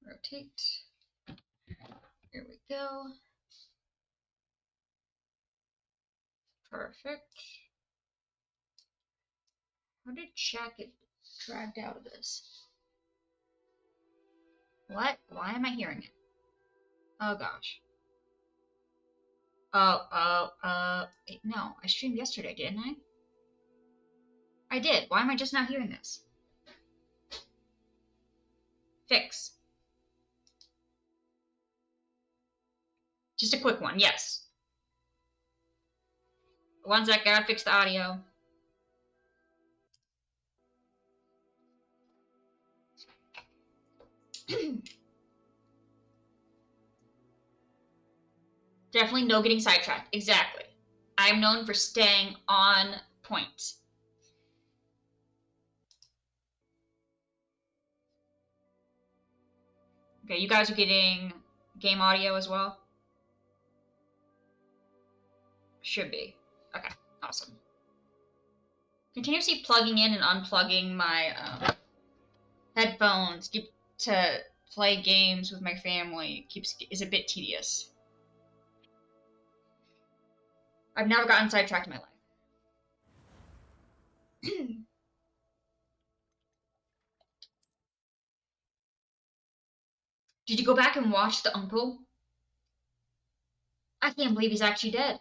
Rotate. Here we go. Perfect. How did Jack get dragged out of this? What? Why am I hearing it? Oh gosh. Wait, no, I streamed yesterday, didn't I? I did. Why am I just now hearing this? Fix. Just a quick one, yes. One sec, gotta fix the audio. Definitely no getting sidetracked. Exactly. I'm known for staying on point. Okay, you guys are getting game audio as well? Should be. Okay, awesome. Continuously plugging in and unplugging my headphones to play games with my family is a bit tedious. I've never gotten sidetracked in my life. Did you go back and watch the uncle? I can't believe he's actually dead.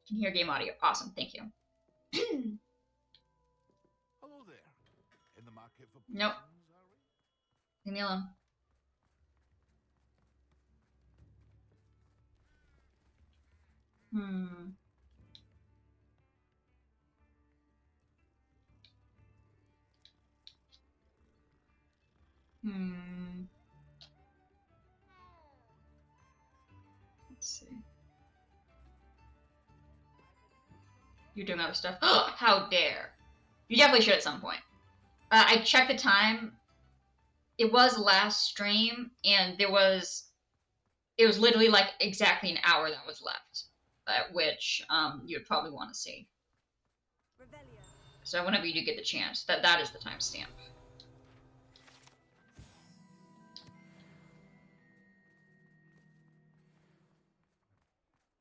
Can hear game audio. Awesome, thank you. Hello there. In the market for Nope. are we? Leave me alone. Let's see. You're doing other stuff. How dare. You definitely should at some point. I checked the time. It was last stream, and it was literally like exactly an hour that was left, at which you'd probably want to see. So whenever you do get the chance, that is the timestamp.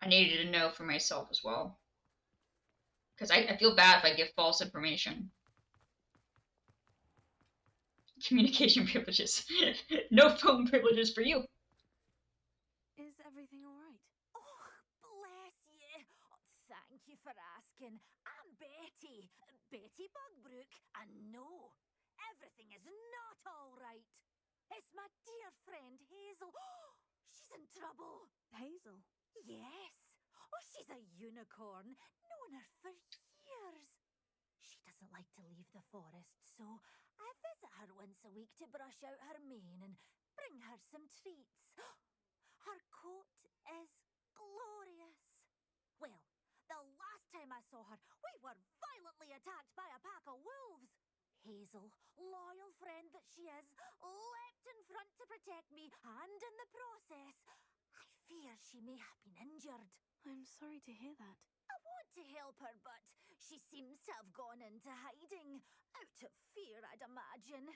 I needed to know for myself as well. Because I feel bad if I give false information. Communication privileges. No phone privileges for you. Is everything alright? Oh, bless you. Thank you for asking. I'm Betty. Betty Bugbrook. And no, everything is not alright. It's my dear friend Hazel. She's in trouble. Hazel? Yes. Oh, she's a unicorn. Known her for years. She doesn't like to leave the forest, so I visit her once a week to brush out her mane and bring her some treats. Her coat is glorious. Well, the last time I saw her, we were violently attacked by a pack of wolves. Hazel, loyal friend that she is, leapt in front to protect me, and in the process, I fear she may have been injured. I'm sorry to hear that. I want to help her, but she seems to have gone into hiding. Out of fear, I'd imagine.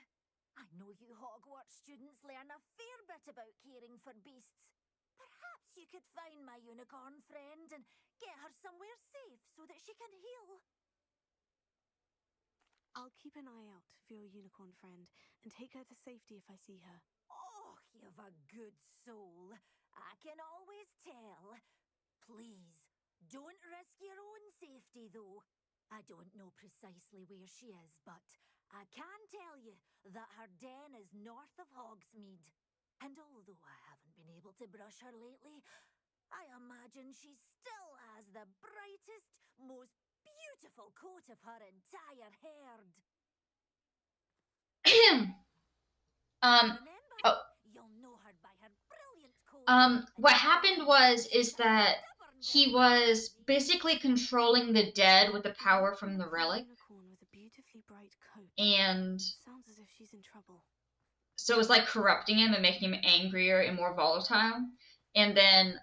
I know you Hogwarts students learn a fair bit about caring for beasts. Perhaps you could find my unicorn friend and get her somewhere safe so that she can heal. I'll keep an eye out for your unicorn friend and take her to safety if I see her. Oh, you've a good soul. I can always tell. Please, don't risk your own safety, though. I don't know precisely where she is, but I can tell you that her den is north of Hogsmeade. And although I haven't been able to brush her lately, I imagine she still has the brightest, most beautiful coat of her entire herd. Remember, you'll know her by her brilliant coat. What happened is that he was basically controlling the dead with the power from the relic. Unicorn with a beautifully bright coat. and Sounds as if she's in trouble. so it was like corrupting him and making him angrier and more volatile. And then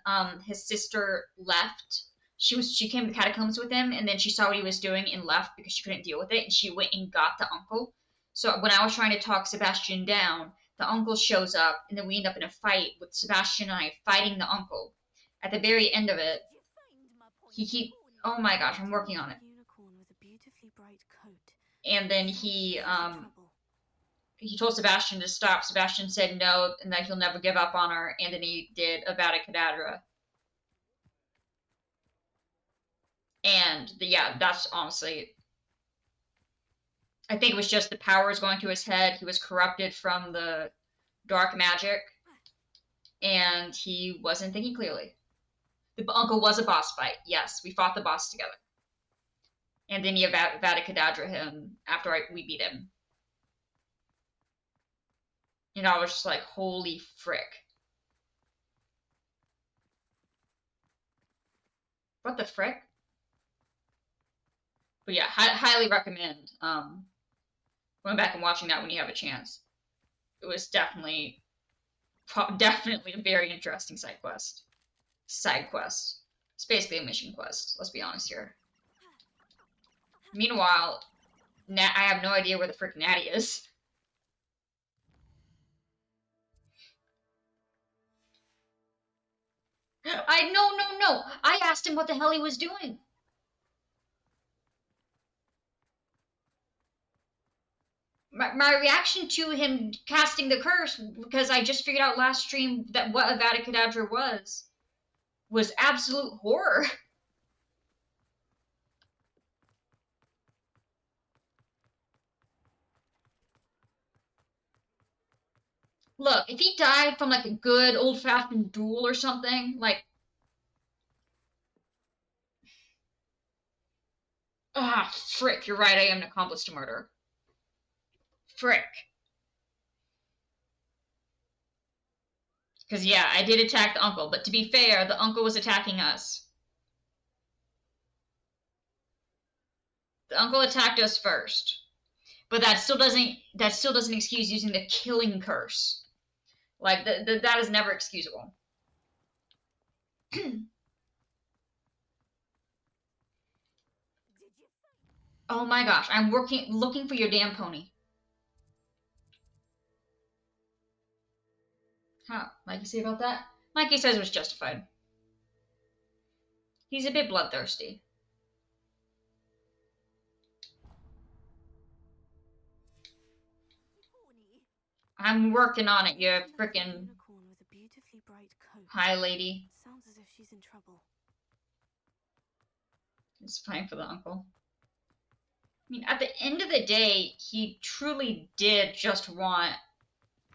his sister left. She came to the catacombs with him, and then she saw what he was doing and left because she couldn't deal with it. And she went and got the uncle. So when I was trying to talk Sebastian down, the uncle shows up, and then we end up in a fight with Sebastian and I fighting the uncle. At the very end of it, Did you find my he pointy keep. pony? Oh my gosh, I'm working on it. A unicorn with a beautifully bright coat. And then Sounds as if she's in trouble. he told Sebastian to stop. Sebastian said no, and that he'll never give up on her. And then he did Avada Kedavra. And yeah, that's honestly, I think it was just the powers going to his head. He was corrupted from the dark magic, and he wasn't thinking clearly. The uncle was a boss fight. Yes, we fought the boss together. And then he Avada Kedavra him after we beat him. And I was just like, holy frick. What the frick? But yeah, highly recommend going back and watching that when you have a chance. It was definitely a very interesting side quest. It's basically a mission quest, let's be honest here. Meanwhile, I have no idea where the frick Natty is. No. I asked him what the hell he was doing. My reaction to him casting the curse, because I just figured out last stream that what Avada Kedavra was absolute horror. Look, if he died from like a good old-fashioned duel or something, like... Ah, frick, you're right, I am an accomplice to murder. Frick. Because, yeah, I did attack the uncle, but to be fair, the uncle was attacking us. The uncle attacked us first. But that still doesn't excuse using the killing curse. Like, that is never excusable. Oh my gosh, I'm looking for your damn pony. Huh, Mikey say about that? Mikey says it was justified. He's a bit bloodthirsty. I'm working on it, you frickin' Unicorn with a beautifully bright coat. hi, lady. Sounds as if she's in trouble. It's fine for the uncle. I mean, at the end of the day, he truly did just want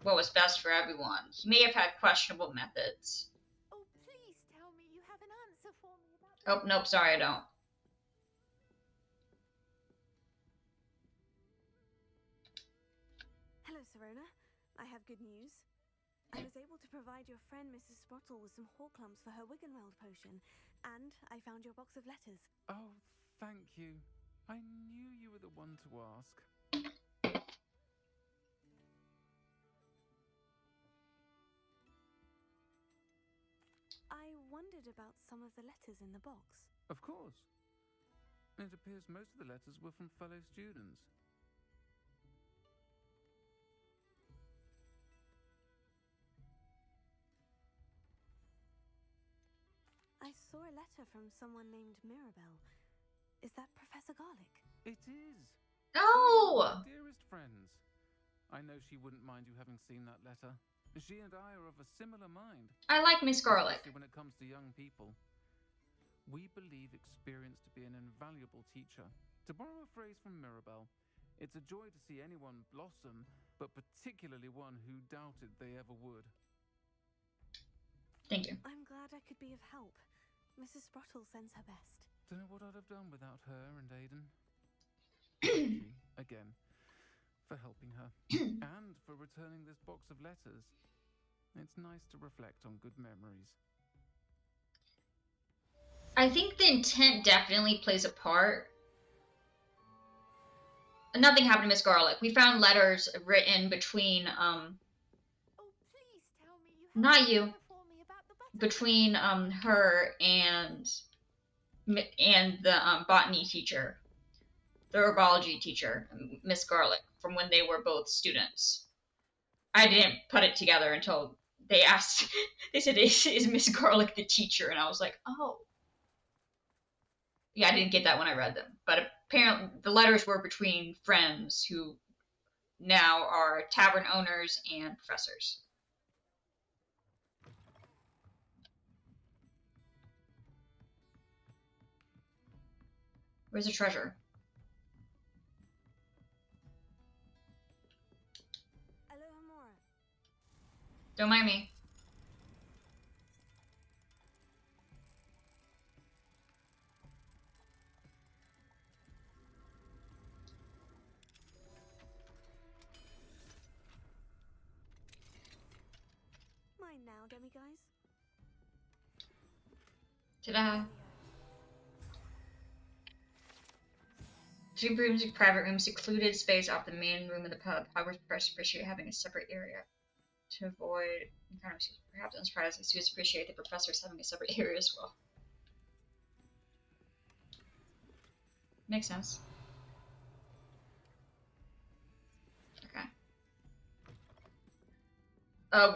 what was best for everyone. He may have had questionable methods. Oh, please tell me you have an answer for me about Oh, nope, sorry, I don't. Hello, Serona. I have good news. I was able to provide your friend Mrs. Sprottle with some Horklums for her Wiggenweld potion, and I found your box of letters. Oh, thank you. I knew you were the one to ask. I wondered about some of the letters in the box. Of course. It appears most of the letters were from fellow students. I saw a letter from someone named Mirabelle. Is that Professor Garlick? It is. Oh! My dearest friends. I know she wouldn't mind you having seen that letter. She and I are of a similar mind. I like Miss Garlick. Especially when it comes to young people. We believe experience to be an invaluable teacher. To borrow a phrase from Mirabelle, it's a joy to see anyone blossom, but particularly one who doubted they ever would. Thank you. I'm glad I could be of help. Mrs. Sprottle sends her best. Don't know what I'd have done without her and Aiden. Thank you, again, for helping her, and for returning this box of letters. It's nice to reflect on good memories. I think the intent definitely plays a part. nothing happened to Miss Garlic. We found letters written between Oh, please tell me you have not an you, answer for me about the butterfly. between her and the botany teacher, the herbology teacher, Miss Garlic, from when they were both students. I didn't put it together until they asked. They said, "Is Miss Garlic the teacher?" And I was like, "Oh, yeah." I didn't get that when I read them, but apparently the letters were between friends who now are tavern owners and professors. Where's the treasure? Aloha. Don't mind me. Mine now, demiguise. Ta-da. Two rooms, private room, secluded space off the main room of the pub. Hogwarts professors appreciate having a separate area to avoid encounters. Perhaps unsurprisingly, students appreciate the professors having a separate area as well. Makes sense. Okay.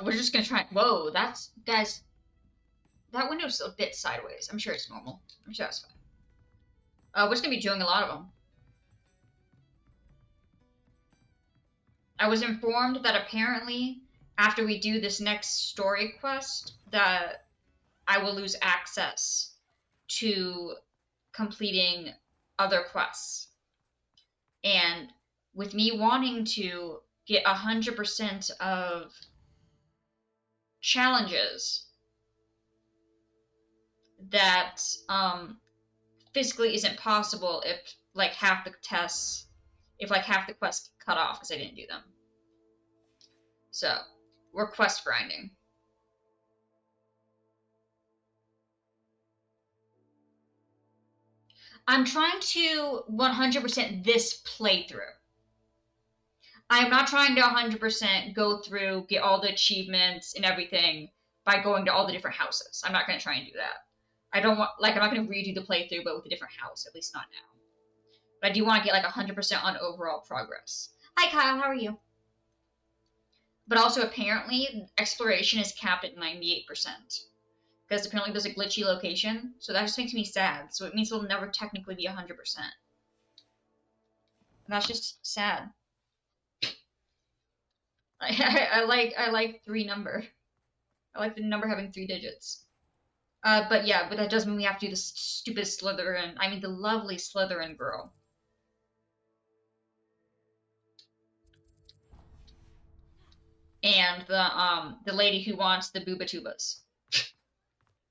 We're just gonna try. Whoa, that's guys. That window's a bit sideways. I'm sure it's normal. I'm sure that's fine. We're just gonna be doing a lot of them. I was informed that apparently after we do this next story quest that I will lose access to completing other quests. And with me wanting to get 100% of challenges that physically isn't possible if like half the tests, if like half the quests cut off because I didn't do them. So we're quest grinding. I'm trying to 100% this playthrough. I'm not trying to 100% go through, get all the achievements and everything by going to all the different houses. I'm not going to try and do that. I don't want, like, I'm not going to redo the playthrough, but with a different house, at least not now. But I do want to get, like, 100% on overall progress. Hi, Kyle, how are you? But also, apparently, exploration is capped at 98%. Because apparently there's a glitchy location, so that just makes me sad. So it means it'll never technically be 100%. And that's just sad. I like 3 number. I like the number having 3 digits. But yeah, but that does mean we have to do this stupid Slytherin. I mean, the lovely Slytherin girl. And the lady who wants the boobatubas.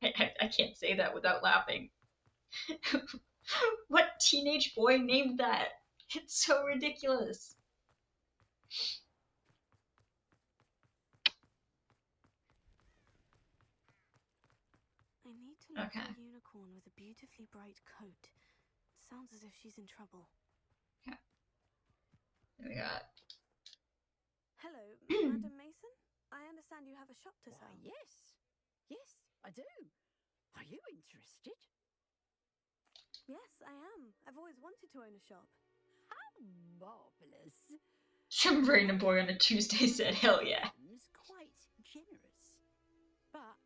I can't say that without laughing. What teenage boy named that? It's so ridiculous. I need to look Okay. for a unicorn with a beautifully bright coat. Sounds as if she's in trouble. Okay. We got. Hello, Madam Mason. I understand you have a shop to sell. Why, yes. Yes, I do. Are you interested? Yes, I am. I've always wanted to own a shop. How marvellous. Some random boy on a Tuesday said, hell yeah. Quite generous. But,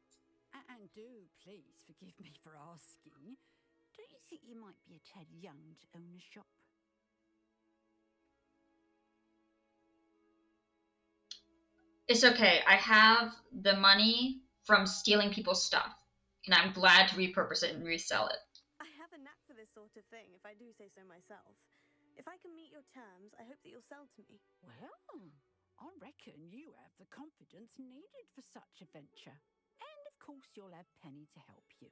and do please forgive me for asking, do you think you might be a tad young to own a shop? It's okay. I have the money from stealing people's stuff, and I'm glad to repurpose it and resell it. I have a knack for this sort of thing, if I do say so myself. If I can meet your terms, I hope that you'll sell to me. Well, I reckon you have the confidence needed for such a venture. And of course you'll have Penny to help you.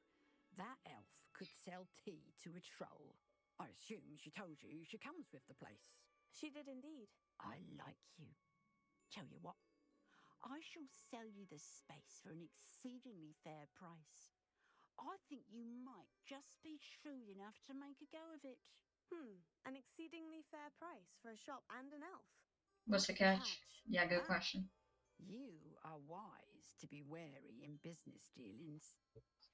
That elf could sell tea to a troll. I assume she told you she comes with the place. She did indeed. I like you. Tell you what, I shall sell you the space for an exceedingly fair price. I think you might just be shrewd enough to make a go of it. An exceedingly fair price for a shop and an elf. What's the catch? Yeah, good Ah, question. you are wise to be wary in business dealings.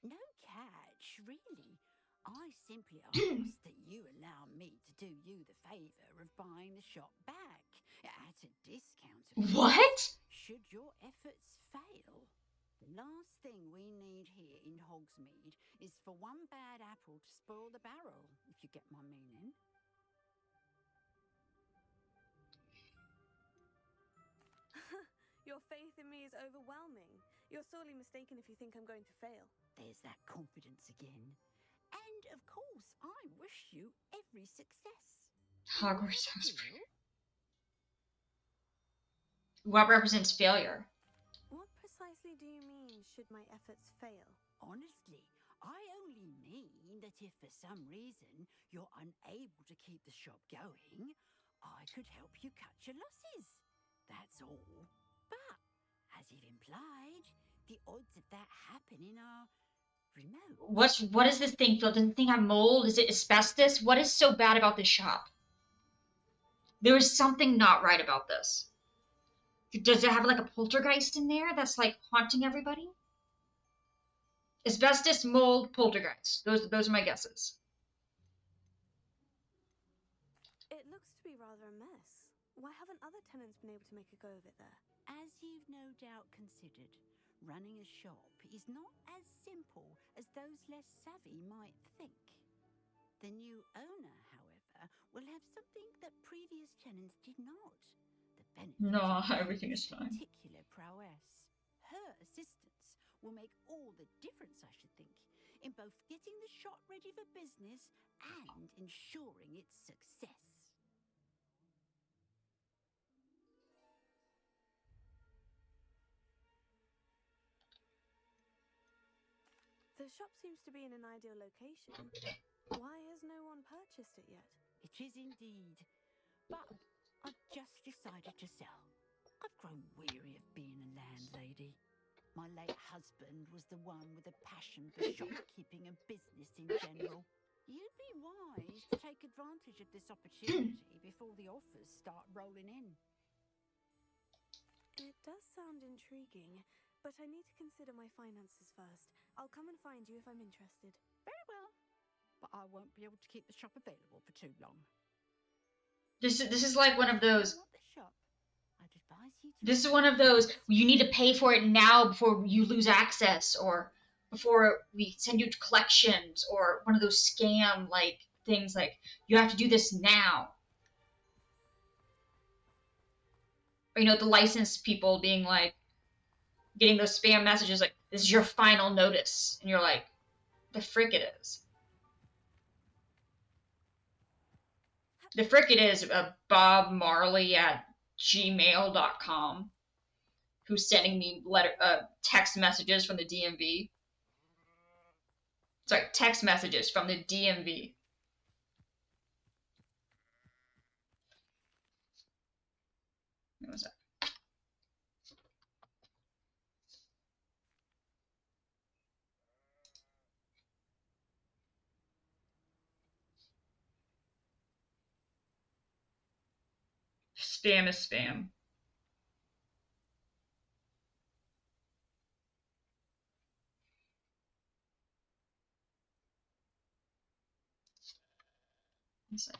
No catch, really. I simply ask that you allow me to do you the favour of buying the shop back at a discount, of course, What? should your efforts fail. The last thing we need here in Hogsmeade is for one bad apple to spoil the barrel, if you get my meaning. Your faith in me is overwhelming. You're sorely mistaken if you think I'm going to fail. There's that confidence again. And of course, I wish you every success. Hogwarts Do you have a sounds deal? pretty. What represents failure? What precisely do you mean, should my efforts fail? Honestly, I only mean that if for some reason you're unable to keep the shop going, I could help you cut your losses. That's all. But, as you've implied, the odds of that happening are remote. What is this thing, Phil? Does the thing have mold? Is it asbestos? What is so bad about this shop? There is something not right about this. Does it have like a poltergeist in there that's like haunting everybody? Asbestos, mold, poltergeist. Those are my guesses. It looks to be rather a mess. Why haven't other tenants been able to make a go of it there? As you've no doubt considered, running a shop is not as simple as those less savvy might think. The new owner, however, will have something that previous tenants did not. The benefit No, of everything is Mary's fine. particular prowess. Her assistance will make all the difference, I should think, in both getting the shop ready for business and ensuring its success. The shop seems to be in an ideal location. Why has no one purchased it yet? It is indeed. But I've just decided to sell. I've grown weary of being a landlady. My late husband was the one with a passion for shopkeeping and business in general. You'd be wise to take advantage of this opportunity before the offers start rolling in. It does sound intriguing, but I need to consider my finances first. I'll come and find you if I'm interested. Very well. But I won't be able to keep the shop available for too long. This is like one of those. You want the shop? I'd advise you to This is one of those. You need to pay for it now before you lose access, or before we send you to collections, or one of those scam like things. Like you have to do this now. Or the licensed people being like, getting those spam messages like, "This is your final notice," and you're like, "The frick it is." The frick it is Bob Marley at gmail.com, who's sending me text messages from the DMV. Sorry, text messages from the DMV. What was that? Spam is spam. Let's see.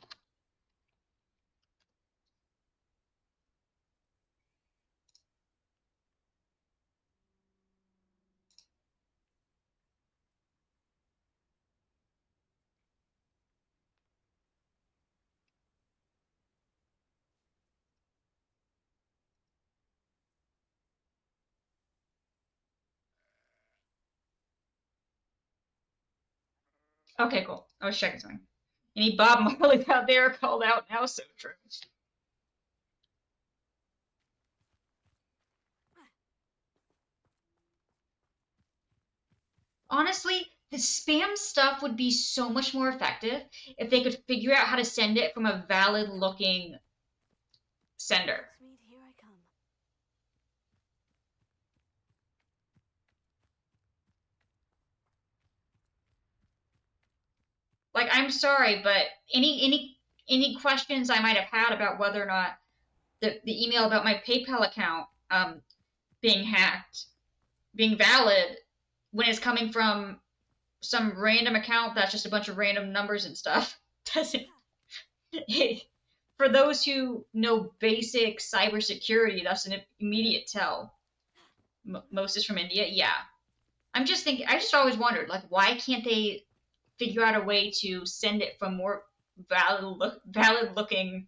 Okay, cool. I was checking something. Any Bob Marleys out there called out now? So true. Honestly, the spam stuff would be so much more effective if they could figure out how to send it from a valid looking sender. Hogsmeade, here I come. Like, I'm sorry, but any any questions I might have had about whether or not the email about my PayPal account being hacked, being valid, when it's coming from some random account that's just a bunch of random numbers and stuff, doesn't. For those who know basic cybersecurity, that's an immediate tell. Most is from India, yeah. I'm just thinking. I just always wondered, like, why can't they figure out a way to send it from more valid looking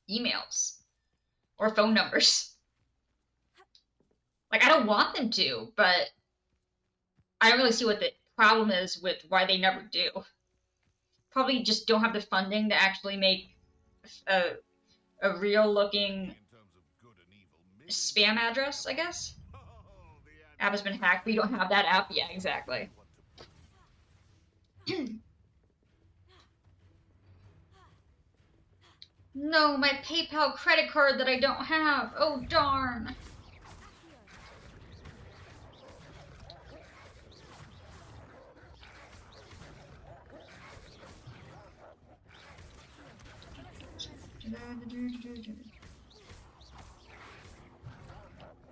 emails or phone numbers? Like, I don't want them to, but I don't really see what the problem is with why they never do. Probably just don't have the funding to actually make a real looking spam address, I guess. App has been hacked. We don't have that app. Yeah, exactly. No, my PayPal credit card that I don't have. Oh, darn.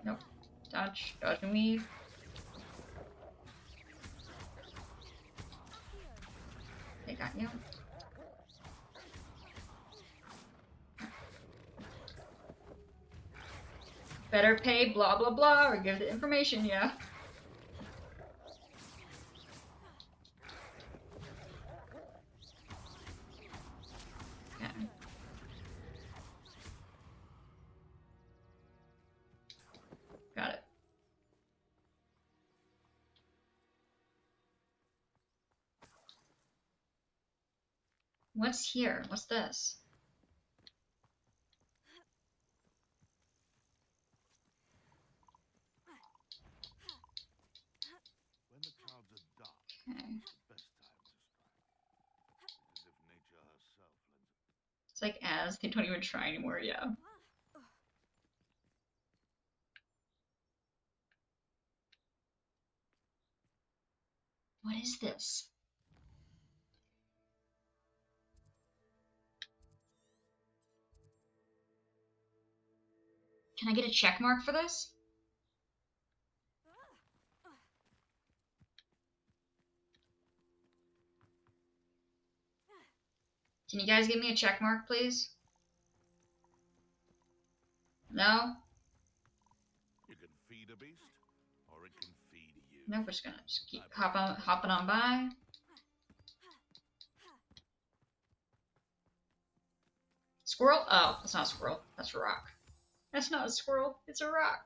Nope. Dodge and weave. They got you. Better pay blah blah blah or give the information, yeah. Got it. What's here? What's this? When the clouds are dark, Okay. it's the best time to strike. As if nature herself lends. It's like as they don't even try anymore, yeah. What is this? Can I get a check mark for this? Can you guys give me a check mark, please? No? You can feed a beast, or it can feed you. Nope, we're just gonna keep hopping on by. Squirrel? Oh, that's not a squirrel. That's a rock. That's not a squirrel. It's a rock.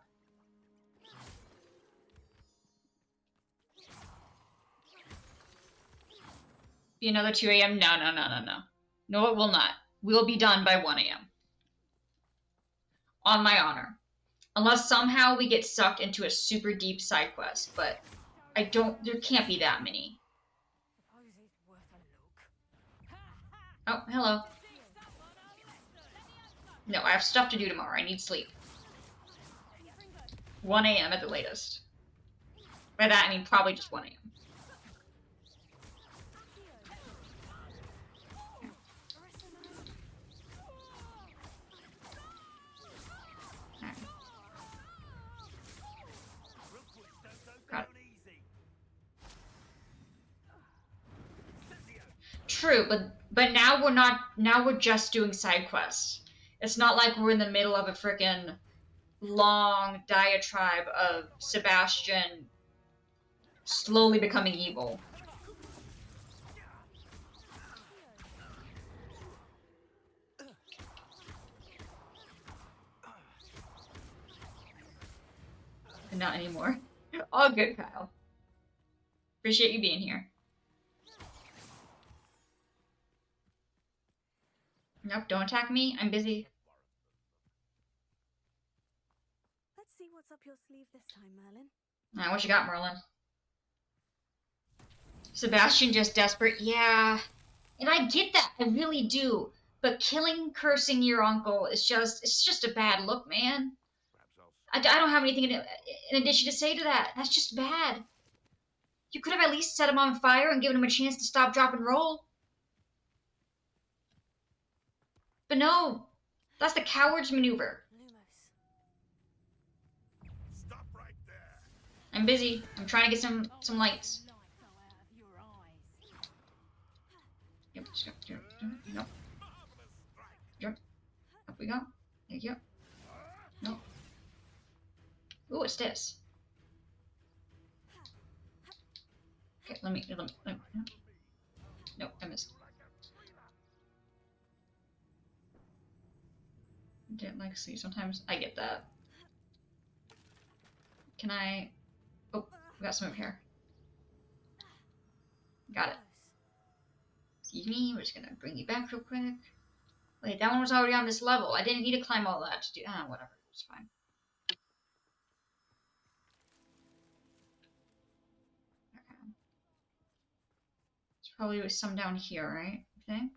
Be another 2 a.m.? No. No, it will not. We'll be done by 1 a.m. On my honor. Unless somehow we get sucked into a super deep side quest, but there can't be that many. Oh, hello. No, I have stuff to do tomorrow. I need sleep. 1 a.m. at the latest. By that, I mean probably just 1 a.m. Got it. True, but now we're not. Now we're just doing side quests. It's not like we're in the middle of a frickin' long diatribe of Sebastian slowly becoming evil. Not anymore. All good, Kyle. Appreciate you being here. Nope, don't attack me. I'm busy. Let's see what's up your sleeve this time, Merlin. What you got, Merlin? Sebastian just desperate. Yeah. And I get that. I really do. But killing, cursing your uncle is it's just a bad look, man. I don't have anything in addition to say to that. That's just bad. You could have at least set him on fire and given him a chance to stop, drop, and roll. But no, that's the coward's maneuver. Lumos. Stop right there. I'm busy. I'm trying to get some lights. Light go out of your eyes. Yep, just go. Nope. Marvelous strike. Jump. Up we go. There you go. No. Ooh, what's this? Okay, let me. No, I missed. Didn't like see. Sometimes I get that. Can I? Oh, we got some over here. Got it. Excuse me. We're just gonna bring you back real quick. Wait, that one was already on this level. I didn't need to climb all that to do. Ah, whatever. It's fine. Okay. There's probably some down here, right? I think.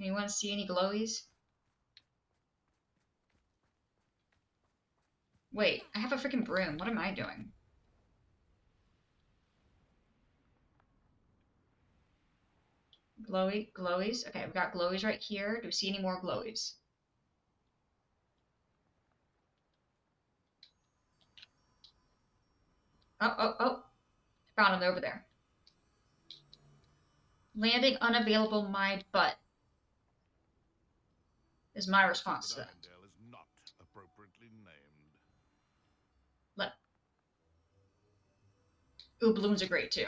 Anyone see any glowies? Wait, I have a freaking broom. What am I doing? Glowies. Okay, we've got glowies right here. Do we see any more glowies? Oh. Found them over there. Landing unavailable my butt is my response to that. Arendelle is not appropriately named. Ooh, balloons are great too.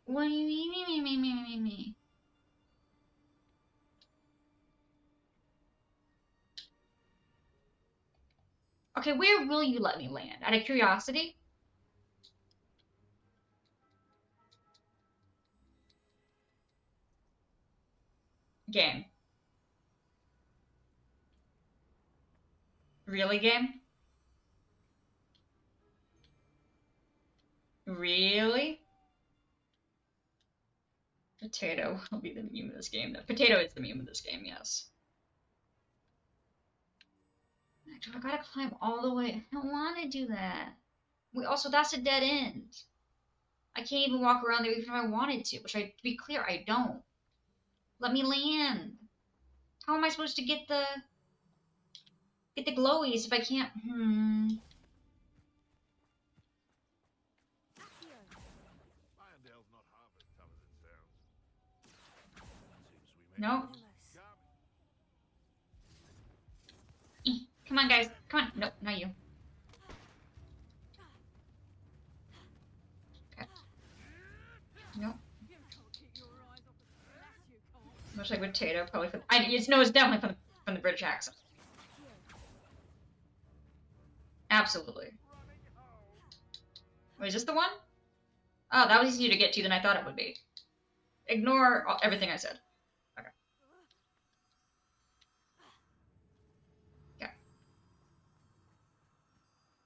What do you mean, me? Okay, where will you let me land? Out of curiosity? Game. Really, game? Really? Potato will be the meme of this game. No, potato is the meme of this game, yes. I gotta climb all the way. I don't want to do that. Also, that's a dead end. I can't even walk around there even if I wanted to, which, to be clear, I don't. Let me land. How am I supposed to get the glowies if I can't? Arendelle's not half as tough as it sounds. Seems we make Nope. Lumos. Come on, guys. Come on. Nope, not you. Okay. Nope. You can't keep your eyes off the glass, you can't. Looks like potato, probably from. It's definitely from the British accent. Absolutely. Wait, is this the one? Oh, that was easier to get to than I thought it would be. Ignore everything I said. Okay. Yeah.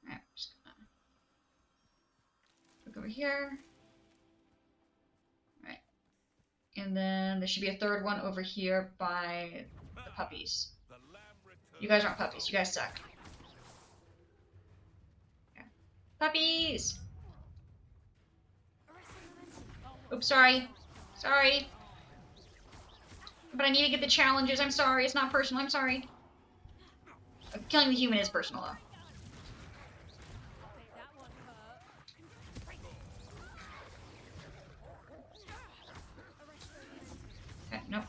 Alright, just gonna look over here. Alright. And then there should be a third one over here by the puppies. The lamb returns. You guys aren't puppies. You guys suck. Yeah. Puppies! Oops, sorry. Sorry. But I need to get the challenges. I'm sorry. It's not personal. I'm sorry. Killing the human is personal, though. Bet that one hurt. Okay, nope.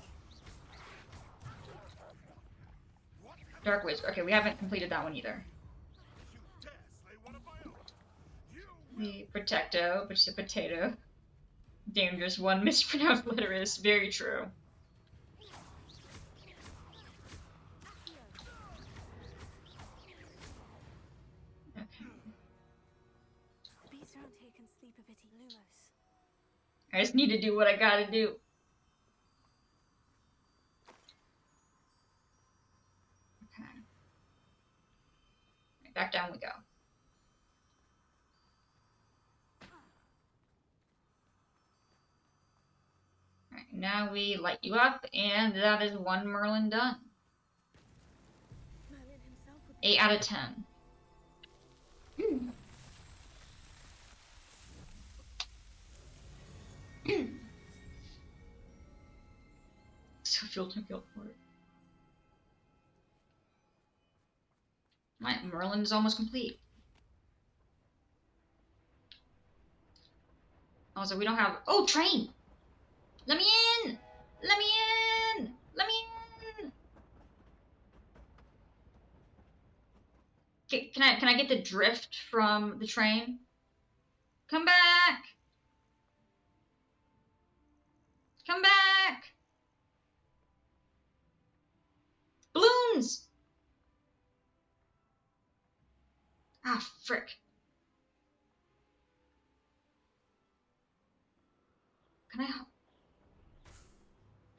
Dark Wizard. Okay, we haven't completed that one either. You dare slay one of my own. You The Protecto, which is a potato. Dangerous one mispronounced letter is very true. Okay. Beasts around here can sleep a bitty. Lumos. I just need to do what I gotta do. Okay. Right, back down we go. Alright, now we light you up, and that is one Merlin done. Merlin himself would 8 out of 10. So field to field for it. My Merlin is almost complete. Also, we don't have. Oh, train! Let me in! Let me in! Let me in! Can I get the drift from the train? Come back! Come back! Balloons! Ah, frick. Can I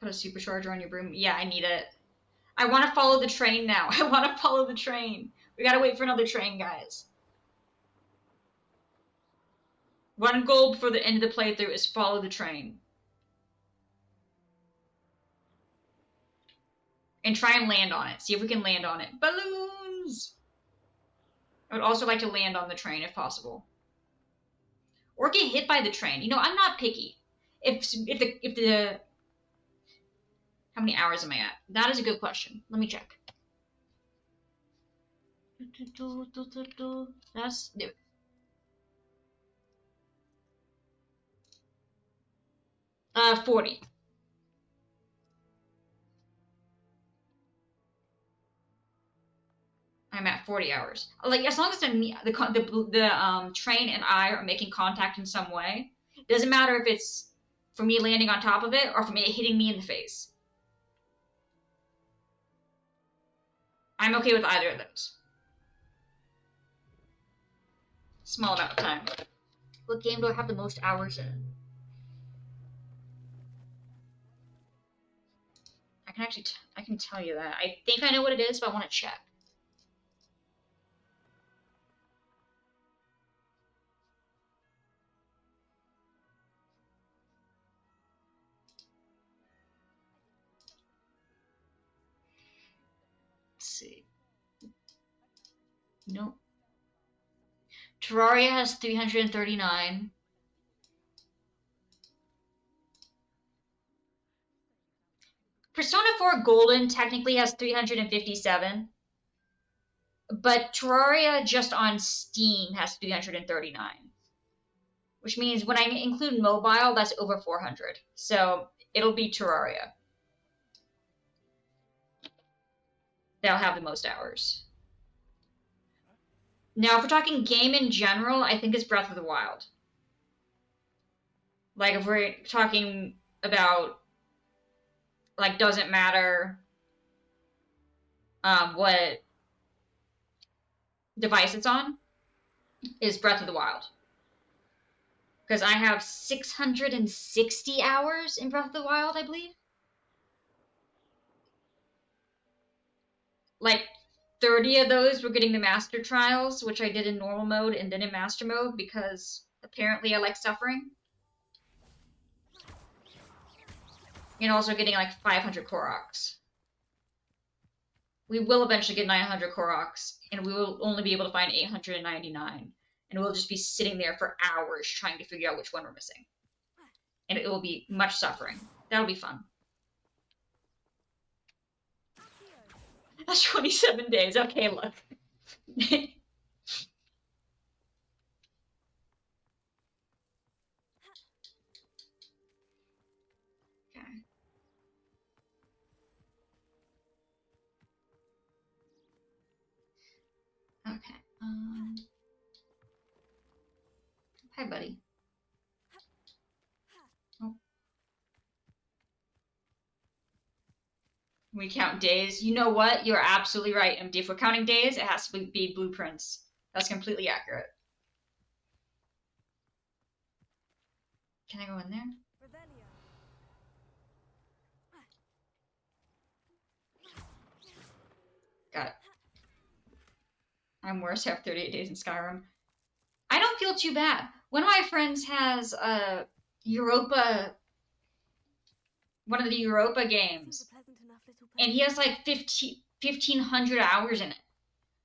put a supercharger on your broom? Yeah, I need it. I want to follow the train now. I want to follow the train. We gotta wait for another train, guys. One goal before the end of the playthrough is follow the train. And try and land on it. See if we can land on it. Balloons! I would also like to land on the train if possible. Or get hit by the train. You know, I'm not picky. If the how many hours am I at? That is a good question. Let me check. That's 40. I'm at 40 hours. Like, as long as the train and I are making contact in some way, it doesn't matter if it's for me landing on top of it or for me hitting me in the face. I'm okay with either of those. Small amount of time. What game do I have the most hours in? I can tell you that. I think I know what it is, but I want to check. Let's see. Nope. Terraria has 339. Persona 4 Golden technically has 357. But Terraria just on Steam has 339. Which means when I include mobile, that's over 400. So it'll be Terraria. They'll have the most hours. Now, if we're talking game in general, I think it's Breath of the Wild. Like, if we're talking about, like, doesn't matter what device it's on, is Breath of the Wild. Because I have 660 hours in Breath of the Wild, I believe. Like, 30 of those were getting the Master Trials, which I did in normal mode and then in Master mode because apparently I like suffering. And also getting like 500 Koroks. We will eventually get 900 Koroks, and we will only be able to find 899. And we'll just be sitting there for hours trying to figure out which one we're missing. And it will be much suffering. That'll be fun. That's 27 days. Okay, look. Okay. Okay. Hi, buddy. Oh. We count days. You know what? You're absolutely right, MD. If we're counting days, it has to be blueprints. That's completely accurate. Can I go in there? Got it. I'm worse. I have 38 days in Skyrim. I don't feel too bad. One of my friends has Europa, one of the Europa games, and he has like 1,500 hours in it.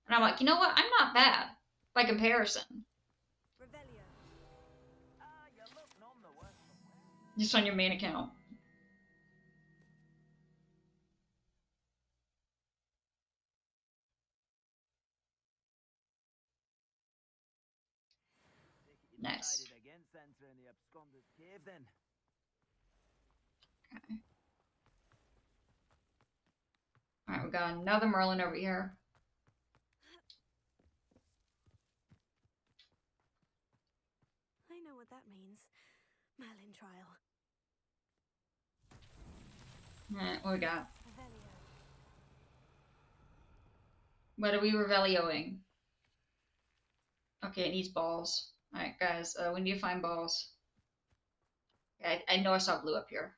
And I'm like, you know what? I'm not bad by comparison. Just on your main account. Nice. Decided against entering the absconder's cave then. Okay. Alright, we got another Merlin over here. I know what that means. Merlin trial. Alright, what we got? Revelio. What are we Revelioing? Okay, it needs balls. Alright, guys, we need to find balls. I know I saw blue up here.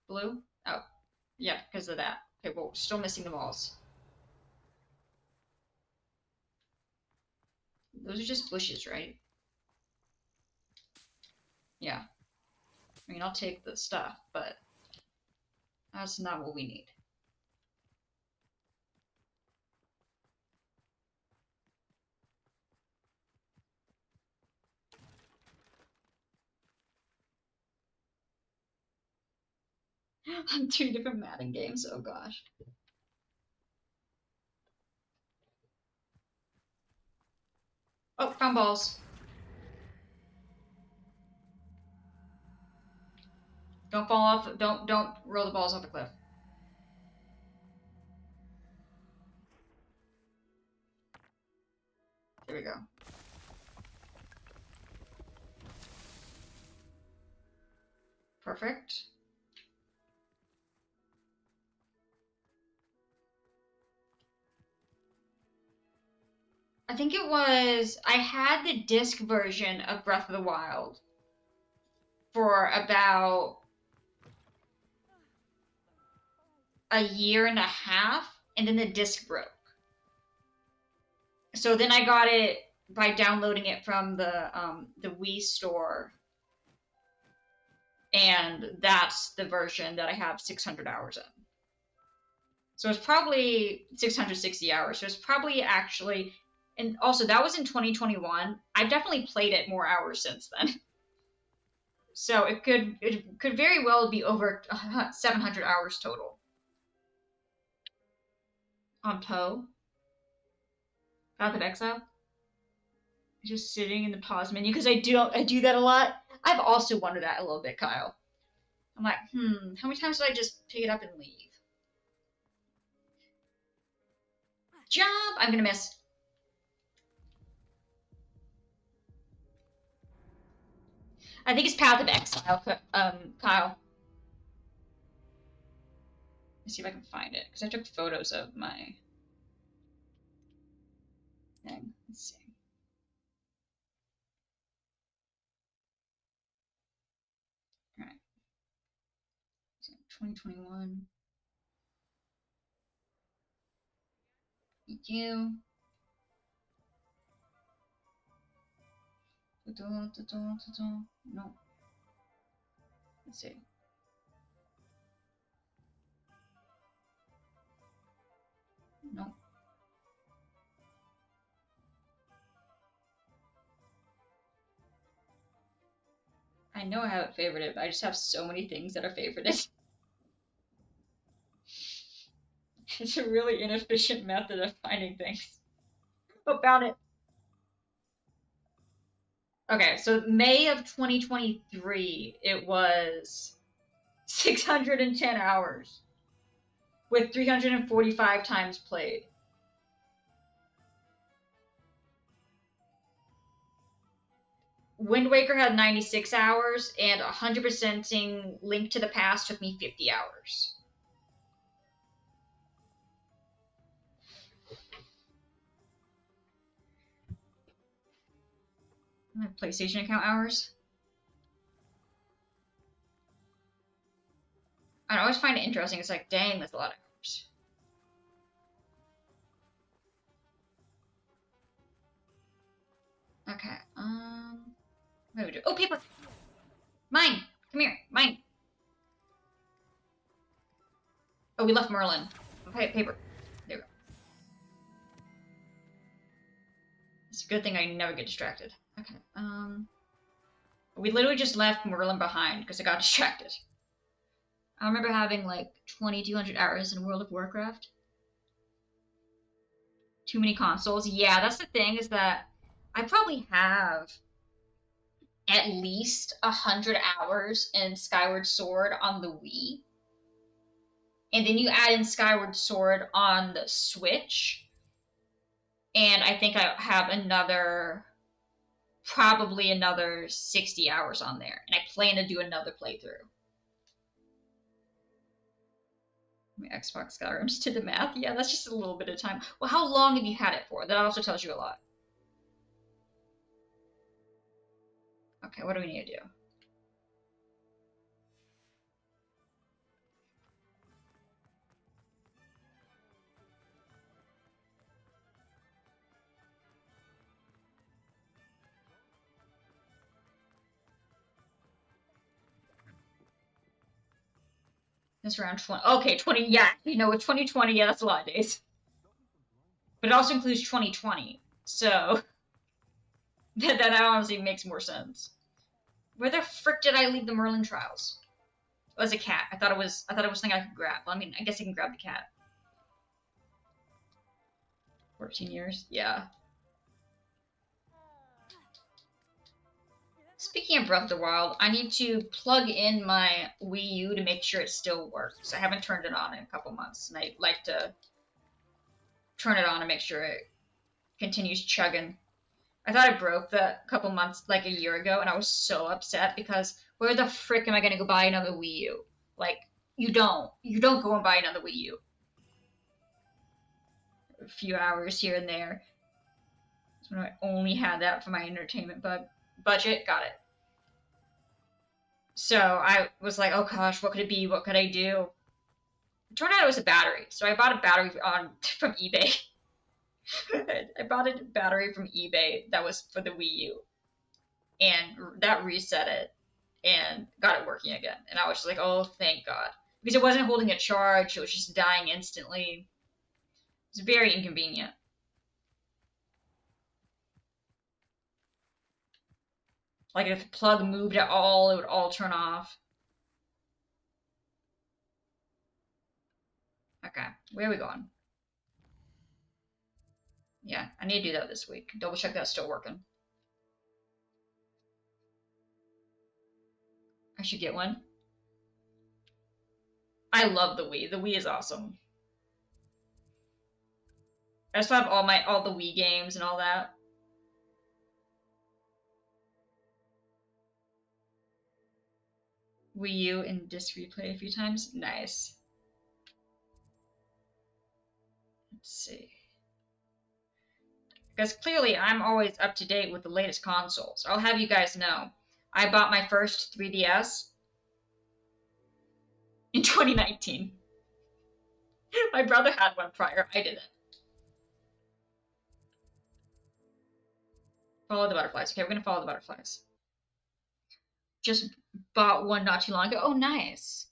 Blue? Oh. Yeah, because of that. Okay, well, still missing the balls. Those are just bushes, right? Yeah. I mean, I'll take the stuff, but that's not what we need. On 2 different Madden games, oh gosh. Oh, found balls. Don't fall off, don't roll the balls off the cliff. There we go. Perfect. I think it was, I had the disc version of Breath of the Wild for about a year and a half, and then the disc broke. So then I got it by downloading it from the Wii store, and that's the version that I have 600 hours in. So it's probably 660 hours. So it's probably actually, and also that was in 2021. I've definitely played it more hours since then. So it could very well be over 700 hours total. On Poe. Path of Exile. Just sitting in the pause menu because I do that a lot. I've also wondered that a little bit, Kyle. I'm like, how many times do I just pick it up and leave? Jump! I'm gonna miss. I think it's Path of Exile, Kyle. Let's see if I can find it, because I took photos of my thing. Let's see. Alright. So 2021. EQ. No. Let's see. No. I know I have it favorited, but I just have so many things that are favorited. It's a really inefficient method of finding things. Oh, found it. Okay, so May of 2023, it was 610 hours with 345 times played. Wind Waker had 96 hours, and 100%ing Link to the Past took me 50 hours. My PlayStation account hours. I always find it interesting. It's like, dang, that's a lot of hours. Okay, what do we do? Oh, paper! Mine! Come here, mine! Oh, we left Merlin. Okay, paper. There we go. It's a good thing I never get distracted. Okay, We literally just left Merlin behind because I got distracted. I remember having like 2,200 hours in World of Warcraft. Too many consoles. Yeah, that's the thing, is that I probably have at least 100 hours in Skyward Sword on the Wii. And then you add in Skyward Sword on the Switch. And I think I have probably another 60 hours on there. And I plan to do another playthrough. My Xbox Skyrims to the math. Yeah, that's just a little bit of time. Well, how long have you had it for? That also tells you a lot. Okay, what do we need to do? It's around 20. Okay, 20. Yeah, you know, with 2020, yeah, that's a lot of days. But it also includes 2020. So that honestly makes more sense. Where the frick did I leave the Merlin trials? Oh, it was a cat. I thought it was something I could grab. Well, I mean, I guess I can grab the cat. 14 years? Yeah. Speaking of Breath of the Wild, I need to plug in my Wii U to make sure it still works. I haven't turned it on in a couple months, and I'd like to turn it on and make sure it continues chugging. I thought I broke that a couple months, like a year ago, and I was so upset because where the frick am I gonna go buy another Wii U? Like, you don't go and buy another Wii U. A few hours here and there. When I only had that for my entertainment budget, got it. So I was like, oh gosh, what could it be? What could I do? It turned out it was a battery. So I bought a battery from eBay. I bought a battery from eBay that was for the Wii U. And that reset it and got it working again. And I was just like, oh, thank God. Because it wasn't holding a charge, it was just dying instantly. It was very inconvenient. Like if the plug moved at all, it would all turn off. Okay, where are we going? Yeah, I need to do that this week. Double check that's still working. I should get one. I love the Wii. The Wii is awesome. I still have all the Wii games and all that. Wii U and disc replay a few times. Nice. Let's see. Because clearly I'm always up to date with the latest consoles. I'll have you guys know. I bought my first 3DS in 2019. My brother had one prior. I didn't. Follow the butterflies. Okay, we're gonna follow the butterflies. Just bought one not too long ago. Oh, nice.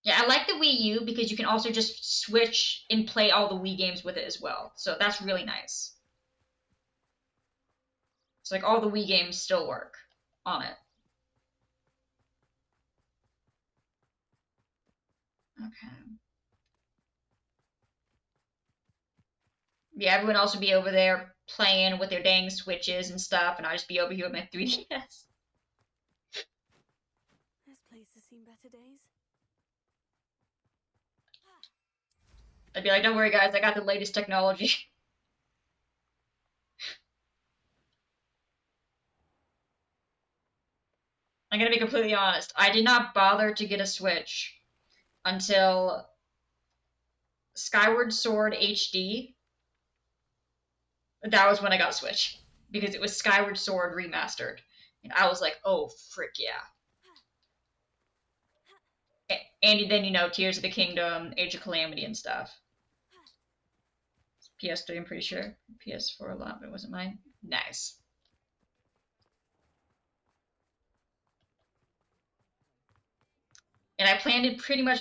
Yeah, I like the Wii U because you can also just switch and play all the Wii games with it as well. So that's really nice. So like all the Wii games still work on it. Okay. Yeah, everyone else would be over there playing with their dang Switches and stuff, and I'd just be over here with my 3DS. This place has seen better days. I'd be like, don't worry, guys, I got the latest technology. I'm gonna be completely honest. I did not bother to get a Switch until Skyward Sword HD. That was when I got a Switch. Because it was Skyward Sword remastered. And I was like, oh, frick yeah. And then, you know, Tears of the Kingdom, Age of Calamity and stuff. PS3, I'm pretty sure. PS4 a lot, but it wasn't mine. Nice. And I planned it pretty much.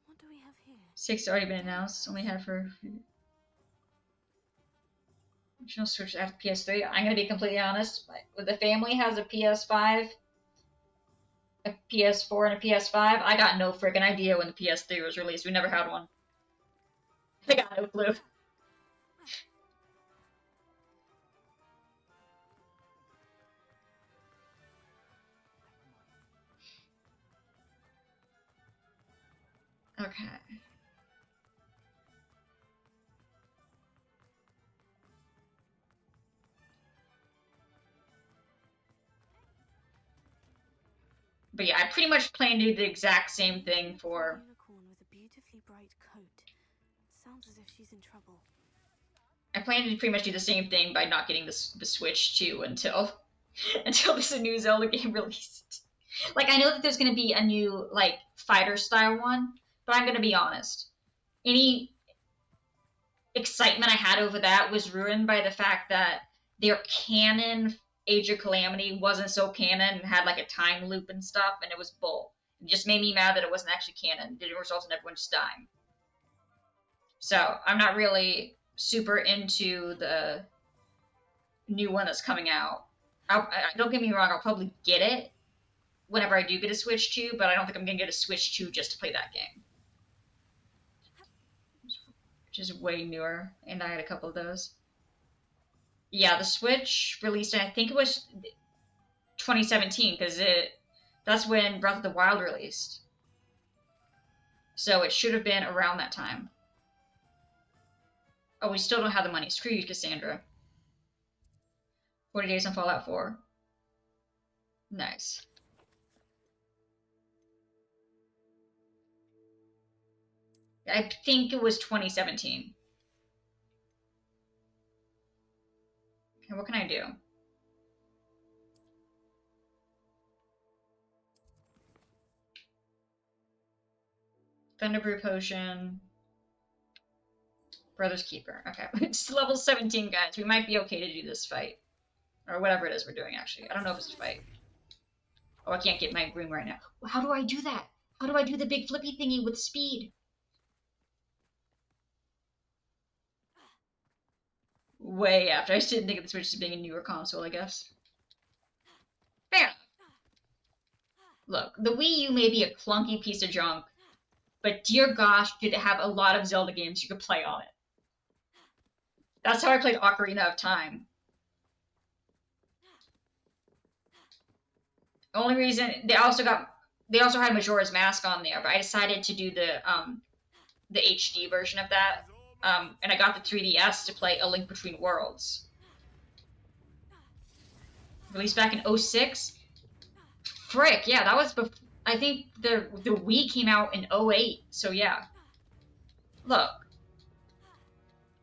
What do we have here? 6 already been announced. Only had for. She'll switch after PS3. I'm gonna be completely honest. The family has a PS5, a PS4, and a PS5. I got no freaking idea when the PS3 was released. We never had one. I got no clue. Okay. But yeah, I pretty much plan to do the exact same thing for. Unicorn with a beautifully bright coat. Sounds as if she's in trouble. I plan to pretty much do the same thing by not getting the Switch 2 until until there's a new Zelda game released. Like, I know that there's gonna be a new like fighter style one, but I'm gonna be honest. Any excitement I had over that was ruined by the fact that their canon Age of Calamity wasn't so canon and had like a time loop and stuff, and it was bull. It just made me mad that it wasn't actually canon. It didn't result in everyone just dying. So I'm not really super into the new one that's coming out. Don't get me wrong, I'll probably get it whenever I do get a Switch 2, but I don't think I'm gonna get a Switch 2 just to play that game. Which is way newer, and I had a couple of those. Yeah, the Switch released, I think it was 2017, because that's when Breath of the Wild released. So it should have been around that time. Oh, we still don't have the money. Screw you, Cassandra. 40 days on Fallout 4. Nice. I think it was 2017. Okay, what can I do? Thunderbrew Potion. Brother's Keeper. Okay, it's level 17, guys. We might be okay to do this fight. Or whatever it is we're doing, actually. I don't know if it's a fight. Oh, I can't get my broom right now. How do I do that? How do I do the big flippy thingy with speed? Way after. I just didn't think of the Switch as being a newer console, I guess. Fair enough. Look, the Wii U may be a clunky piece of junk, but dear gosh, did it have a lot of Zelda games you could play on it. That's how I played Ocarina of Time. Only reason they also had Majora's Mask on there, but I decided to do the HD version of that. And I got the 3DS to play A Link Between Worlds. Released back in 06? Frick, yeah, that was before. I think the Wii came out in 08, so yeah. Look,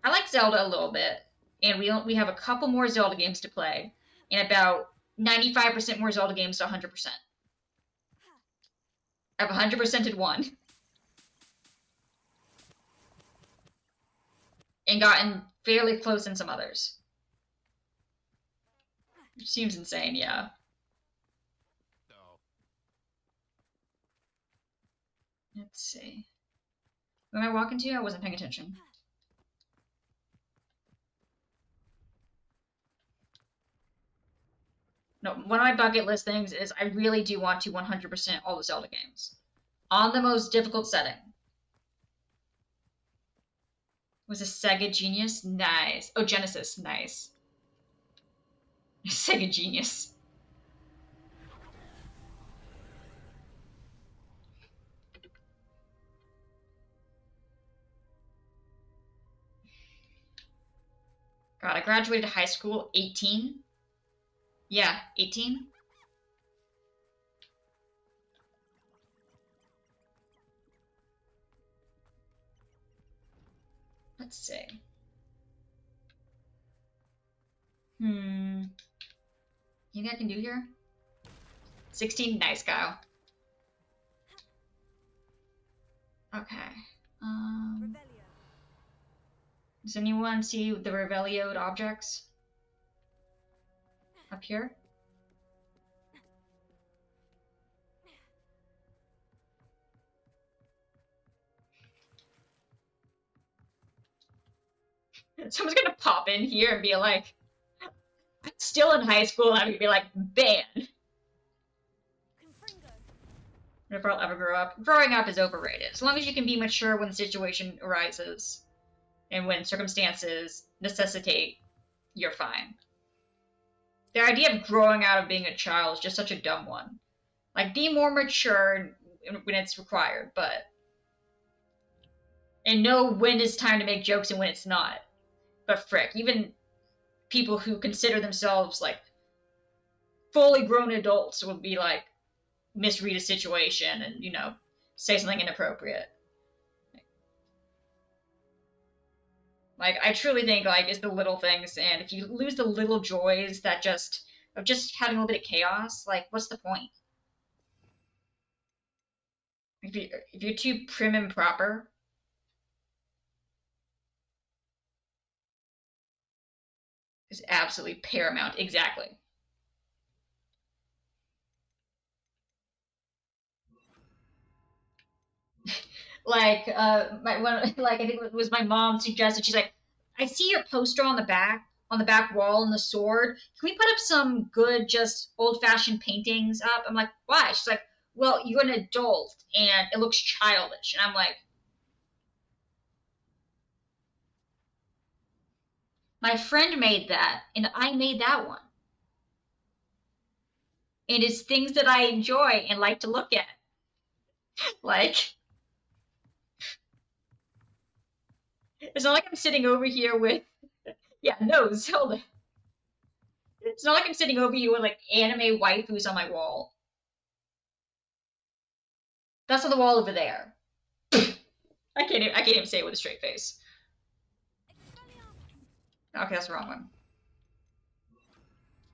I like Zelda a little bit, and we have a couple more Zelda games to play, and about 95% more Zelda games to 100%. I've 100%ed one. And gotten fairly close in some others. Which seems insane, yeah. Let's see. Who am I walking to? I wasn't paying attention. No, one of my bucket list things is I really do want to 100% all the Zelda games. On the most difficult setting. Was a Sega Genius? Nice. Oh, Genesis. Nice. Sega Genius. God, I graduated high school 18. Yeah, 18. Let's see. You think I can do here? 16? Nice, Kyle. Okay. Does anyone see the Revelioed objects? Up here? Someone's gonna pop in here and be like, I'm still in high school, and I'm gonna be like, ban. Confringo. If I'll ever grow up. Growing up is overrated. As long as you can be mature when the situation arises and when circumstances necessitate, you're fine. The idea of growing out of being a child is just such a dumb one. Like, be more mature when it's required, but... And know when it's time to make jokes and when it's not. But frick, even people who consider themselves, like, fully grown adults would be like, misread a situation and, you know, say something inappropriate. Like, I truly think, like, it's the little things, and if you lose the little joys that of just having a little bit of chaos, like, what's the point? If you're too prim and proper, it's absolutely paramount. Exactly. Like, like I think it was my mom suggested. She's like, "I see your poster on the back wall, and the sword. Can we put up some good, just old-fashioned paintings up?" I'm like, "Why?" She's like, "Well, you're an adult, and it looks childish." And I'm like, "My friend made that, and I made that one. And it's things that I enjoy and like to look at." Like, it's not like I'm sitting over here with, yeah, no, Zelda. It's not like I'm sitting over here with like anime waifus on my wall. That's on the wall over there. I can't even say it with a straight face. Okay, that's the wrong one.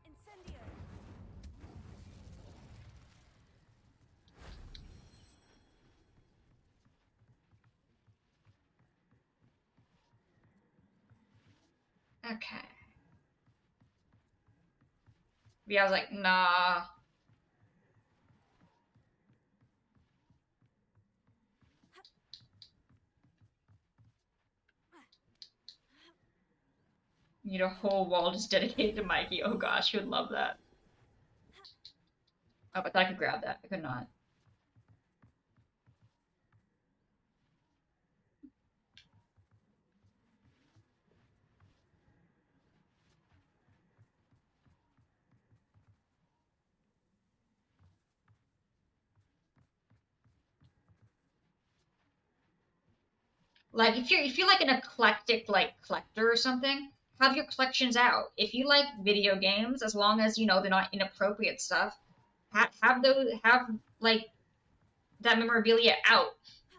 Incendio. Okay. Yeah, I was like, nah. You need a whole wall just dedicated to Mikey. Oh gosh, he would love that. Oh, but I could grab that. I could not. Like if you're like an eclectic like collector or something, have your collections out. If you like video games, as long as you know they're not inappropriate stuff, have like that memorabilia out.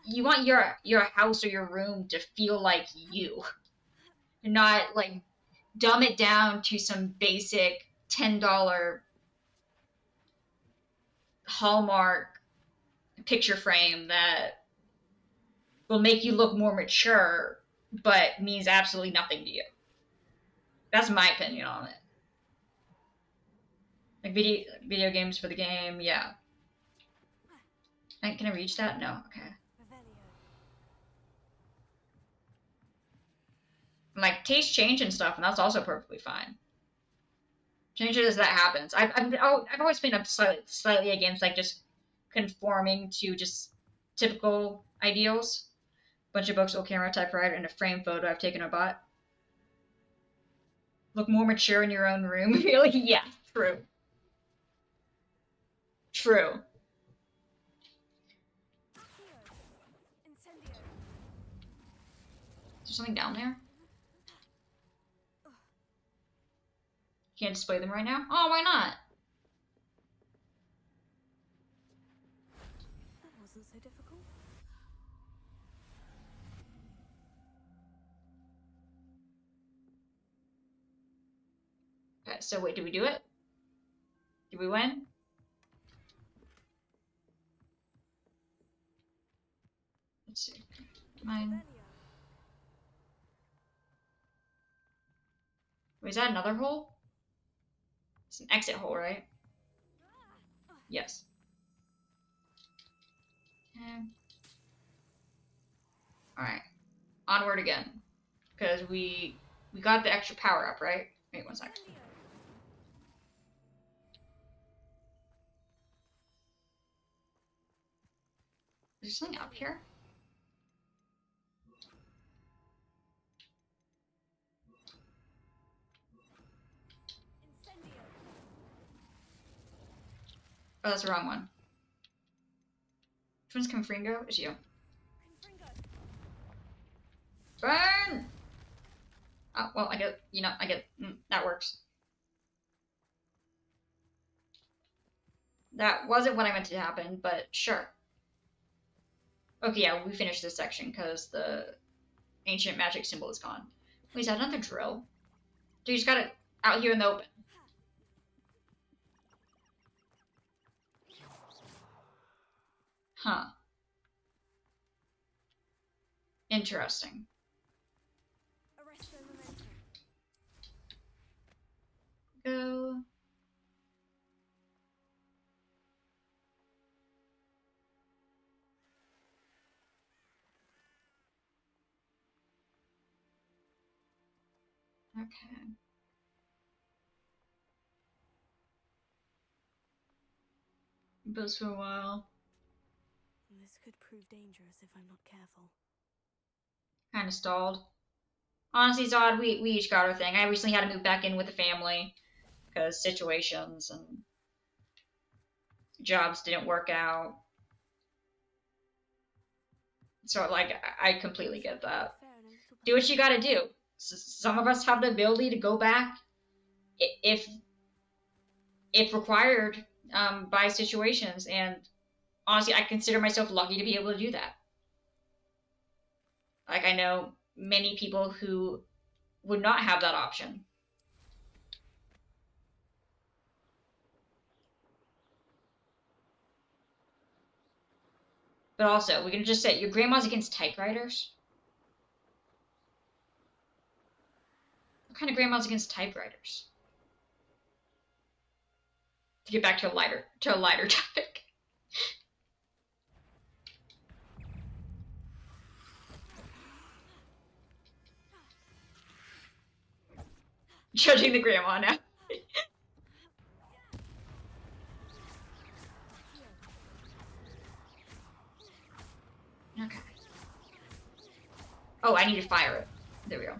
You want your house or your room to feel like you, not like dumb it down to some basic $10 Hallmark picture frame that will make you look more mature, but means absolutely nothing to you. That's my opinion on it. Like video games for the game, yeah. Can I reach that? No. Okay. Like taste change and stuff, and that's also perfectly fine. Changes as that happens. I've always been slightly against like just conforming to just typical ideals. Bunch of books, old camera, typewriter, and a frame photo I've taken or bought. Look more mature in your own room. Really? Yeah, true. True. Incendio. Is there something down there? Can't display them right now? Oh, why not? That wasn't so difficult. Okay, so wait, did we do it? Did we win? Let's see. Mine. Wait, is that another hole? It's an exit hole, right? Yes. Okay. Alright. Onward again. Because we got the extra power up, right? Wait 1 sec. Is there something up here? Oh, that's the wrong one. Which one's Confringo? It's you. Burn! Oh, well, I get, that works. That wasn't what I meant to happen, but sure. Okay, yeah, we finished this section because the ancient magic symbol is gone. Wait, is that another drill? So you just got it out here in the open. Huh. Interesting. Go. Okay. Buzz for a while. This could prove dangerous if I'm not careful. Kind of stalled. Honestly, Zod, we each got our thing. I recently had to move back in with the family because situations and jobs didn't work out. So, like, I completely get that. Do what you gotta do. Some of us have the ability to go back if required by situations, and honestly, I consider myself lucky to be able to do that. Like, I know many people who would not have that option. But also, we can just say your grandma's against typewriters. What kind of grandma's against typewriters? To get back to a lighter topic. Judging the grandma now. Okay. Oh, I need to fire it. There we go.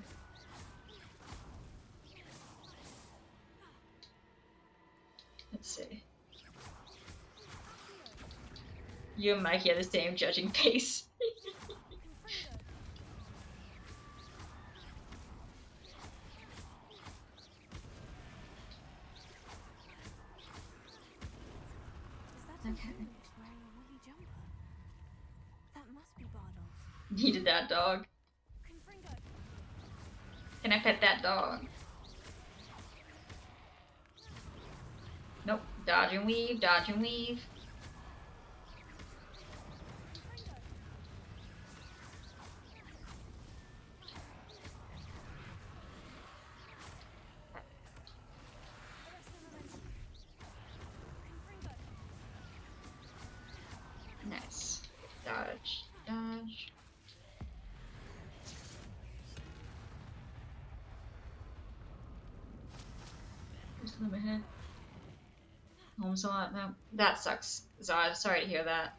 Let's see. You and Mikey have the same judging pace. Okay. That must be Bardo's. Needed that dog. Can I pet that dog? Nope. Dodge and weave, dodge and weave. Nice. Dodge, dodge. Just a ahead. Home slot. No, that sucks, Zod. Sorry to hear that.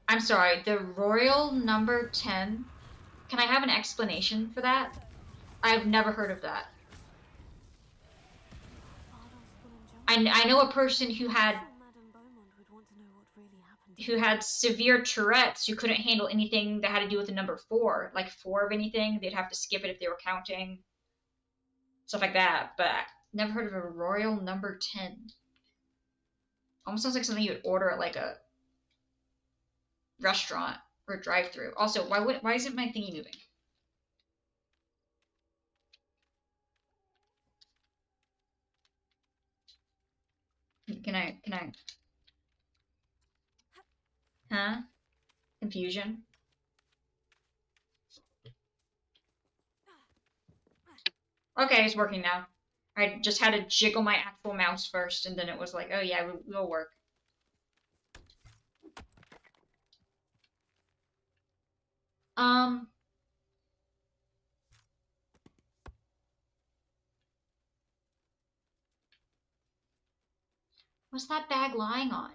I'm sorry. The royal number 10. Can I have an explanation for that? I've never heard of that. I know a person who had severe Tourette's who couldn't handle anything that had to do with the number 4, like 4 of anything. They'd have to skip it if they were counting, stuff like that. But never heard of a royal number 10. Almost sounds like something you would order at like a restaurant or a drive-through. Also, why isn't my thingy moving? Can I? Huh? Confusion? Okay, it's working now. I just had to jiggle my actual mouse first, and then it was like, oh yeah, we'll work. What's that bag lying on?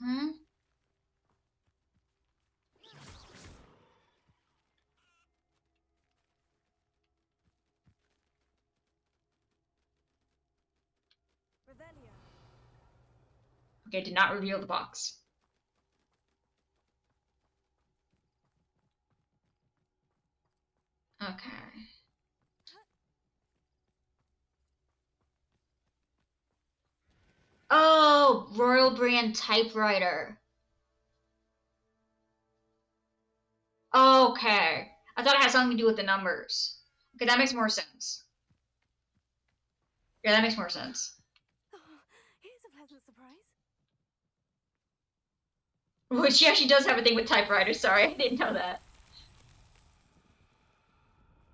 Hmm? Revelio. Okay, did not reveal the box. Okay. Oh, Royal Brand typewriter. Okay. I thought it had something to do with the numbers. Okay, that makes more sense. Yeah, that makes more sense. Oh, here's a pleasant surprise. Well, she actually does have a thing with typewriters. Sorry, I didn't know that.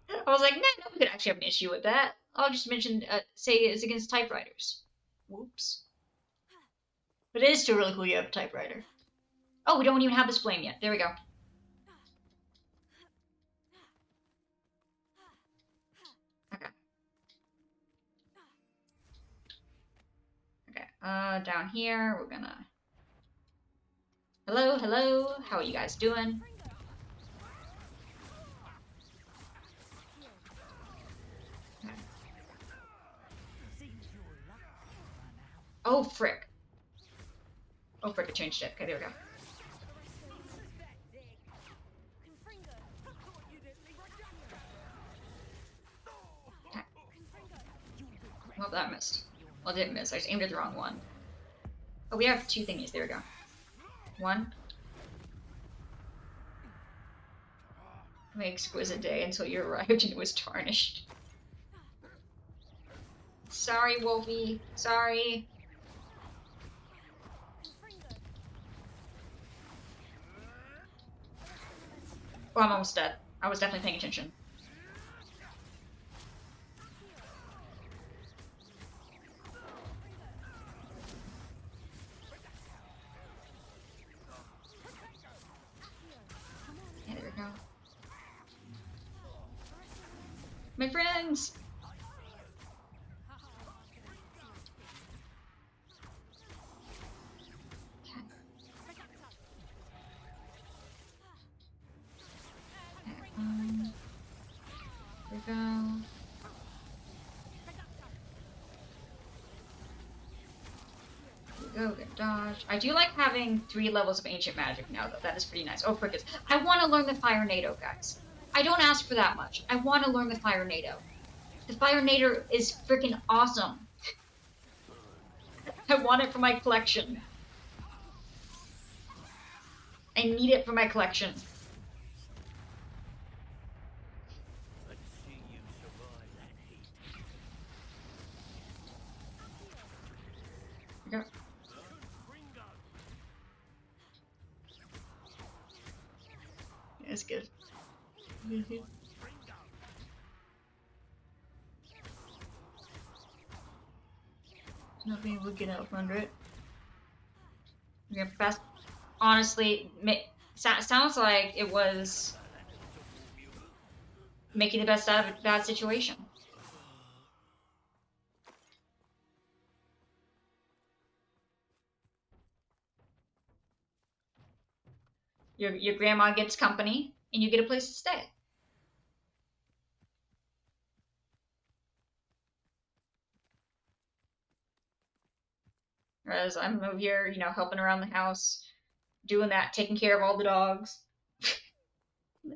I was like, no one could actually have an issue with that. I'll just mention, say it's against typewriters. Whoops. But it is still really cool you have a typewriter. Oh, we don't even have this flame yet. There we go. Okay. Okay. Down here, we're gonna... Hello, hello. How are you guys doing? Okay. Oh, frick. Oh, frick, I changed it. Okay, there we go. Okay. Well, that missed. Well, it didn't miss. I just aimed at the wrong one. Oh, we have two thingies. There we go. One. My exquisite day until you arrived and it was tarnished. Sorry, Wolfie. Sorry. Oh, I'm almost dead. I was definitely paying attention. Yeah, there we go. My friends! Okay. There we go. Go, get dodge. I do like having 3 levels of ancient magic now, though. That is pretty nice. Oh, frickets. I want to learn the Fire Nado, guys. I don't ask for that much. I want to learn the Fire Nado. The Fire Nado is freaking awesome. I want it for my collection. I need it for my collection. Let's see you survive that heat. There we go. It's good. Nothing we can out under it. We're gonna best. Honestly, sounds like it was making the best out of a bad situation. Your grandma gets company, and you get a place to stay. Whereas I'm over here, you know, helping around the house, doing that, taking care of all the dogs.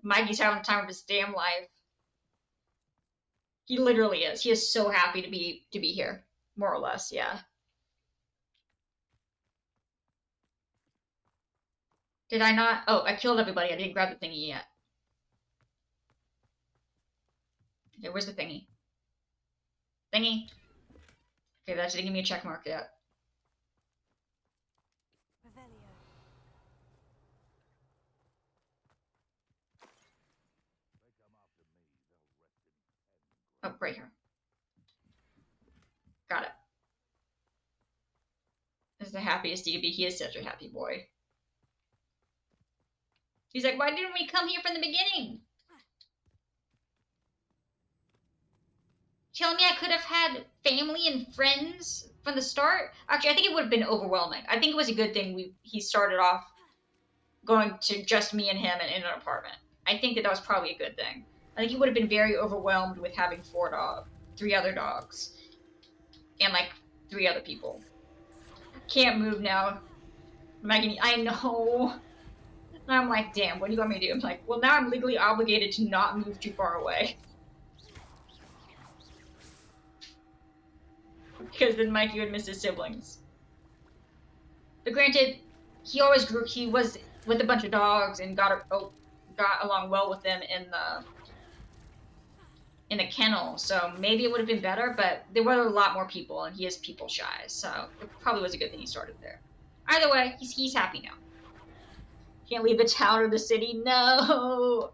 Mikey's having the time of his damn life. He literally is. He is so happy to be here, more or less. Yeah. Did I not? Oh, I killed everybody. I didn't grab the thingy yet. Okay, where's the thingy? Thingy. Okay, that didn't give me a check mark yet. Revelio. Oh, right here. Got it. This is the happiest he could be. He is such a happy boy. He's like, why didn't we come here from the beginning? Telling me I could have had family and friends from the start. Actually, I think it would have been overwhelming. I think it was a good thing he started off going to just me and him in an apartment. I think that was probably a good thing. I think he would have been very overwhelmed with having 3 other dogs, and like 3 other people. Can't move now. Maggie, I know. And I'm like, damn, what do you want me to do? I'm like, well, now I'm legally obligated to not move too far away. Because then Mikey would miss his siblings. But granted, he was with a bunch of dogs and got along well with them in the kennel, so maybe it would have been better, but there were a lot more people, and he is people shy, so it probably was a good thing he started there. Either way, he's happy now. Can't leave the town or the city, no!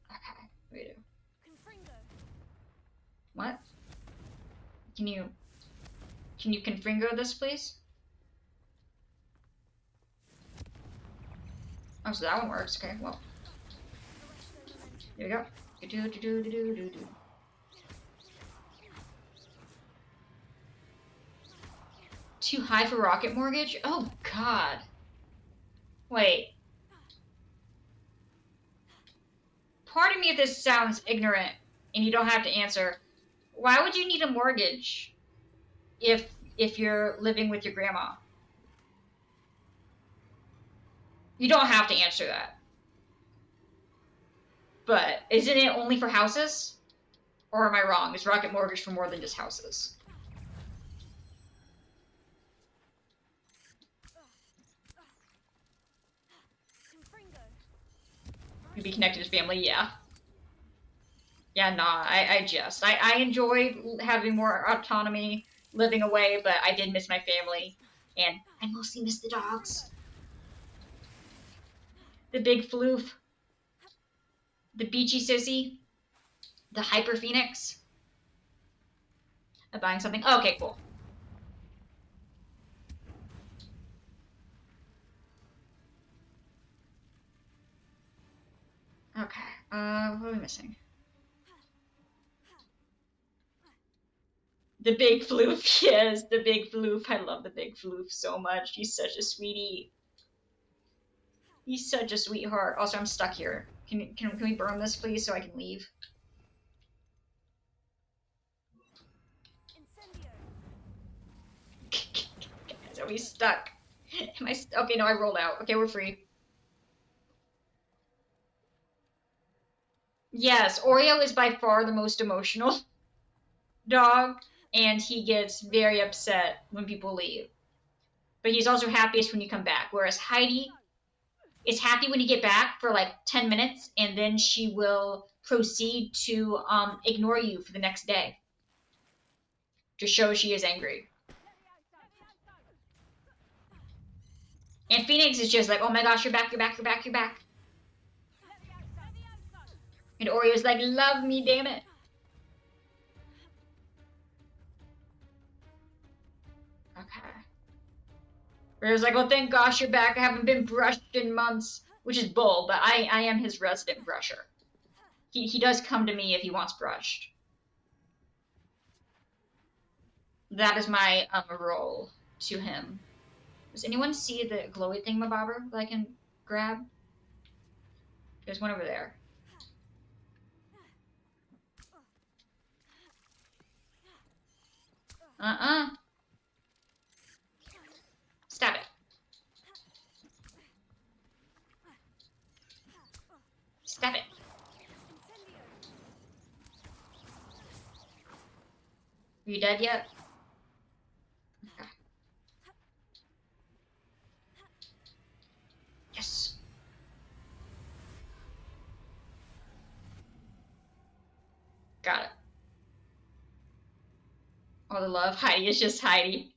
Okay, what do we do? What? Can you confringo this, please? Oh, so that one works. Okay, well. Here we go. Do-do-do-do-do-do-do. Too high for rocket mortgage? Oh, God. Wait. Pardon me if this sounds ignorant and you don't have to answer. Why would you need a mortgage if you're living with your grandma? You don't have to answer that. But isn't it only for houses? Or am I wrong? Is rocket mortgage for more than just houses? You'd be connected to family, yeah. Yeah, nah, I enjoyed having more autonomy, living away, but I did miss my family. And I mostly miss the dogs. The big floof. The beachy sissy. The hyper phoenix. I'm buying something. Oh, okay, cool. Okay, what are we missing? The big floof, yes, the big floof. I love the big floof so much. He's such a sweetie. He's such a sweetheart. Also, I'm stuck here. Can we burn this, please, so I can leave? So he's stuck. Am I okay, no, I rolled out. Okay, we're free. Yes, Oreo is by far the most emotional dog, and he gets very upset when people leave. But he's also happiest when you come back, whereas Heidi is happy when you get back for like 10 minutes, and then she will proceed to ignore you for the next day to show she is angry. And Phoenix is just like, oh my gosh, you're back, you're back, you're back, you're back. And Oreo's like, love me, damn it. Okay. Oreo's like, oh, thank gosh you're back. I haven't been brushed in months. Which is bull, but I am his resident brusher. He does come to me if he wants brushed. That is my role to him. Does anyone see the glowy thingamabobber that I can grab? There's one over there. Stab it. Stab it. Are you dead yet? Okay. Yes. Got it. All the love. Heidi is just Heidi.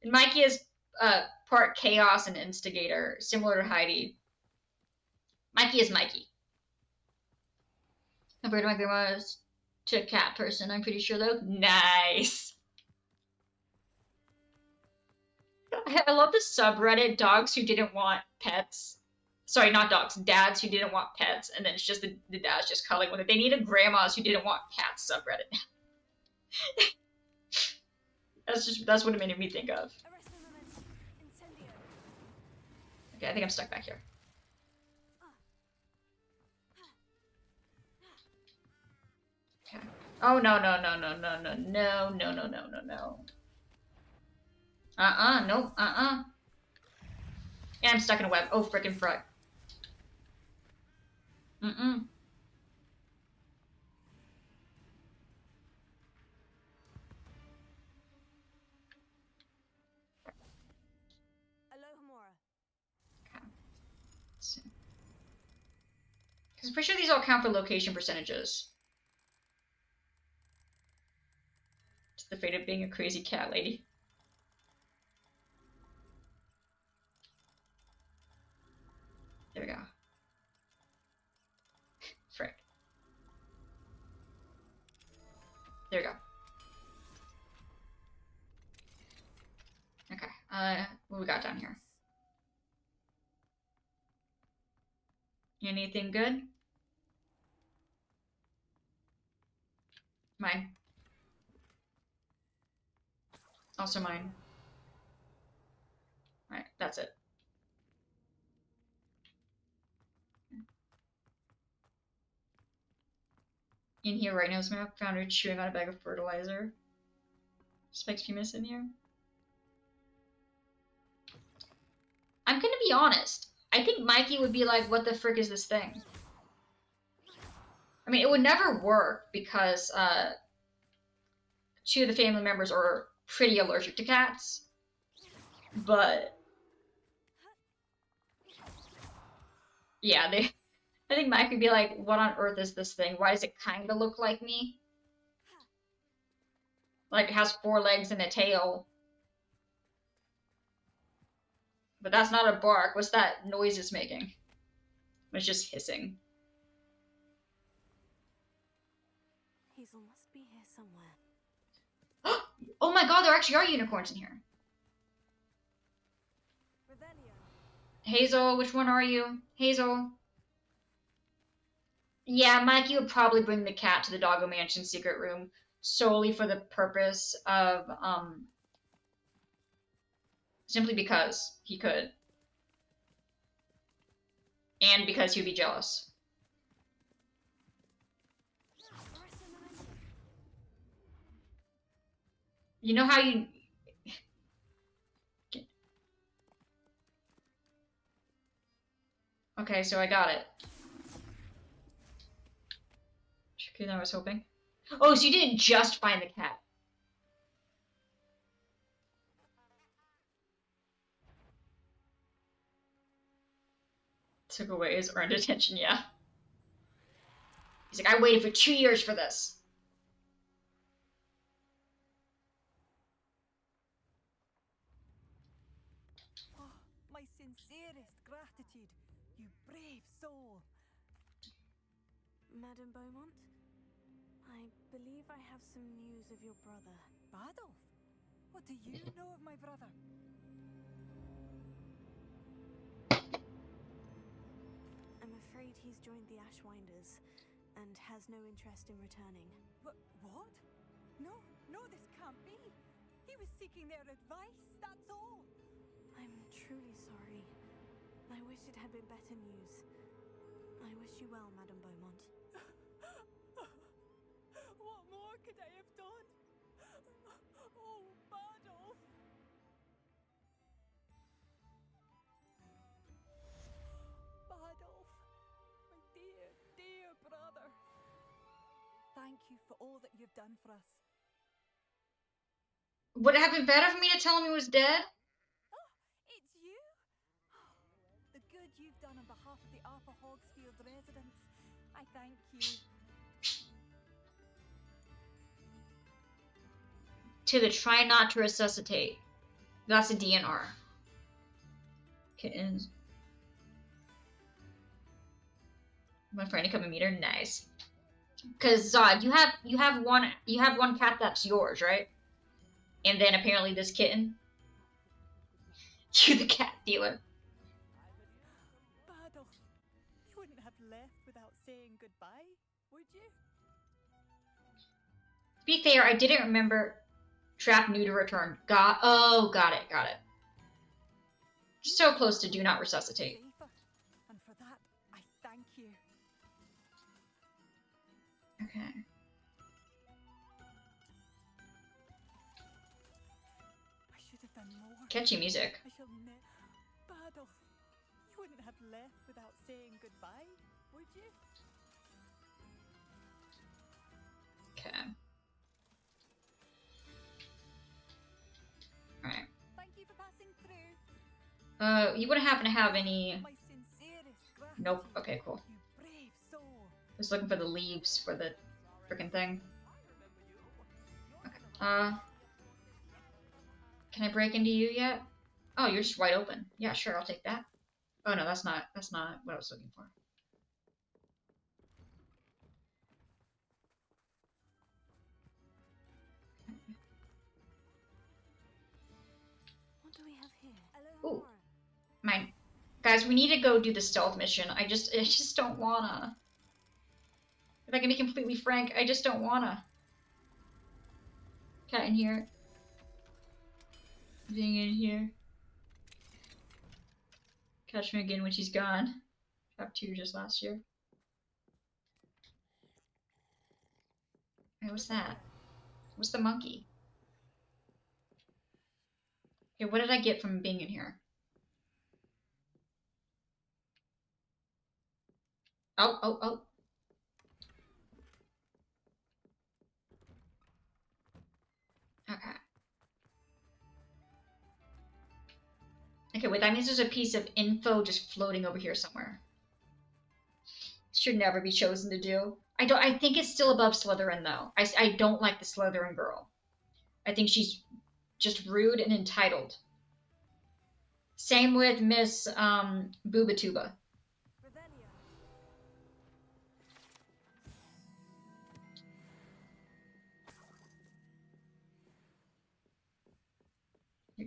And Mikey is part chaos and instigator, similar to Heidi. Mikey is Mikey. I'm afraid my grandma is to a cat person, I'm pretty sure though. Nice. I love the subreddit dogs who didn't want pets. Sorry, not dogs. Dads who didn't want pets, and then it's just the dads just cuddling with it. They needed grandmas who didn't want cats subreddit. That's what it made me think of. Okay, I think I'm stuck back here. Okay. Oh no. Nope. And I'm stuck in a web. Oh frickin' frick. Mm-mm. Because I'm pretty sure these all count for location percentages. It's the fate of being a crazy cat lady. There we go. Frick. There we go. Okay, what we got down here? Anything good? Mine. Also mine. Alright, that's it. In here right now, somehow found her chewing on a bag of fertilizer. Spikes pumice in here. I'm gonna be honest. I think Mikey would be like, what the frick is this thing? I mean, it would never work because two of the family members are pretty allergic to cats. But yeah, I think Mike would be like, what on earth is this thing? Why does it kind of look like me? Like, it has 4 legs and a tail. But that's not a bark. What's that noise it's making? It's just hissing. Hazel must be here somewhere. Oh my god, there actually are unicorns in here. Hazel, which one are you? Hazel. Yeah, Mike, you would probably bring the cat to the Doggo Mansion secret room solely for the purpose of, simply because he could. And because he would be jealous. You know how you... Okay, so I got it. Trickier than I was hoping. Oh, so you didn't just find the cat. Took away his earned attention, yeah. He's like, I waited for 2 years for this. Oh, my sincerest gratitude, you brave soul. Madame Beaumont, I believe I have some news of your brother. Badolf, what do you know of my brother? I'm afraid he's joined the Ashwinders and has no interest in returning. What? No, this can't be. He was seeking their advice, that's all. I'm truly sorry. I wish it had been better news. I wish you well, Madame Beaumont. What more could I have done? Oh, Badolf! Badolf, my dear, dear brother. Thank you for all that you've done for us. Would it have been better for me to tell him he was dead? Oh, it's you? The good you've done on behalf of the Upper Hogsfield residents. I thank you. To the try not to resuscitate. That's a DNR. Kittens. My friend to come and meet her. Nice. Cause Zod, you have one cat that's yours, right? And then apparently this kitten. You're the cat dealer. Badolf, left without saying goodbye, would you? To be fair, I didn't remember trap new to return. Got it. So close to do not resuscitate. Safer, and for that, I thank you. Okay. I should have done more. Catchy music. I shall never. Badolf, you wouldn't have left without saying goodbye, would you? Okay. Alright. Thank you for passing through. You wouldn't happen to have any... My sincerest gratitude. Nope. Okay, cool. You brave soul. I was looking for the leaves for the freaking thing. Okay. Can I break into you yet? Oh, you're just wide open. Yeah, sure, I'll take that. Oh no, that's not what I was looking for. What do we have here? Ooh. Mine. Guys, we need to go do the stealth mission. I just don't wanna. If I can be completely frank, I just don't wanna. Cat in here. Being in here. Catch me again when she's gone. Trap 2 just last year. Hey, what's that? What's the monkey? Okay, what did I get from being in here? Oh. Okay. Okay, wait, that means there's a piece of info just floating over here somewhere. Should never be chosen to do. I think it's still above Slytherin though. I don't like the Slytherin girl. I think she's just rude and entitled. Same with Miss Boobatuba. Revelio.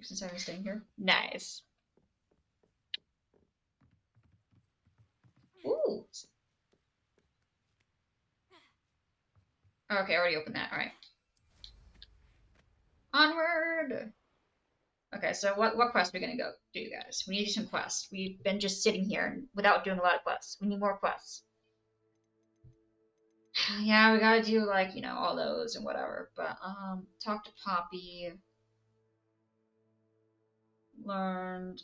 Since I was staying here. Nice. Ooh. Okay, I already opened that. Alright. Onward! Okay, so what quest are we gonna go do, guys? We need to do some quests. We've been just sitting here without doing a lot of quests. We need more quests. Yeah, we gotta do, like, you know, all those and whatever. But, talk to Poppy. Learned.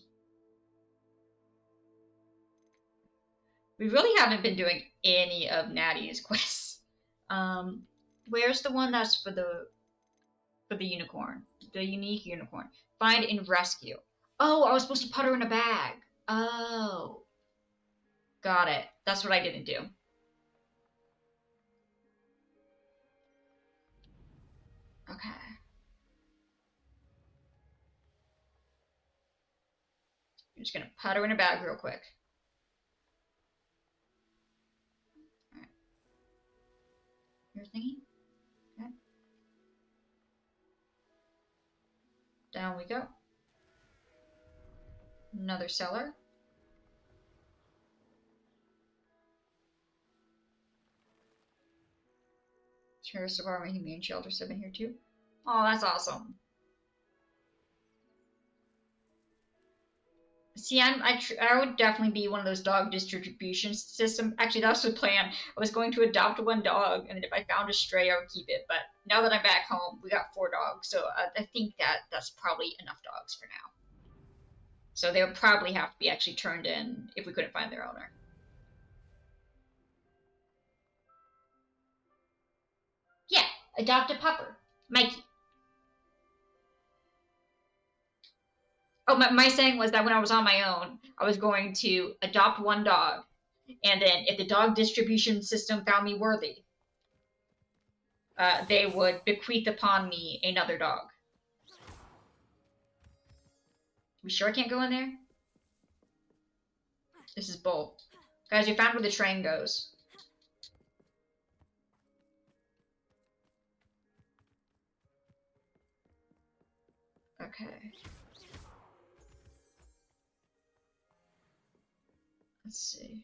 We really haven't been doing any of Natty's quests. Where's the one that's for the unicorn? The unique unicorn. Find and rescue. Oh, I was supposed to put her in a bag. Oh. Got it. That's what I didn't do. Okay. I'm just gonna put her in a bag real quick. Alright. Here's thingy. Okay. Down we go. Another cellar. Terrace of Army Humane Shelters have been here too. Oh, that's awesome. See, I would definitely be one of those dog distribution system. Actually, that was the plan. I was going to adopt one dog, and if I found a stray, I would keep it. But now that I'm back home, we got 4 dogs, so I think that's probably enough dogs for now. So they would probably have to be actually turned in if we couldn't find their owner. Yeah, adopt a pupper, Mikey. Oh, my saying was that when I was on my own, I was going to adopt one dog, and then if the dog distribution system found me worthy, they would bequeath upon me another dog. We sure can't go in there? This is bull. Guys, we found where the train goes. Okay. Let's see.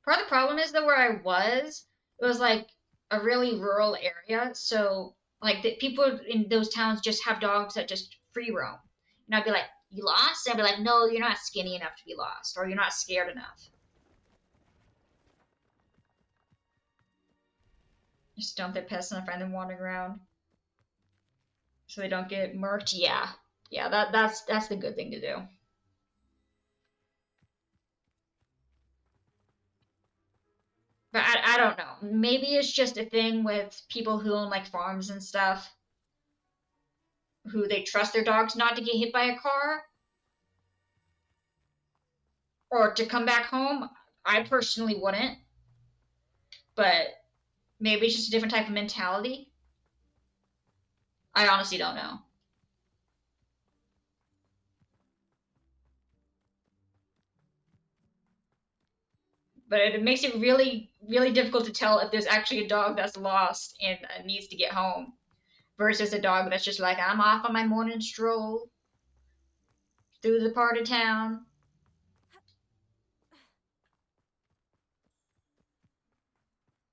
Part of the problem is though where I was, it was like a really rural area, so like the people in those towns just have dogs that just free roam. And I'd be like, "You lost?" And I'd be like, "No, you're not skinny enough to be lost, or you're not scared enough." Just dump their pets and I find them wandering around, so they don't get murked. Yeah, yeah, that's the good thing to do. But I don't know. Maybe it's just a thing with people who own like farms and stuff, who they trust their dogs not to get hit by a car or to come back home. I personally wouldn't, but maybe it's just a different type of mentality. I honestly don't know. But it makes it really, really difficult to tell if there's actually a dog that's lost and needs to get home versus a dog that's just like, I'm off on my morning stroll through the part of town.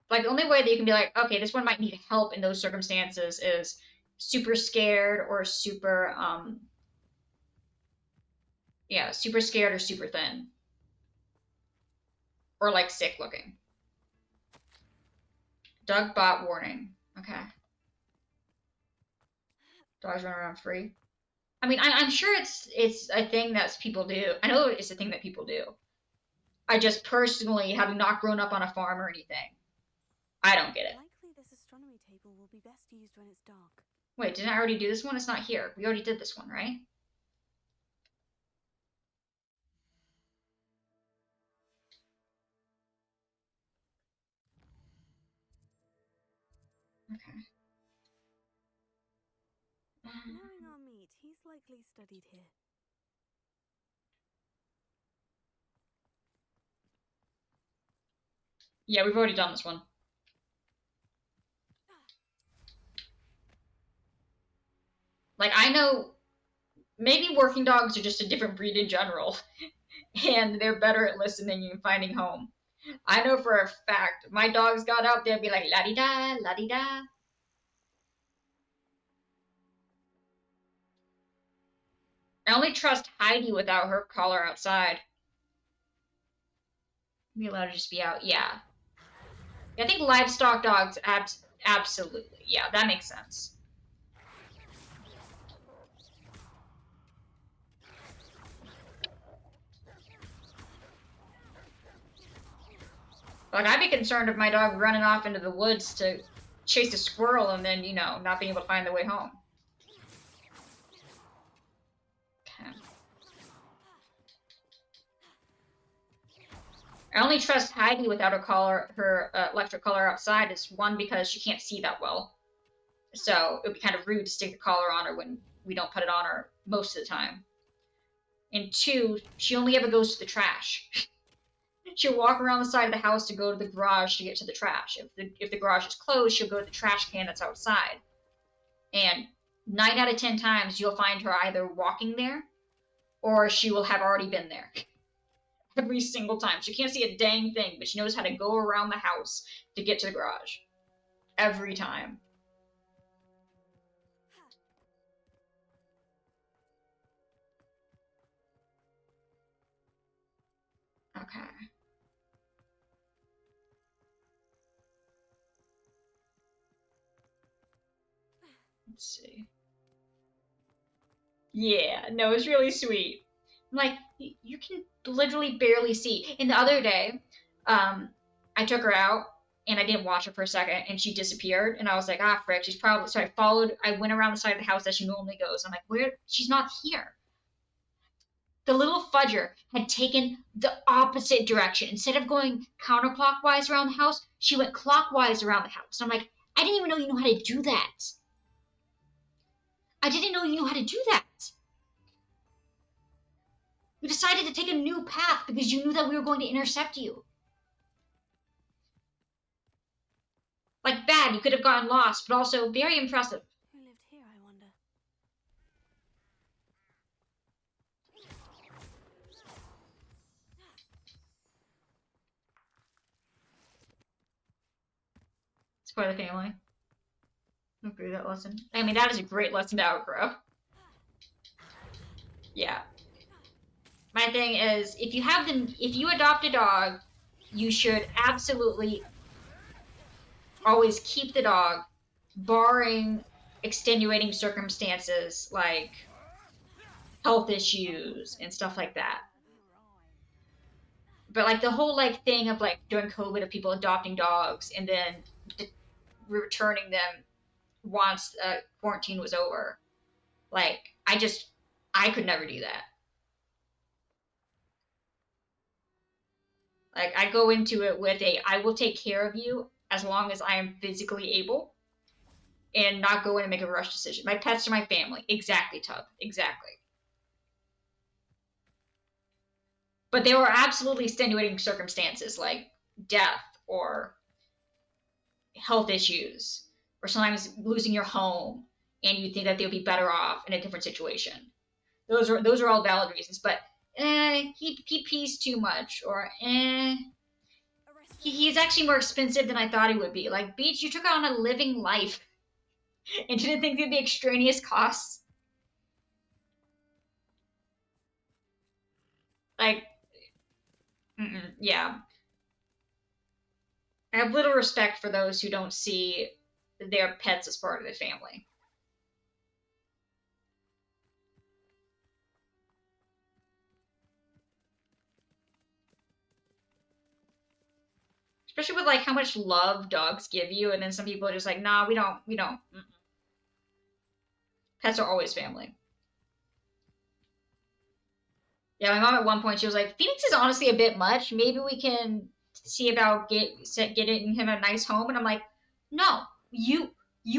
Like, the only way that you can be like, okay, this one might need help in those circumstances is super scared or super, yeah, super scared or super thin. Or like sick looking. Dog bot warning. Okay. Dogs run around free. I mean, I'm sure it's a thing that people do. I know it's a thing that people do. I just personally, having not grown up on a farm or anything, I don't get it. Likely this astronomy table will be best used when it's dark. Wait, didn't I already do this one? It's not here. We already did this one, right? Okay. Knowing our meat, he's likely studied here. Yeah, we've already done this one. Like, I know maybe working dogs are just a different breed in general, and they're better at listening and finding home. I know for a fact, my dogs got out there and be like, la di da, la di da. I only trust Heidi without her collar outside. Be allowed to just be out, yeah. I think livestock dogs, absolutely. Yeah, that makes sense. Like, I'd be concerned of my dog running off into the woods to chase a squirrel and then, not being able to find their way home. Okay. I only trust Heidi without her electric collar outside is one, because she can't see that well. So it would be kind of rude to stick the collar on her when we don't put it on her most of the time. And two, she only ever goes to the trash. She'll walk around the side of the house to go to the garage to get to the trash. If the garage is closed, she'll go to the trash can that's outside. And 9 out of 10 times, you'll find her either walking there or she will have already been there. Every single time. She can't see a dang thing, but she knows how to go around the house to get to the garage. Every time. Okay. Let's see. Yeah, no, it's really sweet. I'm like, you can literally barely see. And the other day, I took her out and I didn't watch her for a second and she disappeared. And I was like, ah, frick, she's probably. So I went around the side of the house as she normally goes. I'm like, where? She's not here. The little fudger had taken the opposite direction. Instead of going counterclockwise around the house, she went clockwise around the house. And I'm like, I didn't even know you knew how to do that. I didn't know you knew how to do that. You decided to take a new path because you knew that we were going to intercept you. Like, bad, you could have gotten lost, but also very impressive. Who lived here, I wonder? part of the family. I agree with that lesson. I mean, that is a great lesson to outgrow. Yeah. My thing is, if you adopt a dog, you should absolutely always keep the dog, barring extenuating circumstances like health issues and stuff like that. But like the whole like thing of like during COVID of people adopting dogs and then returning them once quarantine was over, like I could never do that. Like I go into it with I will take care of you as long as I am physically able, and not go in and make a rush decision. My pets are my family. Exactly, Tub. Exactly. But there were absolutely extenuating circumstances like death or health issues, or sometimes losing your home, and you think that they would be better off in a different situation. Those are all valid reasons. But he pees too much, or he's actually more expensive than I thought he would be. Like, Beach, you took on a living life and didn't think there'd be extraneous costs. Like, yeah. I have little respect for those who don't see their pets as part of the family. Especially with like how much love dogs give you, and then some people are just like, nah, we don't. Pets are always family. Yeah, my mom at one point she was like, Phoenix is honestly a bit much. Maybe we can see about getting him a nice home. And I'm like, no, you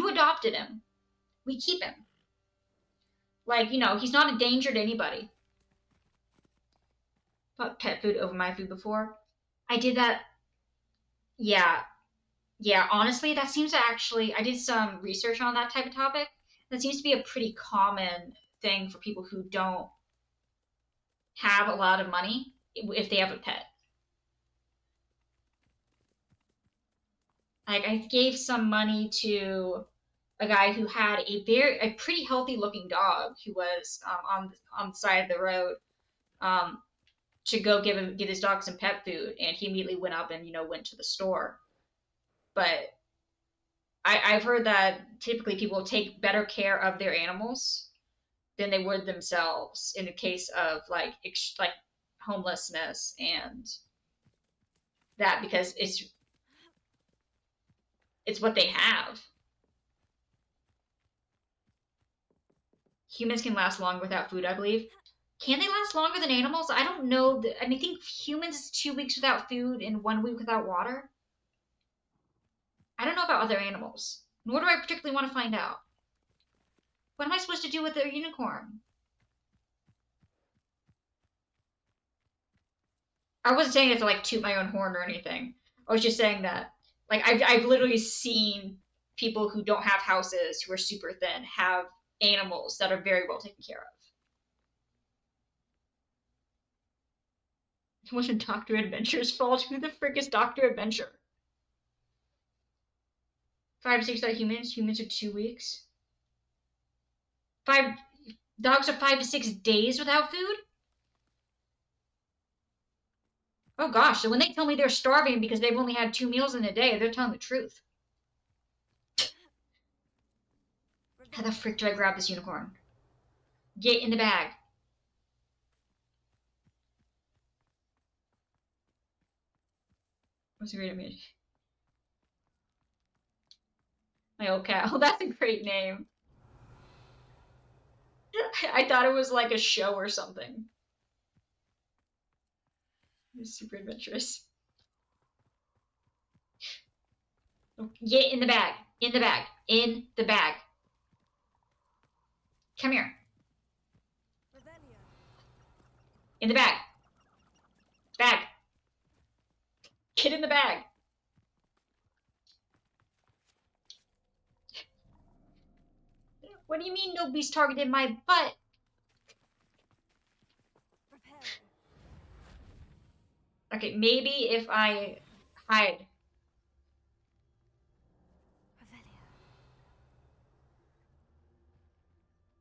adopted him. We keep him. Like, he's not a danger to anybody. Put pet food over my food before. I did that. Yeah, yeah. Honestly, that seems to actually. I did some research on that type of topic. That seems to be a pretty common thing for people who don't have a lot of money if they have a pet. Like I gave some money to a guy who had a pretty healthy looking dog who was on the side of the road to go give his dog some pet food, and he immediately went up and went to the store. But I've heard that typically people take better care of their animals than they would themselves in the case of like homelessness and that, because it's what they have. Humans can last longer without food, I believe. Can they last longer than animals? I don't know. I mean, I think humans is 2 weeks without food and 1 week without water. I don't know about other animals, nor do I particularly want to find out. What am I supposed to do with a unicorn? I wasn't saying it to like toot my own horn or anything. I was just saying that like I've literally seen people who don't have houses, who are super thin, have animals that are very well taken care of. It wasn't Dr. Adventure's fault. Who the frick is Dr. Adventure? 5 to 6 without humans. Humans are 2 weeks. Dogs are 5 to 6 days without food? Oh gosh, so when they tell me they're starving because they've only had 2 meals in a day, they're telling the truth. How the frick do I grab this unicorn? Get in the bag. What's a great image? My old cow. That's a great name. I thought it was like a show or something. It was super adventurous. Get in the bag. In the bag. In the bag. Come here. In the bag. Bag. Get in the bag. What do you mean nobody's targeted my butt? Okay, maybe if I hide.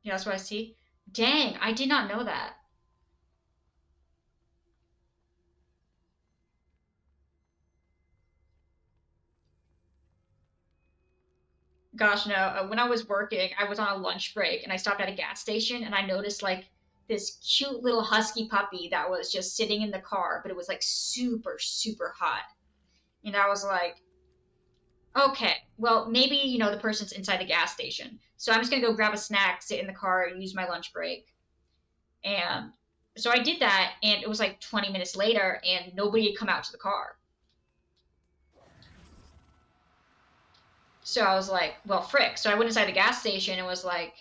Yeah, that's what I see. Dang, I did not know that. Gosh, no. When I was working, I was on a lunch break and I stopped at a gas station and I noticed like this cute little husky puppy that was just sitting in the car, but it was like super, super hot. And I was like, okay, well, maybe, the person's inside the gas station. So I'm just going to go grab a snack, sit in the car, and use my lunch break. And so I did that, and it was like 20 minutes later, and nobody had come out to the car. So I was like, well, frick. So I went inside the gas station and was like,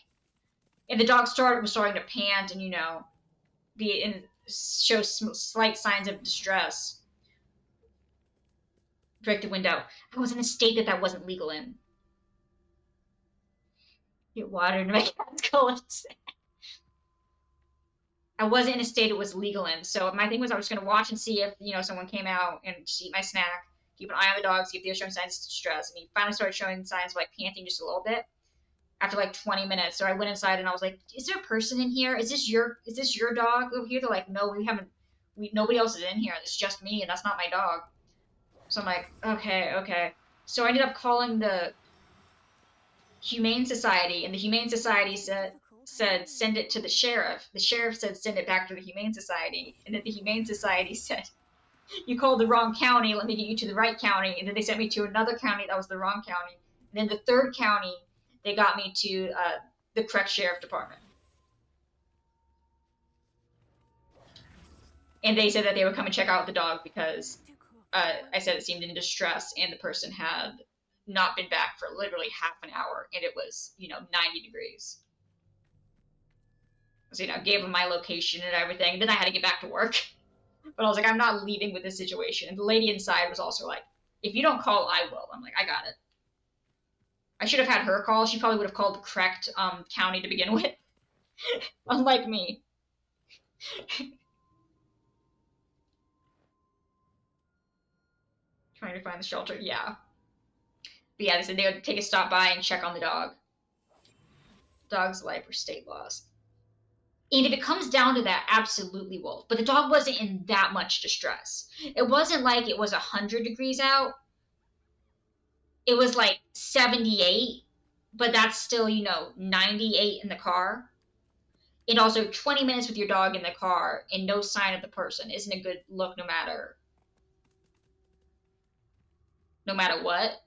and the dog was starting to pant and, show slight signs of distress. Break the window. I was in a state that wasn't legal in. Get water to make cats go insane. I wasn't in a state it was legal in. So my thing was I was going to watch and see if, someone came out and just eat my snack, keep an eye on the dog, see if they were showing signs of distress. And he finally started showing signs of like panting just a little bit after like 20 minutes. So I went inside and I was like, is there a person in here? Is this your dog over here? They're like, no, nobody else is in here. It's just me and that's not my dog. So I'm like, okay. So I ended up calling the Humane Society, and the Humane Society said send it to the sheriff. The sheriff said send it back to the Humane Society, and then the Humane Society said you called the wrong county. Let me get you to the right county, and then they sent me to another county that was the wrong county. And then the third county, they got me to the correct sheriff department, and they said that they would come and check out the dog because I said it seemed in distress, and the person had not been back for literally half an hour, and it was 90 degrees. So gave them my location and everything. And then I had to get back to work, but I was like, I'm not leaving with this situation. And the lady inside was also like, if you don't call, I will. I'm like, I got it. I should have had her call. She probably would have called the correct county to begin with, unlike me. Trying to find the shelter, yeah. But yeah, they said they would take a stop by and check on the dog. Dog's life or state lost. And if it comes down to that, absolutely wolf. But the dog wasn't in that much distress. It wasn't like it was 100 degrees out. It was like 78, but that's still, 98 in the car. And also 20 minutes with your dog in the car and no sign of the person isn't a good look no matter what.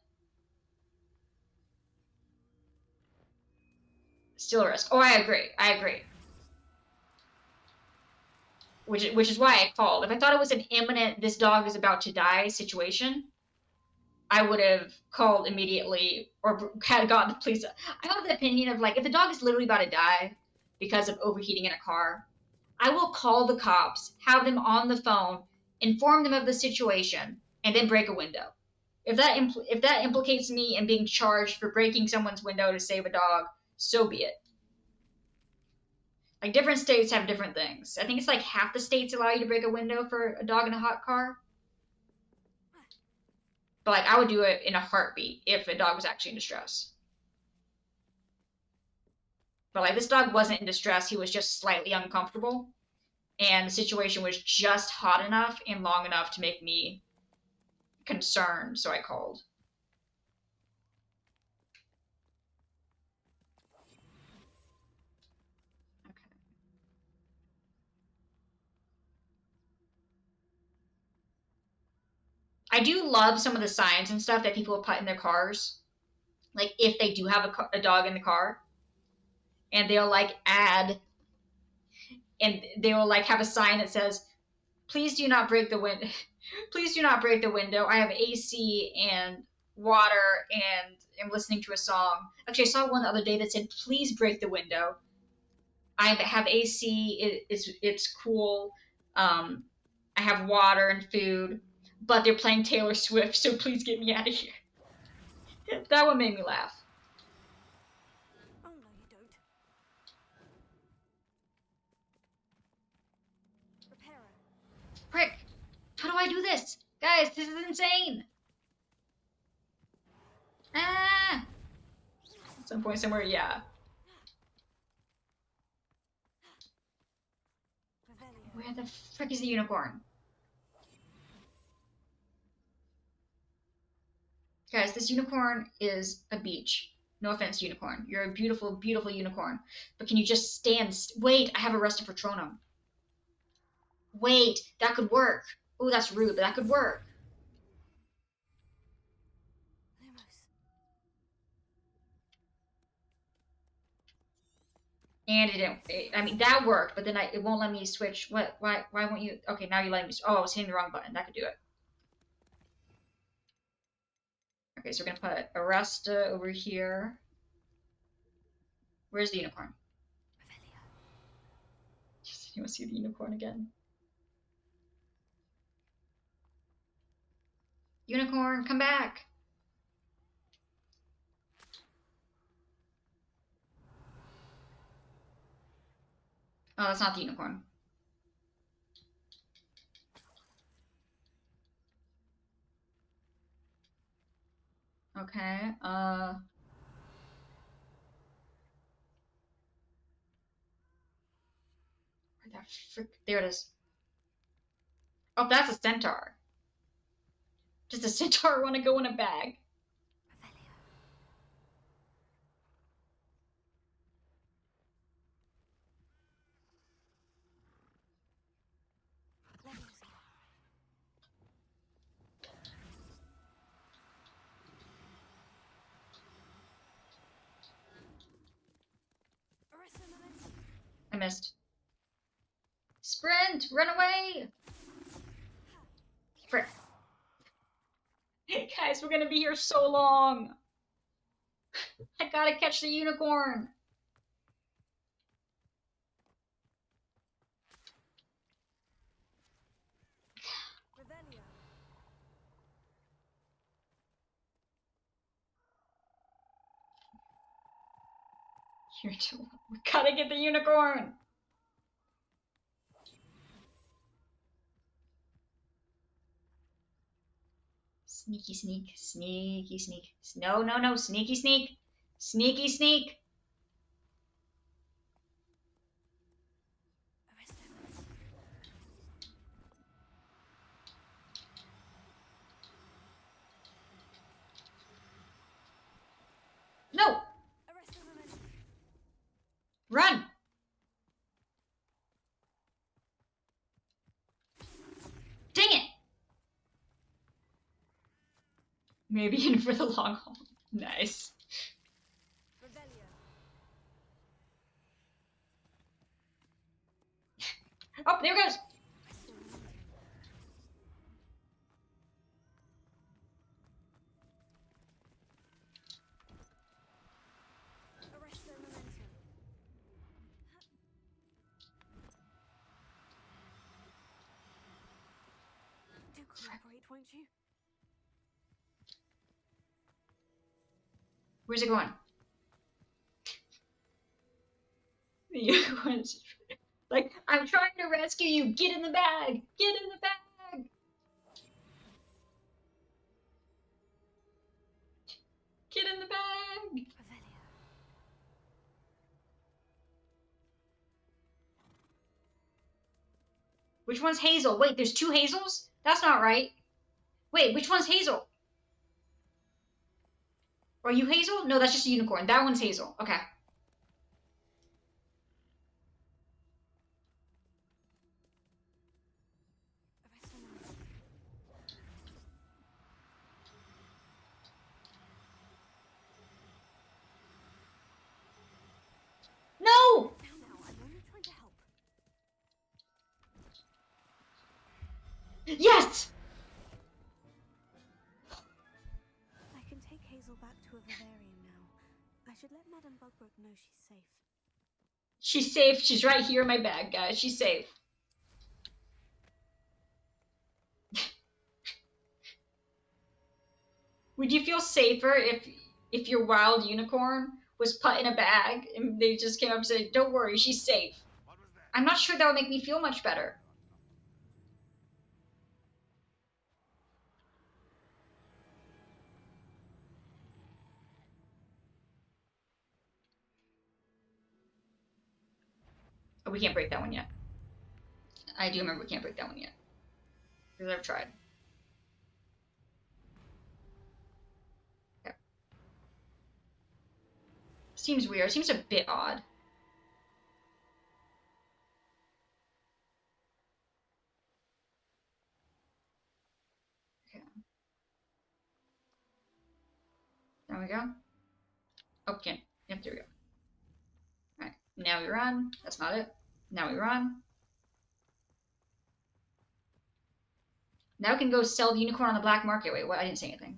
Still a risk. Oh, I agree. Which is why I called. If I thought it was an imminent, this dog is about to die situation, I would have called immediately or had gotten the police. I have the opinion of like, if the dog is literally about to die because of overheating in a car, I will call the cops, have them on the phone, inform them of the situation, and then break a window. If that implicates me in being charged for breaking someone's window to save a dog, so be it. Like, different states have different things. I think it's like half the states allow you to break a window for a dog in a hot car. But, like, I would do it in a heartbeat if a dog was actually in distress. But, like, this dog wasn't in distress. He was just slightly uncomfortable. And the situation was just hot enough and long enough to make me concerned, so I called. I do love some of the signs and stuff that people put in their cars. Like, if they do have a dog in the car. And they'll, like, add... And they will, like, have a sign that says, please do not break the window. Please do not break the window. I have AC and water and am listening to a song. Actually, I saw one the other day that said, please break the window. I have AC. It's cool. I have water and food. But they're playing Taylor Swift, so please get me out of here. That one made me laugh. Oh, no, you don't. Repairer. Frick! How do I do this? Guys, this is insane! Ah! At some point somewhere, yeah. Where the frick is the unicorn? Guys, this unicorn is a beach. No offense, unicorn. You're a beautiful, beautiful unicorn. But can you just stand? Wait, I have a Rusted Patronum. Wait, that could work. Oh, that's rude, but that could work. Lumos. And it didn't. I mean, that worked, but then it won't let me switch. What? Why won't you? Okay, now you let me. Oh, I was hitting the wrong button. That could do it. Okay, so we're gonna put Aresta over here. Where's the unicorn? Just, you want to see the unicorn again? Unicorn, come back! Oh, that's not the unicorn. Okay, where the frick? There it is. Oh, that's a centaur. Does the centaur want to go in a bag? I missed. Sprint! Run away! Frick. Guys, we're gonna be here so long. I gotta catch the unicorn. Revelio. You're too long. We gotta get the unicorn. Sneaky sneak, sneaky sneak. No, no, no, sneaky sneak. Sneaky sneak. No! Run! Dang it! Maybe in for the long haul. Nice. Revelio. Oh, there it goes. Arresto momentum. Do cooperate, won't you? Where's it going? The unicorn's like, I'm trying to rescue you. Get in the bag. Get in the bag. Get in the bag. Revelio. Which one's Hazel? Wait, there's two Hazels? That's not right. Wait, which one's Hazel? Are you Hazel? No, that's just a unicorn. That one's Hazel. Okay. Arresto momentum. No! Now, I'm only trying to help. Yes! I can take Hazel back to a vivarium now. I should let Madame Bugbrook know she's safe. She's safe. She's right here in my bag, guys. She's safe. Would you feel safer if your wild unicorn was put in a bag and they just came up and said, "Don't worry, she's safe"? What was that? I'm not sure that would make me feel much better. Oh, we can't break that one yet. I do remember we can't break that one yet. Because I've tried. Okay. Seems weird. Seems a bit odd. Okay. There we go. Oh, can't. Yep, there we go. Alright. Now we run. That's not it. Now we run. Now we can go sell the unicorn on the black market. Wait, what? I didn't say anything.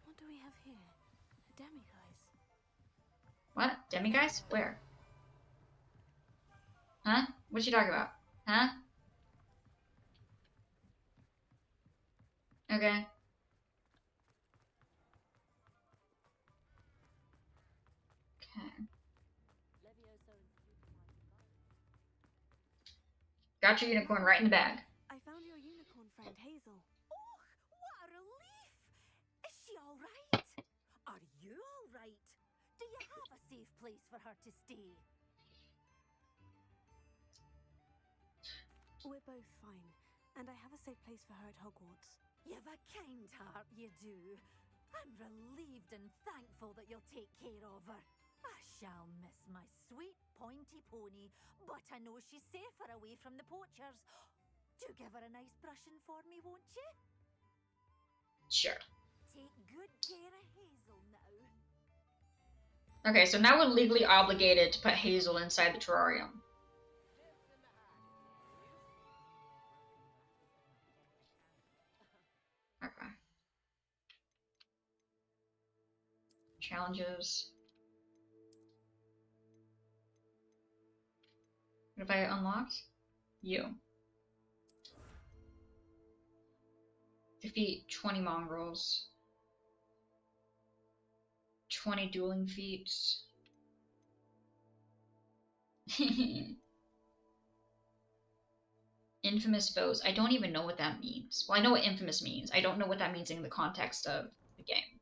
What do we have here? A demiguise. What? Demiguise? Where? Huh? What you talking about? Huh? Okay. Okay. Got your unicorn right in the bag. I found your unicorn friend, Hazel. Oh, what a relief! Is she all right? Are you all right? Do you have a safe place for her to stay? We're both fine, and I have a safe place for her at Hogwarts. You've a kind heart, you do. I'm relieved and thankful that you'll take care of her. I shall miss my sweet pointy pony, but I know she's safer away from the poachers. Do give her a nice brushing for me, won't you? Sure. Take good care of Hazel now. Okay, so now we're legally obligated to put Hazel inside the terrarium. Okay. Challenges. What have I unlocked? You. Defeat 20 mongrels. 20 dueling feats. Infamous foes. I don't even know what that means. Well, I know what infamous means. I don't know what that means in the context of the game.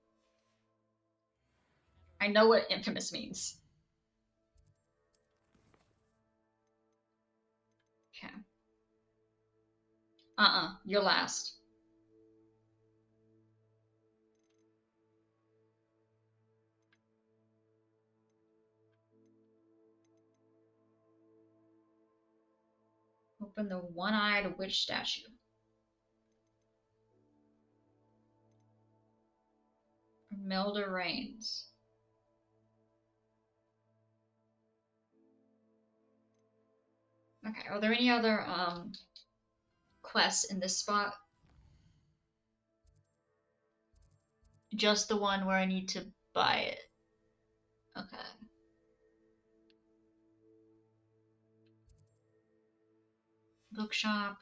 I know what infamous means. Okay. You're last. Open the one-eyed witch statue. Imelda Reigns. Okay, are there any other quests in this spot? Just the one where I need to buy it. Okay. Bookshop.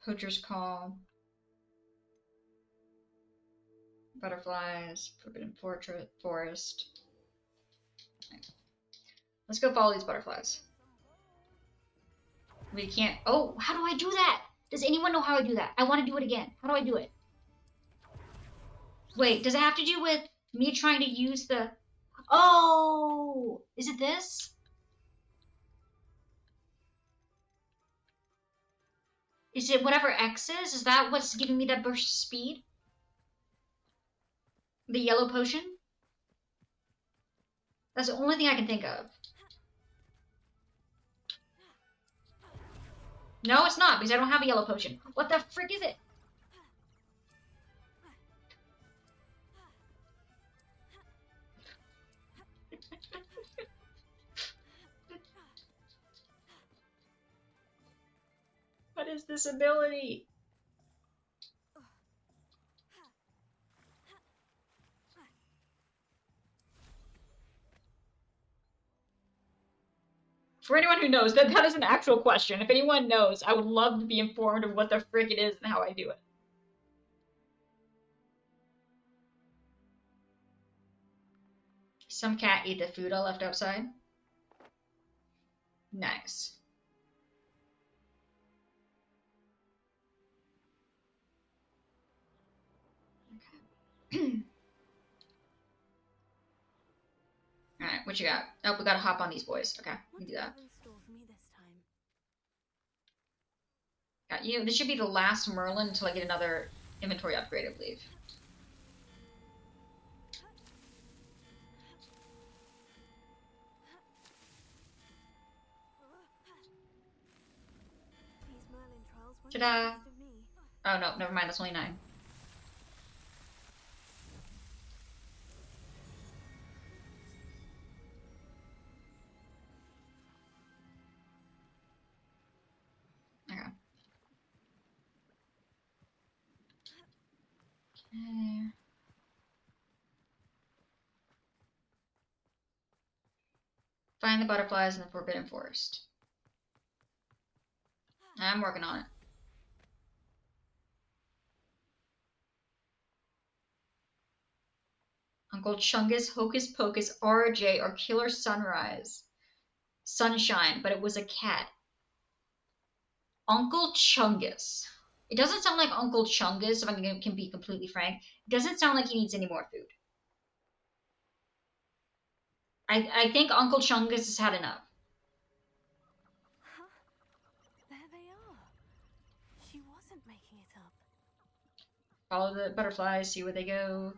Poacher's Call. Butterflies. Forbidden Forest. Okay. Let's go follow these butterflies. We can't. Oh, how do I do that? Does anyone know how I do that? I want to do it again. How do I do it? Wait, does it have to do with me trying to use the... Oh! Is it this? Is it whatever X is? Is that what's giving me that burst of speed? The yellow potion? That's the only thing I can think of. No, it's not, because I don't have a yellow potion. What the frick is it? What is this ability? For anyone who knows, that is an actual question. If anyone knows, I would love to be informed of what the frick it is and how I do it. Some cat ate the food I left outside. Nice. Alright, what you got? Oh, we gotta hop on these boys. Okay, we What can do do you that. have in store for me this time? Got you. This should be the last Merlin until I get another inventory upgrade, I believe. These Merlin trials won't Ta-da! be of me. Oh no, never mind, that's only 9. Okay. Okay. Find the butterflies in the Forbidden Forest. I'm working on it. Uncle Chungus, Hocus Pocus, RJ, or Killer Sunrise. Sunshine, but it was a cat. Uncle Chungus. It doesn't sound like Uncle Chungus, if I can be completely frank. It doesn't sound like he needs any more food. I think Uncle Chungus has had enough. Huh? There they are. She wasn't making it up. Follow the butterflies, see where they go.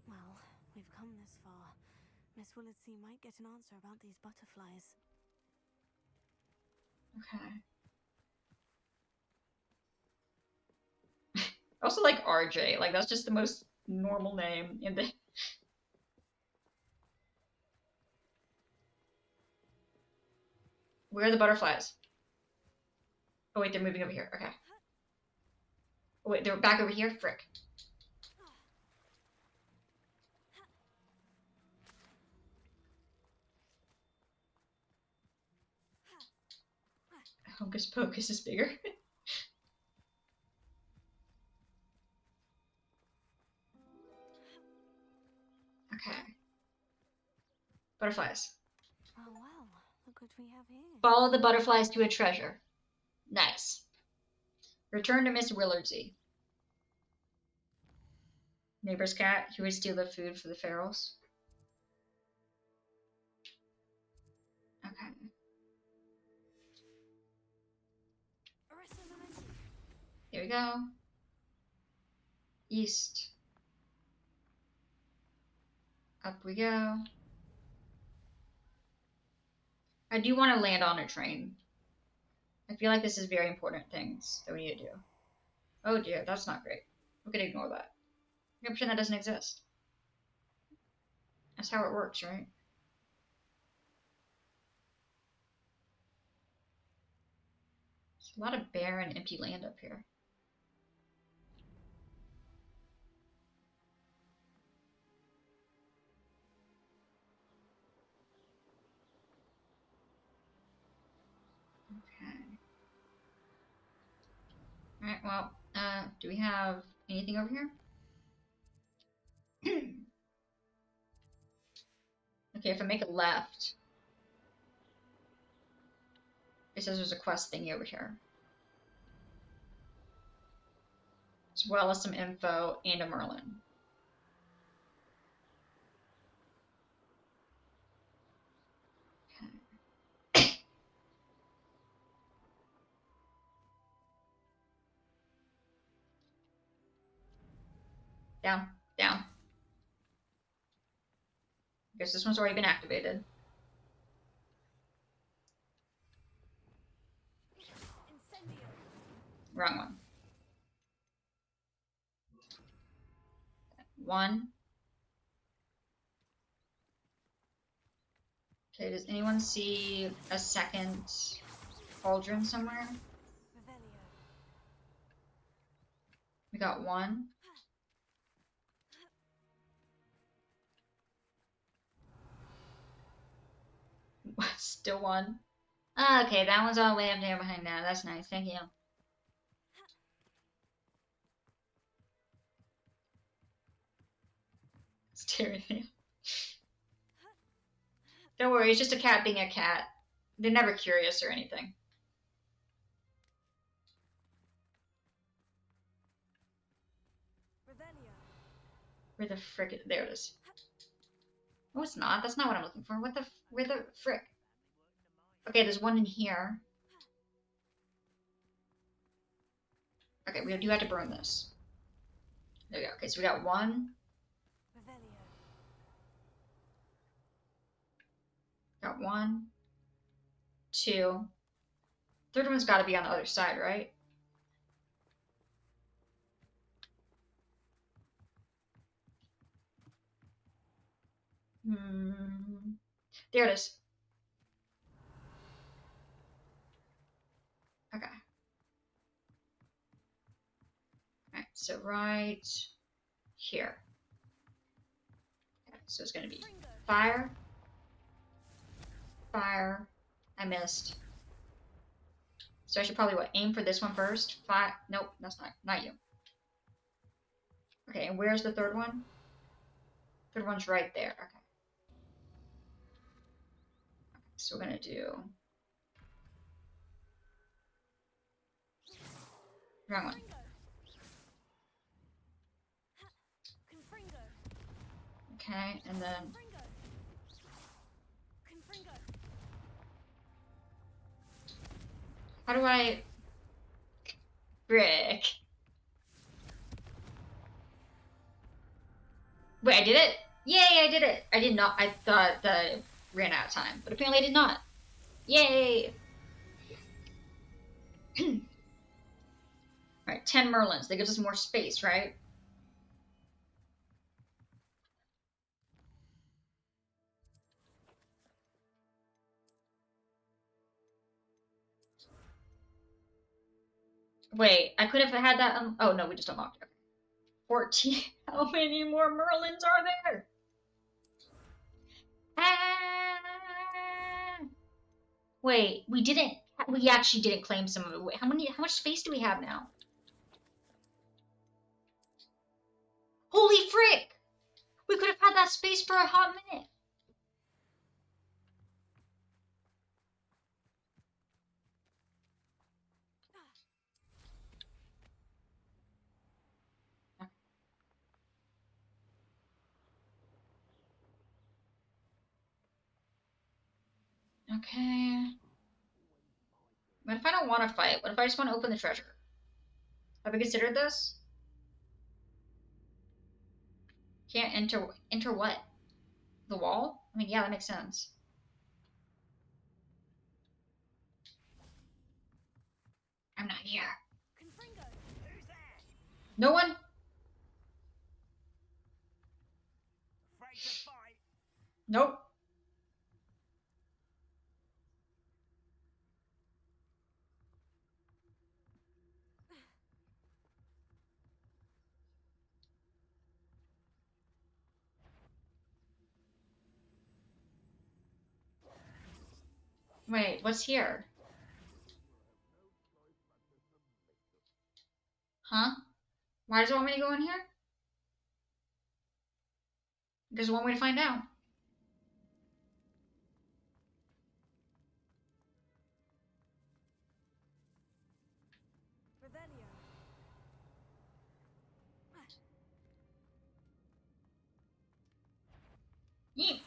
Well, we've come this far. Miss Willardsea might get an answer about these butterflies. Okay. I also like RJ. Like, that's just the most normal name in the... Where are the butterflies? Oh wait, they're moving over here. Okay. Oh wait, they're back over here? Frick. Hocus Pocus is bigger. Okay. Butterflies. Oh well, look what we have here. Follow the butterflies to a treasure. Nice. Return to Miss Willardsea. Neighbor's cat. He would steal the food for the ferals. Okay. Here we go. East. Up we go. I do want to land on a train. I feel like this is very important things that we need to do. Oh dear, that's not great. We can ignore that. We can pretend that doesn't exist. That's how it works, right? There's a lot of barren, empty land up here. Okay. Alright, well, do we have anything over here? Okay, if I make a left, it says there's a quest thingy over here. As well as some info and a Merlin. Okay. Down, down. Guess this one's already been activated. Wrong one. One. Okay, does anyone see a second cauldron somewhere? We got one. Still one. Okay, that one's all the way up there behind that. That's nice. Thank you. Staring at you. Don't worry, it's just a cat being a cat. They're never curious or anything. Where the frick? There it is. No, it's not. That's not what I'm looking for. What the? Where the frick? Okay, there's one in here. Okay, we do have to burn this. There we go. Okay, so we got one. Revelio. Got one. Two. Third one's got to be on the other side, right? There it is. Okay. Alright, so right here. Okay, so it's going to be fire. Fire. I missed. So I should probably aim for this one first. Fire. Nope, that's not you. Okay, and where's the third one? Third one's right there. Okay. So we're gonna do wrong one. Okay, and then how do I brick? Wait, I did it? Yay, I did it! I did not. I thought that it ran out of time, but apparently I did not. Yay! Alright, 10 Merlins. That gives us more space, right? Wait, I could have had that. Oh no, we just unlocked it. 14. How many more Merlins are there? Ah! Wait, we didn't. We actually didn't claim some of it. Wait, how much space do we have now? Holy frick! We could have had that space for a hot minute. Okay. What if I don't want to fight? What if I just want to open the treasure? Have we considered this? Can't enter what? The wall? I mean, yeah, that makes sense. I'm not here. No one? Nope. Wait, what's here? Huh? Why does it want me to go in here? There's one way to find out. Revelio. Yeep.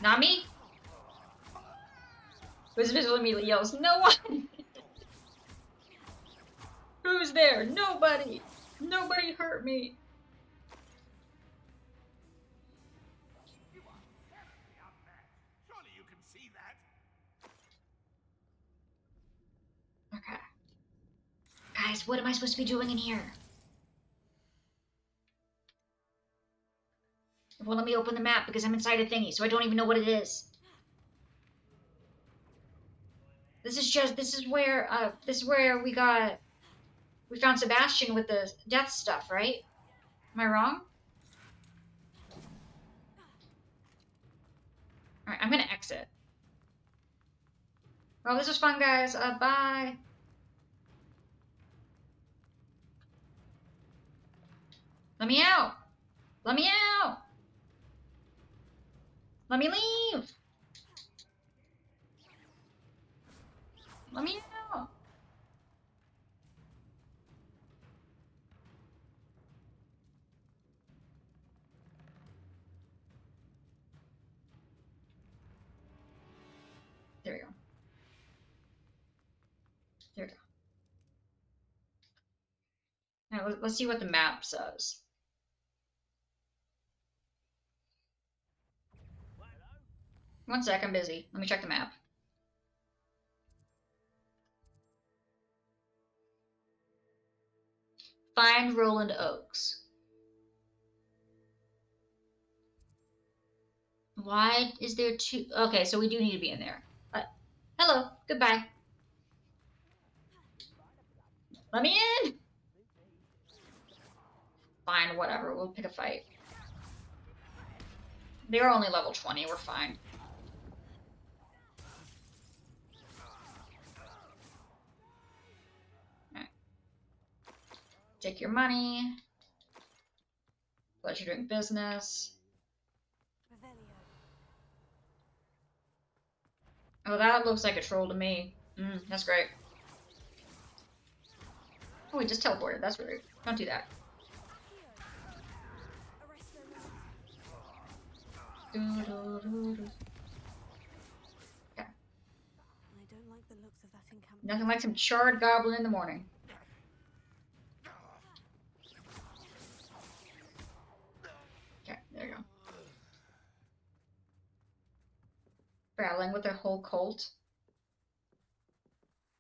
Not me? Wizard immediately yells, "No one!" Who's there? Nobody! Nobody hurt me! You are definitely outmatched. Surely you can see that. Okay. Guys, what am I supposed to be doing in here? It won't let me open the map because I'm inside a thingy, so I don't even know what it is. This is where we found Sebastian with the death stuff, right? Am I wrong? Alright, I'm gonna exit. Well, this was fun, guys. Bye. Let me out! Let me out! Let me leave! Let me out! There we go. There we go. Now let's see what the map says. One sec, I'm busy. Let me check the map. Find Roland Oaks. Why is there two? Okay, so we do need to be in there. Hello, goodbye. Let me in! Fine, whatever, we'll pick a fight. They're only level 20, we're fine. Alright. Take your money. Pleasure doing business. Oh, that looks like a troll to me. That's great. Oh, we just teleported. That's rude. Don't do that. Okay. I don't like the looks of that encampment. Nothing like some charred goblin in the morning. Okay, there you go. Battling with their whole cult.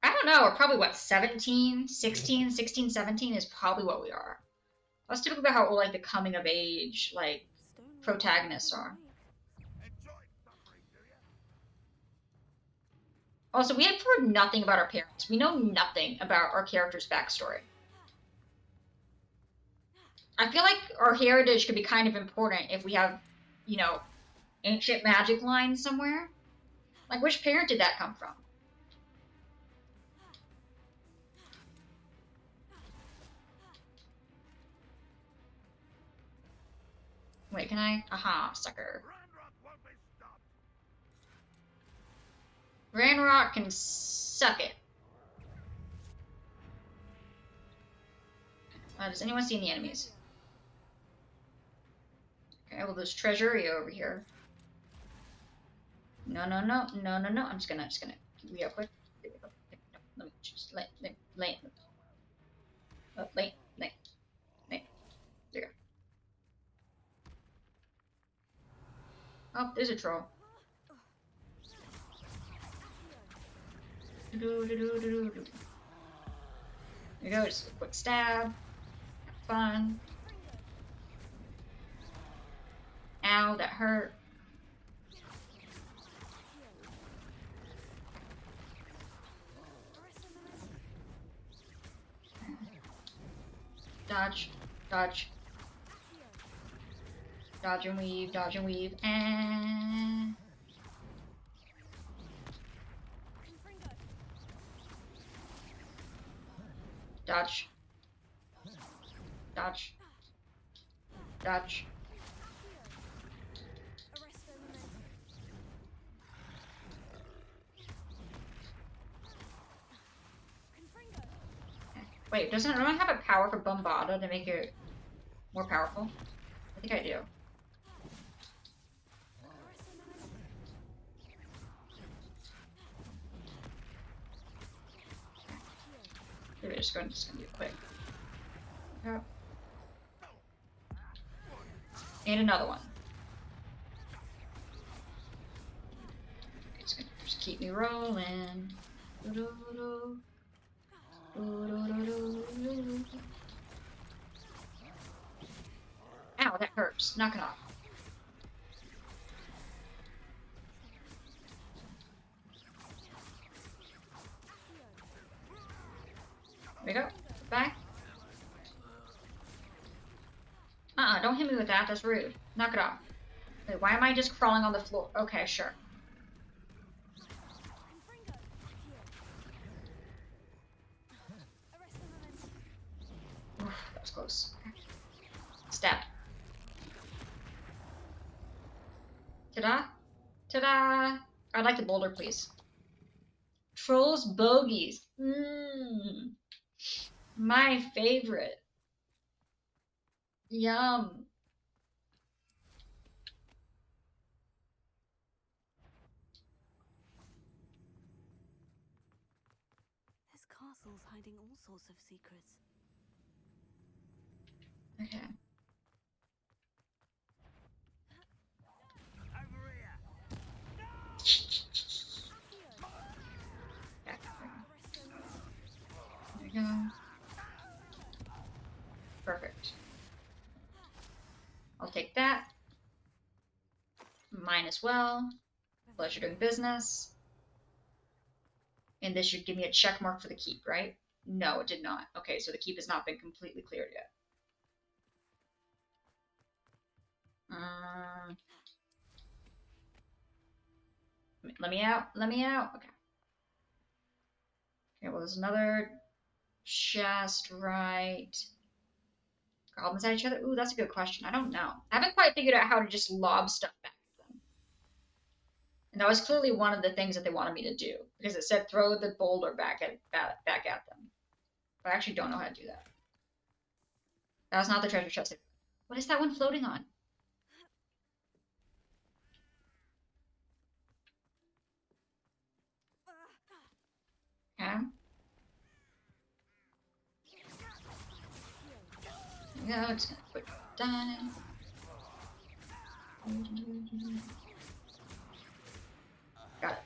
I don't know, we're probably what, 17, 16, 16, 17 is probably what we are. That's typically how like the coming of age like protagonists are. Also, we have heard nothing about our parents. We know nothing about our character's backstory. I feel like our heritage could be kind of important if we have, you know, ancient magic lines somewhere. Like, which parent did that come from? Wait, can I? Aha, sucker. Ranrock can suck it. Does anyone see any enemies? Okay, well, there's treasure over here. No. I'm just gonna real quick. Let me just lay. There you go. Oh, there's a troll. There you go, just a quick stab. Have fun. Ow, that hurt. Dodge, dodge. Dodge and weave, and... Dodge. Dodge. Dodge. Wait, doesn't everyone have a power for Bombada to make it more powerful? I think I do. Maybe just gonna do it quick. Yep. And another one. It's gonna just keep me rolling. Ow, that hurts. Knock it off. There we go. Back. Don't hit me with that. That's rude. Knock it off. Wait, why am I just crawling on the floor? Okay, sure. Oof, that was close. Okay. Step. Ta-da! Ta-da! I'd like the boulder, please. Trolls bogeys. My favorite. Yum. tunnels hiding all sorts of secrets. Okay. Over here! Okay. There we go. Perfect. I'll take that. Mine as well. Pleasure doing business. And this should give me a check mark for the keep, right? No, it did not. Okay, so the keep has not been completely cleared yet. Let me out. Let me out. Okay. Okay, well, there's another chest, right? Goblins at each other? Ooh, that's a good question. I don't know. I haven't quite figured out how to just lob stuff back at them. And that was clearly one of the things that they wanted me to do, because it said throw the boulder back at them. But I actually don't know how to do that. That was not the treasure chest. What is that one floating on? Okay. There we go. Just gonna put down. Got it.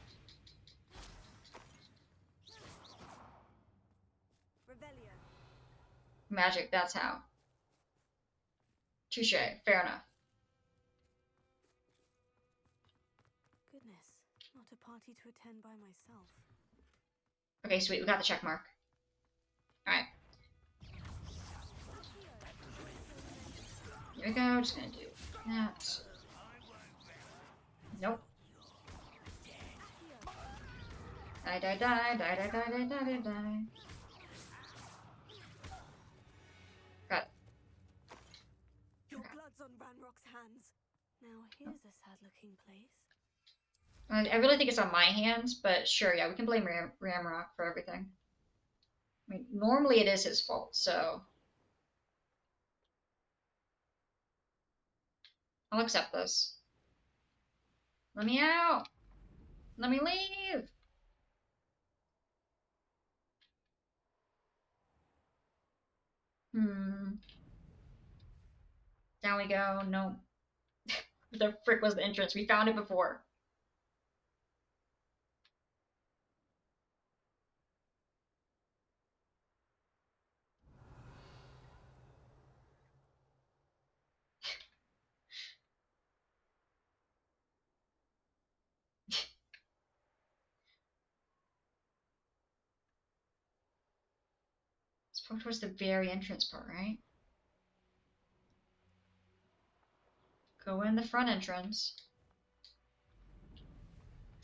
Revelio. Magic, that's how. Touche. Fair enough. Goodness, not a party to attend by myself. Okay, sweet. We got the check mark. Alright. Here we go. Just gonna do that. Nope. Die, die, die, die, die, die, die, die, die, die. Got it. Your blood's on Ranrock's hands. Now here's a sad-looking place. I really think it's on my hands, but sure, yeah, we can blame Ramrock for everything. I mean, normally it is his fault, so I'll accept this. Let me out! Let me leave! Down we go. No. The frick was the entrance? We found it before. It's towards the very entrance part, right? Go in the front entrance.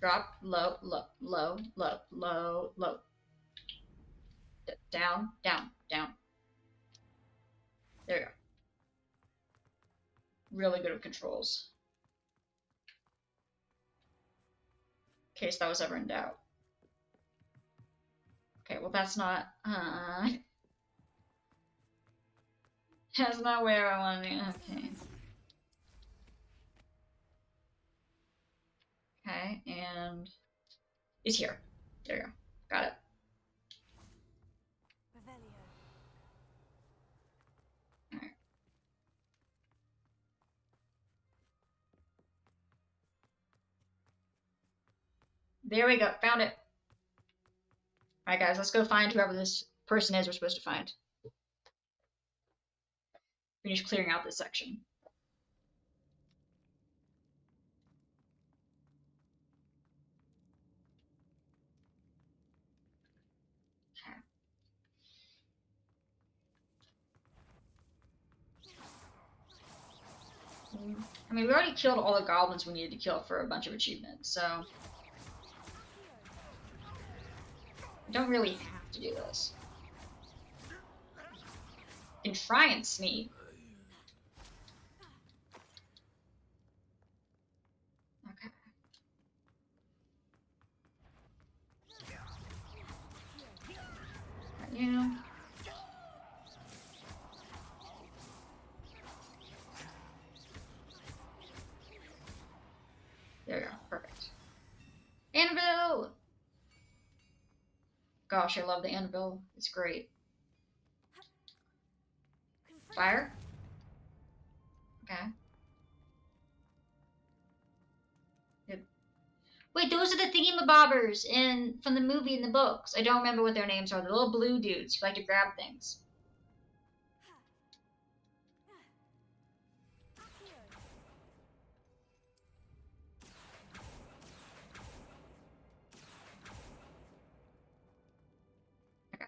Drop, low, low, low, low, low, low. Down, down, down. There you go. Really good at controls. In case that was ever in doubt. Okay, well that's not, that's not where I want to be. Okay. Okay, and it's here. There you go. Got it. Revelio. Alright. There we go. Found it. Alright, guys, let's go find whoever this person is we're supposed to find. Finish clearing out this section. Okay. I mean, we already killed all the goblins we needed to kill for a bunch of achievements, so we don't really have to do this. We can try and sneak. Okay. Got you. There we go. Perfect. Anvil! Gosh, I love the anvil. It's great. Fire? Okay. Good. Wait, those are the thingamabobbers from the movie and the books. I don't remember what their names are. The little blue dudes who like to grab things. Okay.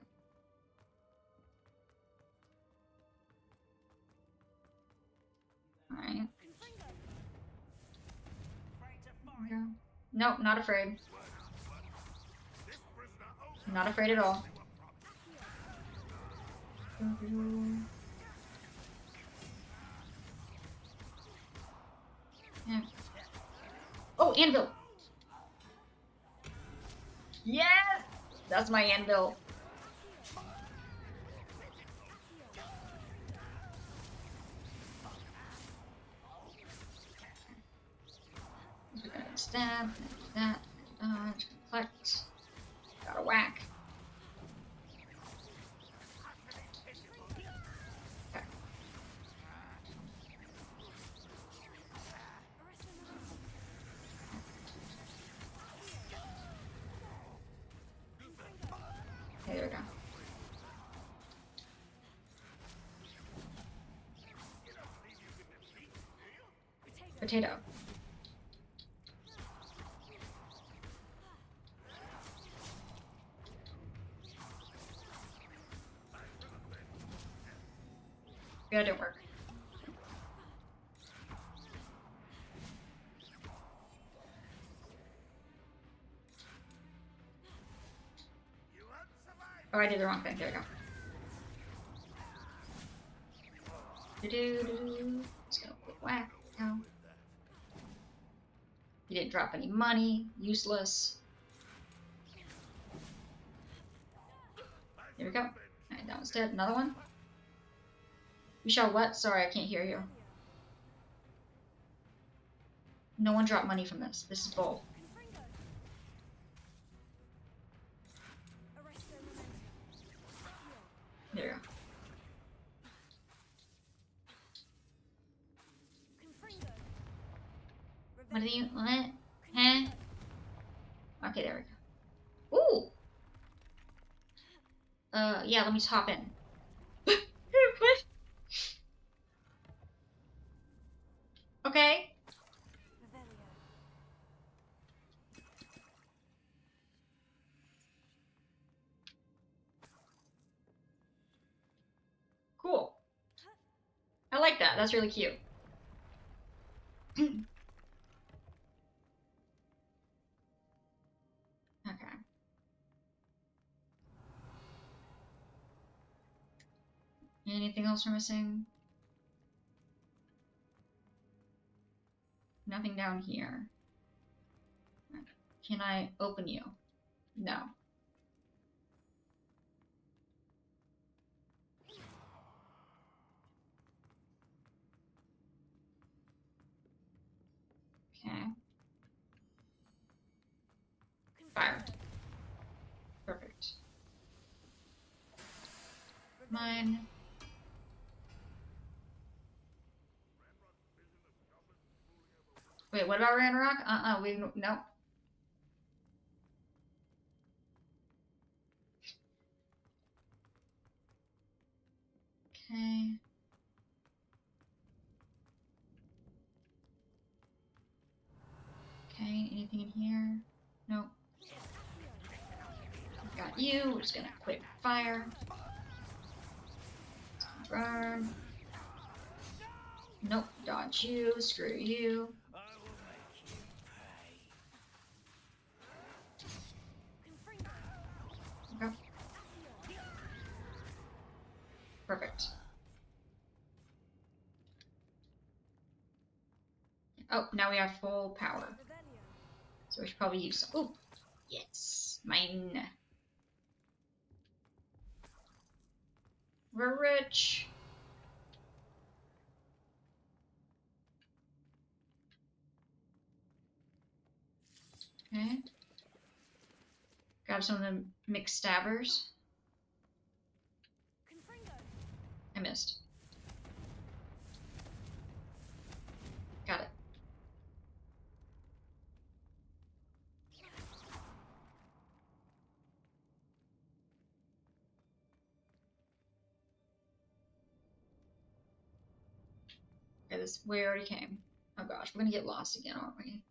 Alright. Okay. Nope, not afraid. Not afraid at all. Yeah. Oh, anvil! Yes! That's my anvil. We're gonna stab, that, dodge, collect. Gotta whack. Okay. Okay, there we go. Potato. Yeah, it didn't work. Oh, I did the wrong thing. There we go. Do-do-do-do. Just gonna quick whack. Ow. You didn't drop any money. Useless. There we go. Alright, that one's dead. Another one? You shall what? Sorry, I can't hear you. No one dropped money from this. This is bull. There you go. What do you what? Huh? Okay, there we go. Ooh! Yeah, let me just hop in. What? Okay. Cool. I like that. That's really cute. Okay. Anything else we're missing? Nothing down here. Can I open you? No. Okay. Fire. Perfect. Mine. Wait, what about Ranrock? No. Okay. Okay, anything in here? Nope. Got you. We're just gonna quick fire. Burn. Nope. Dodge you. Screw you. Okay. Perfect. Oh, now we have full power. So we should probably use some. Oh, yes. Mine. We're rich. Okay. grab some of the McStabbers. Confringo. I missed. Got it. Okay, this way already came. Oh gosh, we're gonna get lost again, aren't we?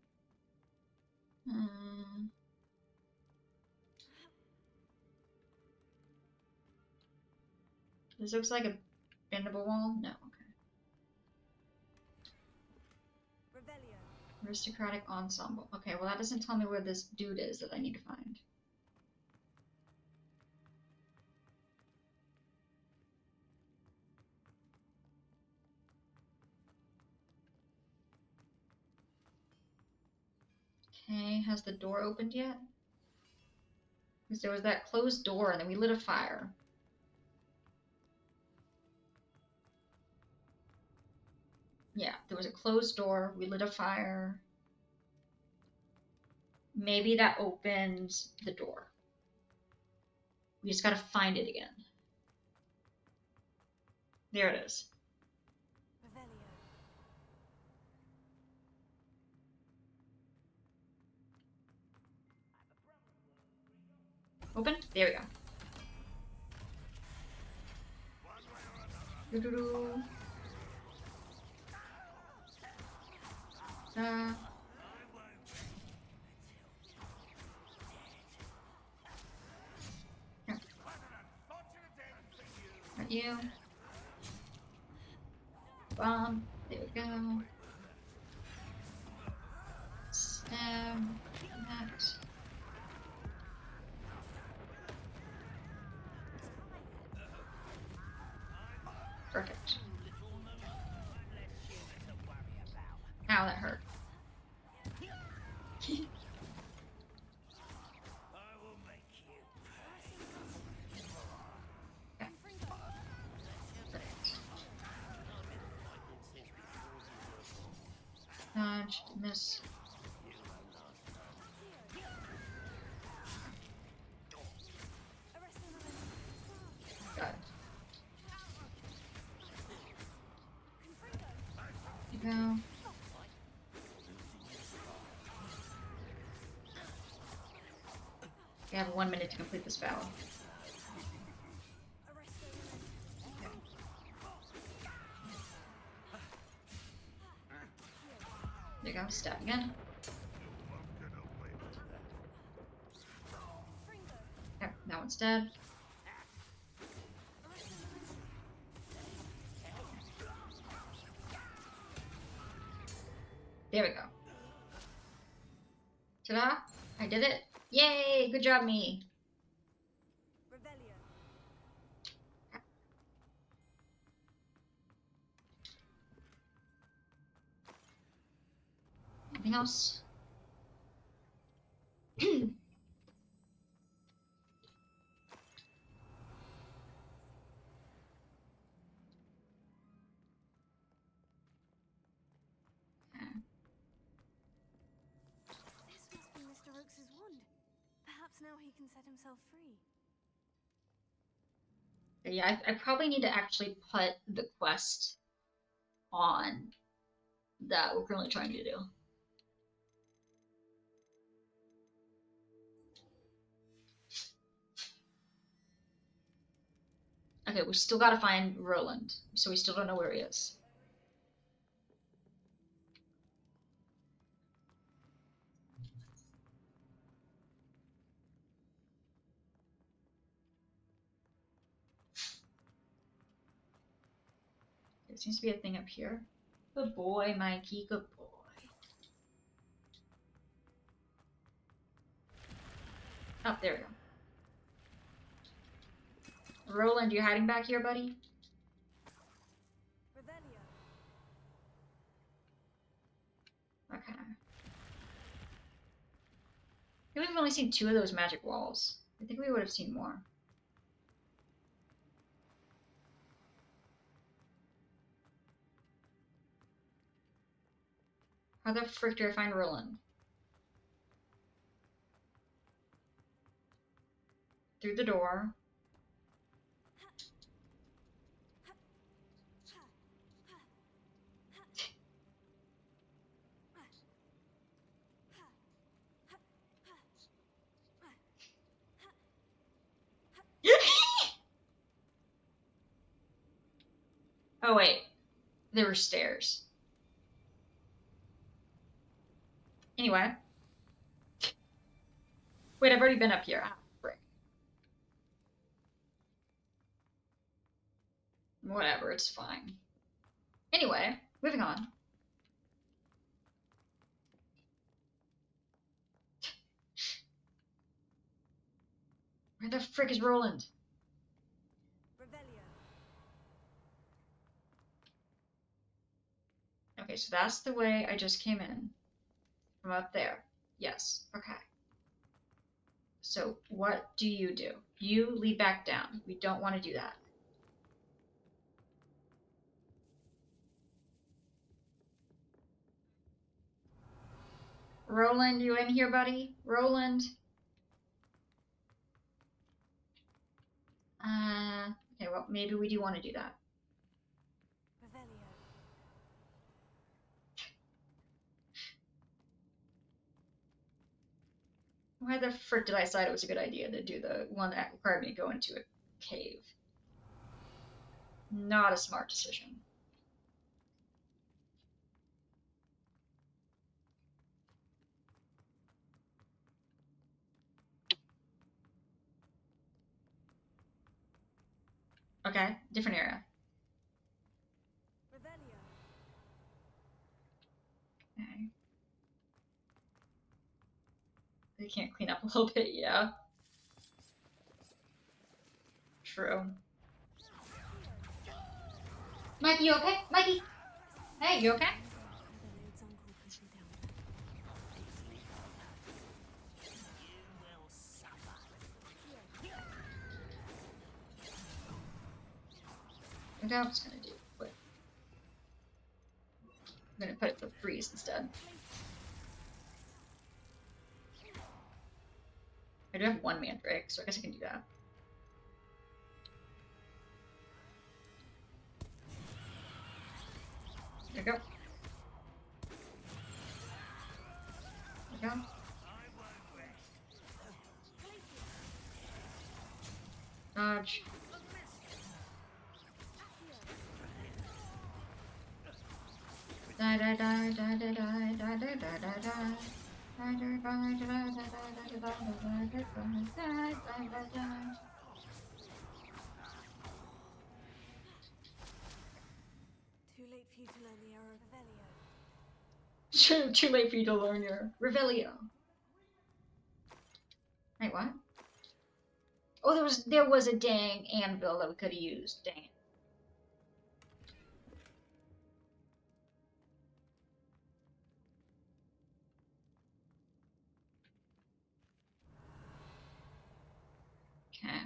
This looks like a bendable wall. No, okay. Revelio. Aristocratic ensemble. Okay, well that doesn't tell me where this dude is that I need to find. Okay, has the door opened yet? Because there was that closed door and then we lit a fire. Yeah, there was a closed door, we lit a fire. Maybe that opened the door. We just gotta find it again. There it is. Revelio. Open? There we go. Doo-doo-doo. Here. Got you. Bomb. There we go. Stab. That. Perfect. Ow, that hurt. Okay. Perfect. Dodge, miss. Got it. You go. You have 1 minute to complete this battle. Okay. There you go, stab again. Okay, that one's dead. There we go. Ta-da! I did it! Yay! Good job, me! Revelio. Anything else? This must be Mr. Oakes's wand. Perhaps now he can set himself free. Yeah, I probably need to actually put the quest on that we're currently trying to do. Okay, we still gotta find Roland, so we still don't know where he is. There seems to be a thing up here. Good boy, Mikey, good boy. Oh, there we go. Roland, you hiding back here, buddy? Revelio. Okay. I think we've only seen 2 of those magic walls. I think we would have seen more. How the frick do I find Roland? through the door. Oh wait, there were stairs. Anyway. Wait, I've already been up here. Ah, frick. Whatever, it's fine. Anyway, moving on. Where the frick is Roland? Revelio. Okay, so that's the way I just came in. From up there. Yes, okay. So what do? You lead back down. We don't want to do that. Roland, you in here, buddy? Roland? Okay, well, maybe we do want to do that. Revelio. Why the frick did I decide it was a good idea to do the one that required me to go into a cave? Not a smart decision. Okay, different area. Revelio. Okay. They can't clean up a little bit, yeah. True. Mikey, you okay? Mikey! Hey, you okay? Adelaide's uncle put me down. What I'm just gonna do. Wait. I'm gonna put it for freeze instead. I do have one mandrake, so I guess I can do that. There we go. There we go. Dodge. Die, die, die, die, die, die, die, die, die, die, die. Too late for you to learn the error of Revelio. Too late for you to learn your Revelio. Wait, what? Oh, there was a dang anvil that we could have used. Dang it. Okay.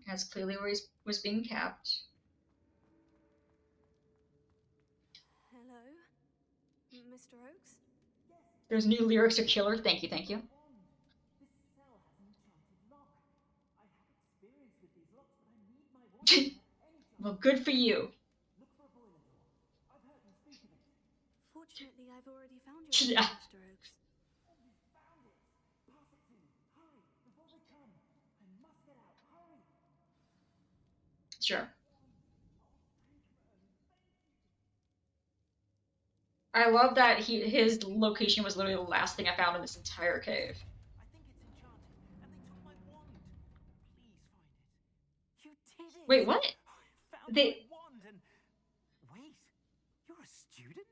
That's clearly where he was being kept. Hello? Mr. Oakes? There's new lyrics to Killer. Thank you, thank you. This cell has an enchanted lock. I have experience with these locks, but I need my wand at any time. Well, good for you. Look for a boiler door. I've heard them speak of it. Fortunately, I've already found your Yeah. wand, Mr. Oakes. Oh, you found it. Pass it to me. Hurry, before they come. I must get out. Hurry. Sure. Thank you. I love that his location was literally the last thing I found in this entire cave. I think it's enchanted, and they took my wand. Please find it. You did it! Wait, what? I found They- my wand and... Wait, you're a student?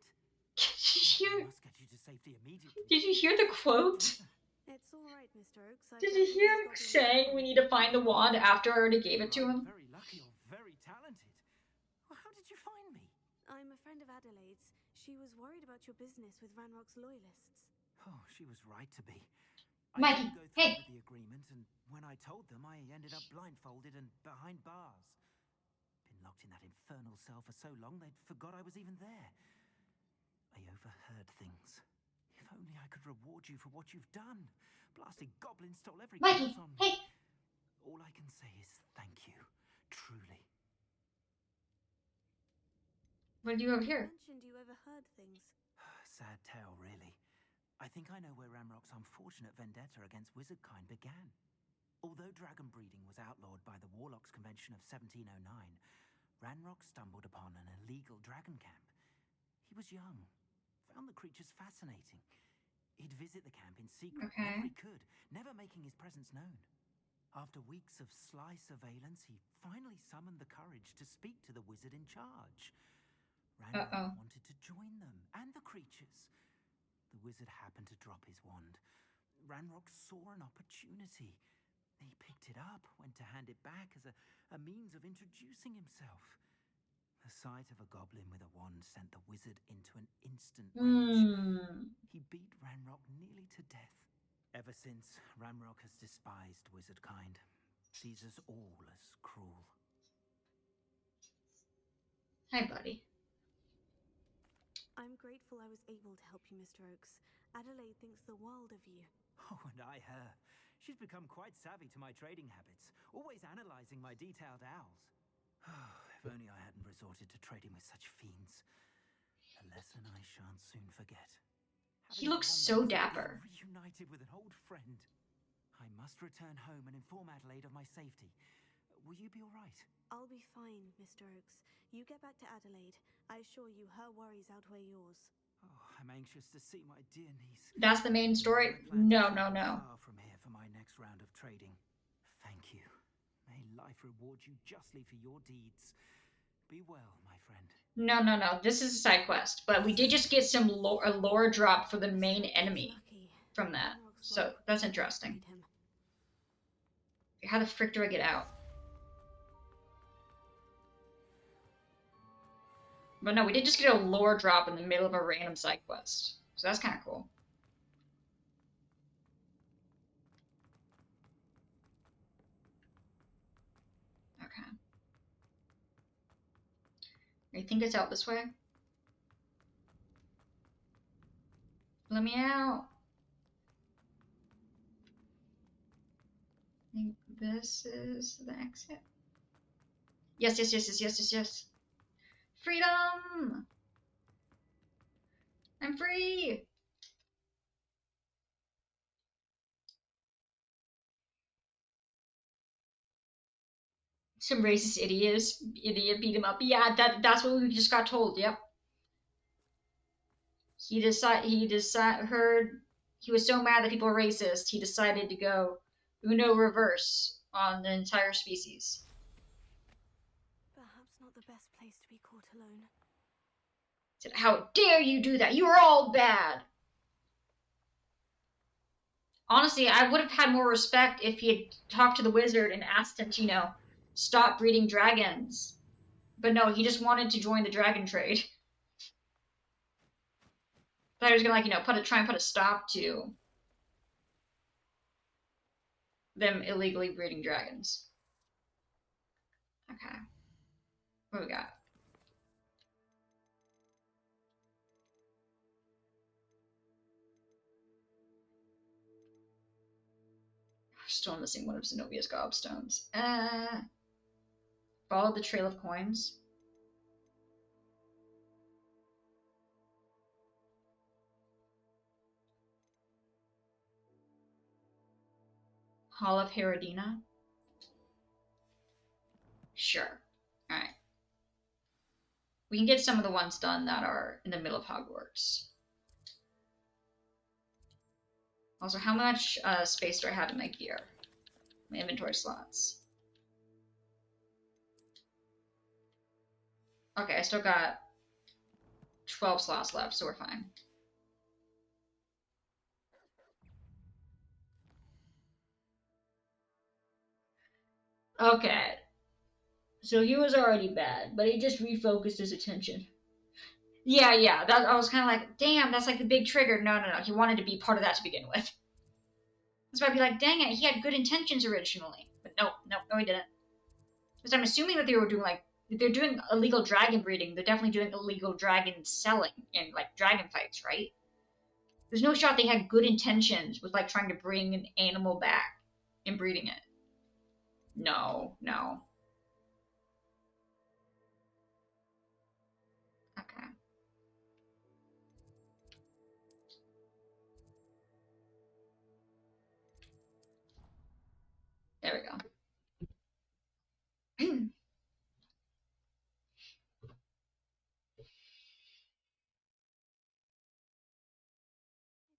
Did you I must get you to safety immediately. did you hear the quote? It's all right, Mr. Oakes. I Did don't you think hear these him goblins saying are we need to find the wand after I already gave it to You're him? either very lucky or very talented. Well, how did you find me? I'm a friend of Adelaide's. She was worried about your business with Ranrock's loyalists. Oh, she was right to be. Mikey, I didn't go through hey. with the agreement, and when I told them, I ended up blindfolded and behind bars. Been locked in that infernal cell for so long, they'd forgot I was even there. I overheard things. If only I could reward you for what you've done. Blasted goblins stole every Mikey, cloth on me. hey. All I can say is thank you. Truly. What do you have You here? mentioned you overheard things. Sad tale, really. I think I know where Ramrock's unfortunate vendetta against wizardkind began. Although dragon breeding was outlawed by the Warlocks Convention of 1709, Ranrock stumbled upon an illegal dragon camp. He was young, found the creatures fascinating. He'd visit the camp in secret whenever Okay. he could, never making his presence known. After weeks of sly surveillance, he finally summoned the courage to speak to the wizard in charge. Ranrock Uh-oh. wanted to join them and the creatures. The wizard happened to drop his wand. Ranrock saw an opportunity. He picked it up, went to hand it back as a means of introducing himself. The sight of a goblin with a wand sent the wizard into an instant rage. He beat Ranrock nearly to death. Ever since, Ranrock has despised wizardkind, sees us all as cruel. Hi, buddy. I'm grateful I was able to help you, Mr. Oakes. Adelaide thinks the world of you. Oh, and I her. She's become quite savvy to my trading habits, always analyzing my detailed owls. If only I hadn't resorted to trading with such fiends. A lesson I shan't soon forget. He Having looks one so base, dapper. Reunited with an old friend. I must return home and inform Adelaide of my safety. Will you be all right? I'll be fine, Mr. Oakes. You get back to Adelaide. I assure you her worries outweigh yours. Oh, I'm anxious to see my dear niece. That's the main story? I plan to No, no, travel no. Far from here for my next round of trading. Thank you. May life reward you justly for your deeds. Be well, my friend. No, no, no. This is a side quest, but we did just get some a lore drop for the main enemy Lucky. from that, Ranrock's so luck that's really interesting. freed him. How the frick do I get out? But no, we did just get a lore drop in the middle of a random side quest, so that's kind of cool. Okay. I think it's out this way. Let me out. I think this is the exit. Yes, yes, yes, yes, yes, yes, yes. Freedom! I'm free! Some racist idiot beat him up. Yeah, that's what we just got told. Yep. He heard he was so mad that people were racist. He decided to go Uno reverse on the entire species. Perhaps not the best place to be caught alone. Said, "How dare you do that? You are all bad." Honestly, I would have had more respect if he had talked to the wizard and asked him to, stop breeding dragons. But no, he just wanted to join the dragon trade. Thought he was gonna try and put a stop to them illegally breeding dragons. Okay. What do we got? Still missing one of Zenobia's gobstones. Follow the trail of coins. Hall of Herodina. Sure. Alright. We can get some of the ones done that are in the middle of Hogwarts. Also, how much space do I have in my gear? My inventory slots. Okay, I still got 12 slots left, so we're fine. Okay. So he was already bad, but he just refocused his attention. Yeah. I was kind of like, damn, that's like the big trigger. No. He wanted to be part of that to begin with. That's why I'd be like, dang it, he had good intentions originally. But no, he didn't. Because I'm assuming that they were doing, if they're doing illegal dragon breeding, they're definitely doing illegal dragon selling and, dragon fights, right? There's no shot they had good intentions with, trying to bring an animal back and breeding it. No, no. Okay. There we go. We'd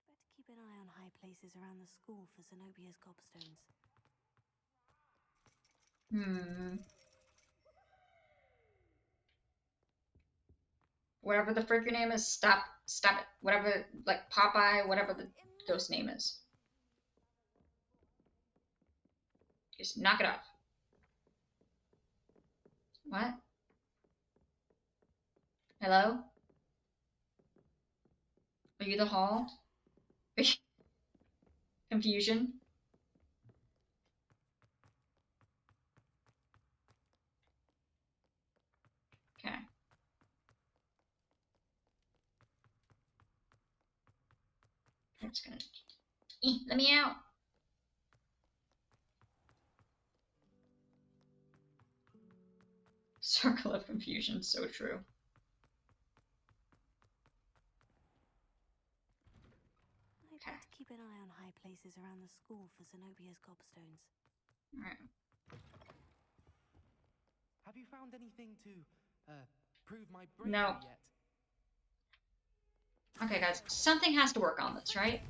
better keep an eye on high places around the school for Zenobia's gobstones. Whatever the frick your name is, stop it. Whatever, like Popeye, whatever the ghost name is. Just knock it off. What? Hello? Are you the hall? Confusion? Okay. I'm just gonna... let me out! Circle of confusion, so true. I'd better keep an eye on high places around the school for Zenobia's gobstones. Alright. Have you found anything to prove my bravery No. yet? Okay, guys, something has to work on this, right?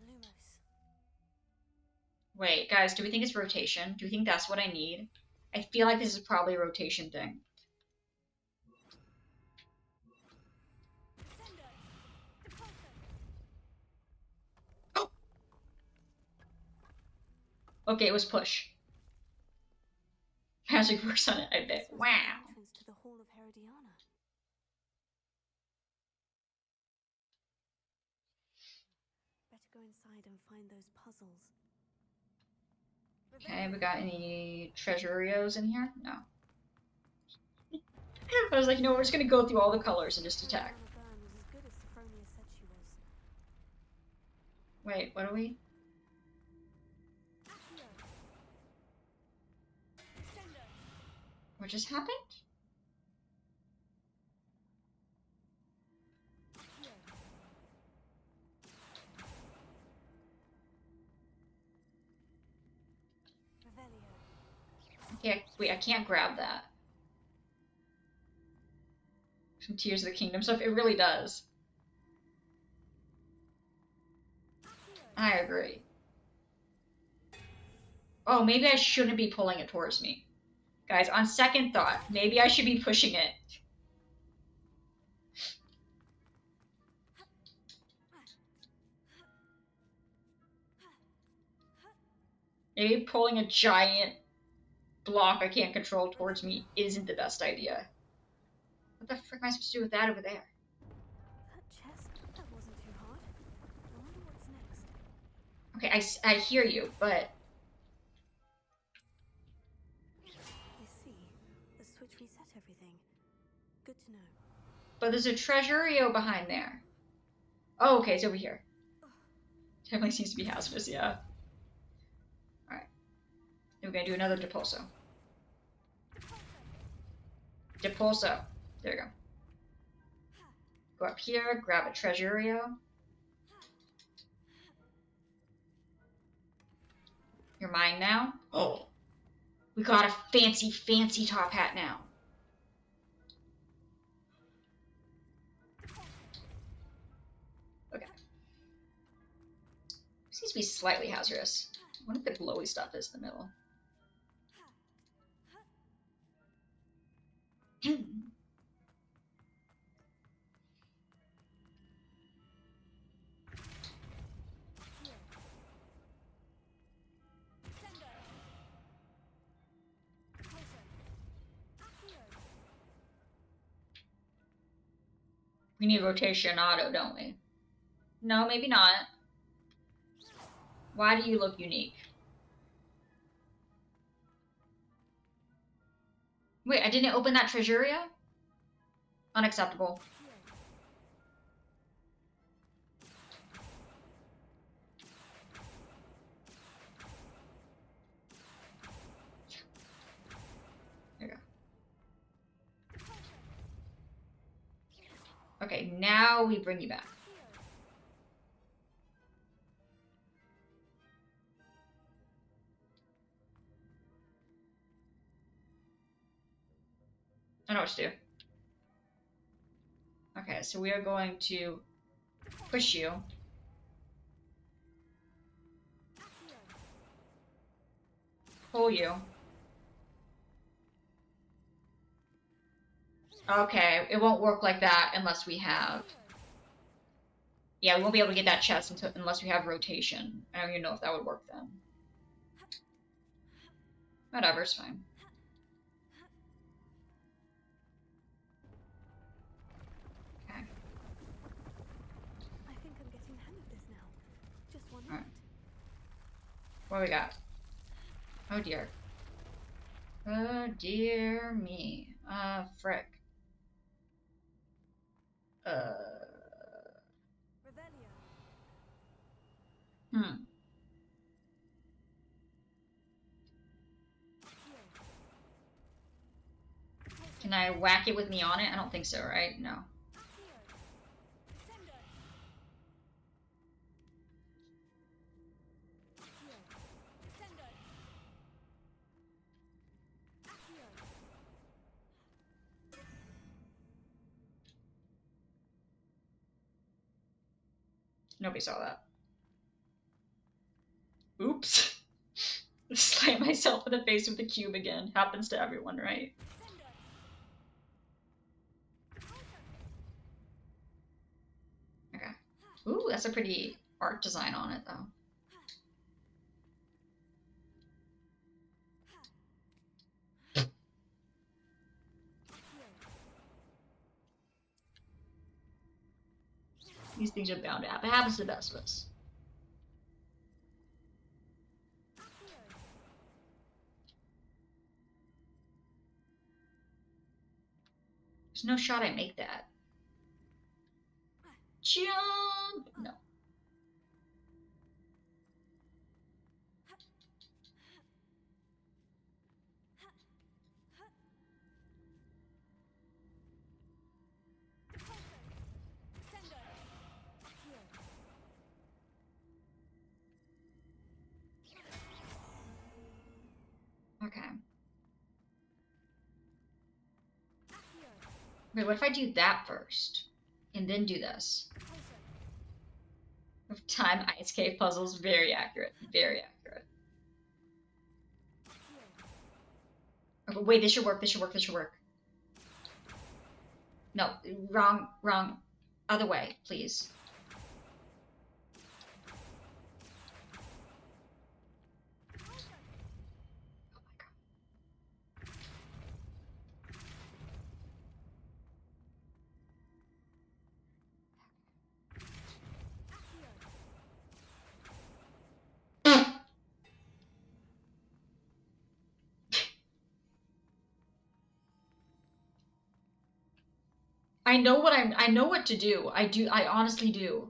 Lumos. Wait, guys, do we think it's rotation? Do we think that's what I need? I feel like this is probably a rotation thing. Oh! Okay, it was push. Magic works on it, I bet. Wow. Entrance to the Hall of Herodiana. Better go inside and find those puzzles. Okay, we got any treasurios in here? No. I was like, no, we're just gonna go through all the colors and just attack. Herodiana Byrne was as good as Sophronia said she was. Wait, what are we? What just happened? Yeah, wait, I can't grab that. Some Tears of the Kingdom stuff. It really does. I agree. Oh, maybe I shouldn't be pulling it towards me. Guys, on second thought, maybe I should be pushing it. Maybe pulling a giant block I can't control towards me isn't the best idea. What the frick am I supposed to do with that over there? That chest, that wasn't too hard. I wonder what's next. Okay, I hear you, but... I see. The switch reset everything. Good to know. But there's a treasurio behind there. Oh, okay, it's over here. Definitely seems to be hazardous, yeah. Alright. Then we're gonna do another Depulso. Depulso. There we go. Go up here, grab a treasurio. You're mine now? Oh. We got a fancy, fancy top hat now. Okay. Seems to be slightly hazardous. I wonder if the glowy stuff is in the middle. We need rotation auto, don't we? No, maybe not. Why do you look unique? Wait, I didn't open that treasuria? Unacceptable. Okay, now we bring you back. I know what to do. Okay, so we are going to push you. Pull you. Okay, it won't work like that unless we have... Yeah, we won't be able to get that chest unless we have rotation. I don't even know if that would work then. Whatever, it's fine. Okay. I think I'm getting the hang of this now. Just one All left. right. What do we got? Oh dear. Oh dear me. Frick. Revelio. Hmm. Can I whack it with me on it? I don't think so, right? No. Nobody saw that. Oops. Slam myself in the face with the cube again. Happens to everyone, right? Okay. Ooh, that's a pretty art design on it, though. These things are bound to happen. It happens to the best of us. There's no shot I make that. Jump! No. Okay. Wait, what if I do that first? And then do this? Time ice cave puzzles, very accurate. Very accurate. Okay, wait, this should work, this should work, this should work. No, wrong. Other way, please. I know what to do. I honestly do.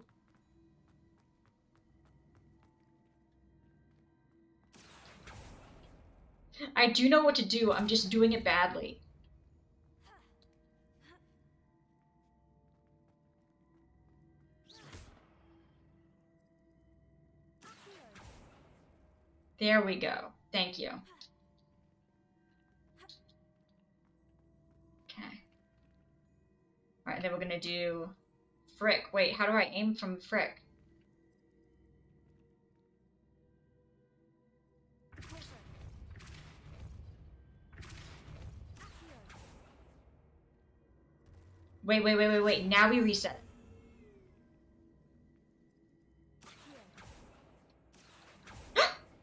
I do know what to do. I'm just doing it badly. There we go. Thank you. Okay. Alright, then we're gonna do Frick. Wait, how do I aim from Frick? Wait. Now we reset.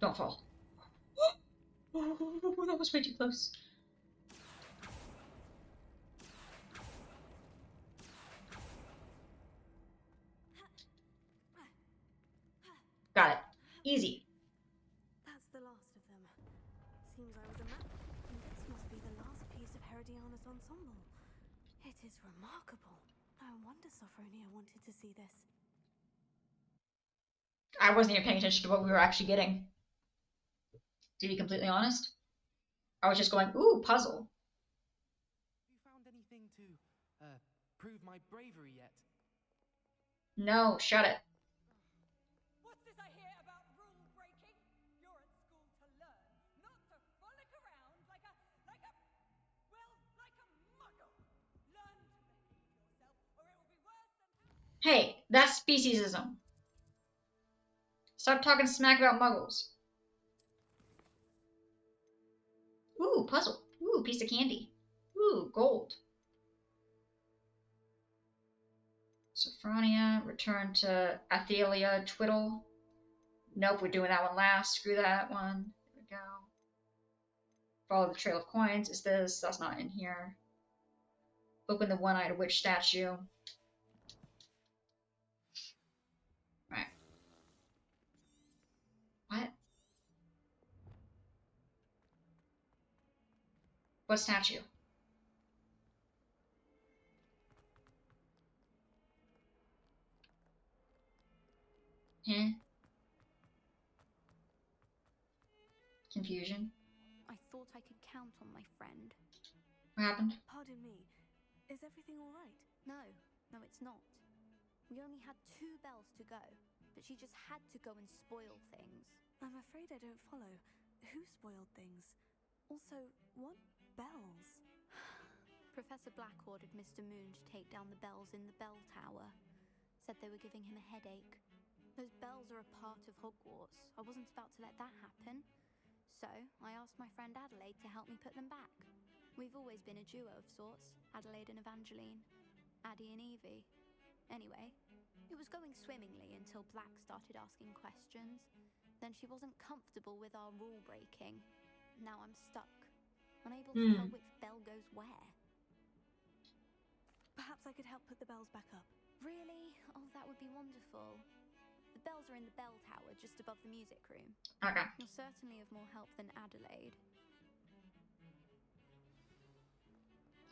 Don't fall. Oh, that was way too close. Got it. Easy. That's the last of them. Seems I was a map, and this must be the last piece of Herodiana's ensemble. It is remarkable. No wonder Sophronia wanted to see this. I wasn't even paying attention to what we were actually getting. To be completely honest. I was just going, ooh, puzzle. Have you found anything to prove my bravery yet? No, shut it. What's this I hear about rule breaking? You're at school to learn, not to frolic around like a muggle. Learn to behave yourself, or it will be worse than Hey, that's speciesism. Stop talking smack about muggles. Ooh, puzzle. Ooh, piece of candy. Ooh, gold. Sophronia, return to Athelia, Twiddle. Nope, we're doing that one last. Screw that one. There we go. Follow the trail of coins. Is this? That's not in here. Open the one-eyed witch statue. Right. What? What statue? Huh? Confusion. I thought I could count on my friend. What happened? Pardon me. Is everything all right? No, it's not. We only had 2 bells to go, but she just had to go and spoil things. I'm afraid I don't follow. Who spoiled things? Also, what bells? Professor Black ordered Mr. Moon to take down the bells in the bell tower. Said they were giving him a headache. Those bells are a part of Hogwarts. I wasn't about to let that happen. So, I asked my friend Adelaide to help me put them back. We've always been a duo of sorts, Adelaide and Evangeline. Addie and Evie. Anyway, it was going swimmingly until Black started asking questions. Then she wasn't comfortable with our rule breaking. Now I'm stuck, unable to tell which bell goes where. Perhaps I could help put the bells back up. Really? Oh, that would be wonderful. The bells are in the bell tower just above the music room. Okay. You're certainly of more help than Adelaide.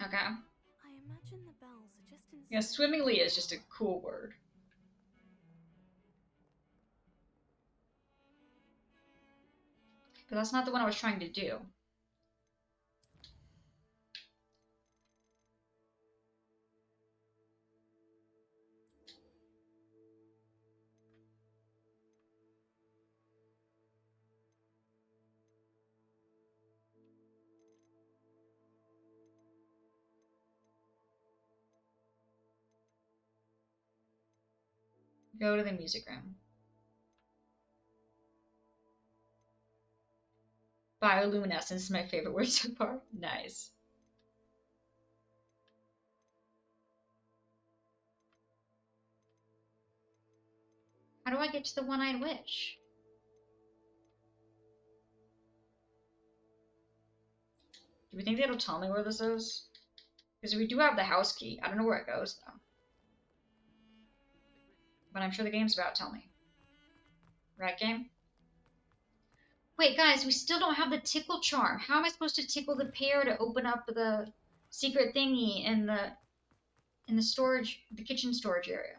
Okay. I imagine the bells are just inside. Yeah, swimmingly is just a cool word. But that's not the one I was trying to do. Go to the music room. Bioluminescence is my favorite word so far. Nice. How do I get to the one-eyed witch? Do we think that'll tell me where this is? Because we do have the house key. I don't know where it goes, though. But I'm sure the game's about to tell me. Right, game? Wait, guys, we still don't have the tickle charm. How am I supposed to tickle the pear to open up the secret thingy in the storage, the kitchen storage area?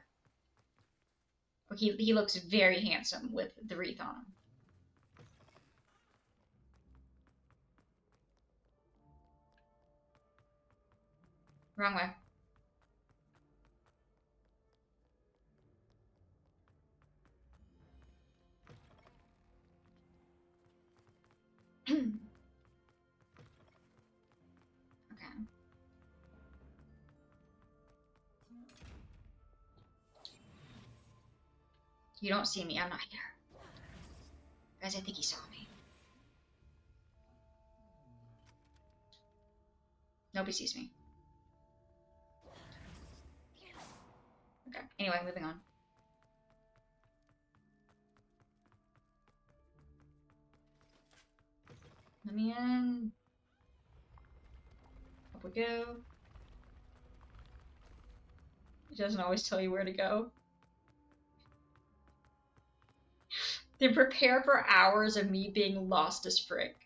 Oh, he looks very handsome with the wreath on him. Wrong way. Okay. You don't see me. I'm not here. Guys, I think he saw me. Nobody sees me. Okay. Anyway, moving on. Let me in. Up we go. It doesn't always tell you where to go. Then prepare for hours of me being lost as frick.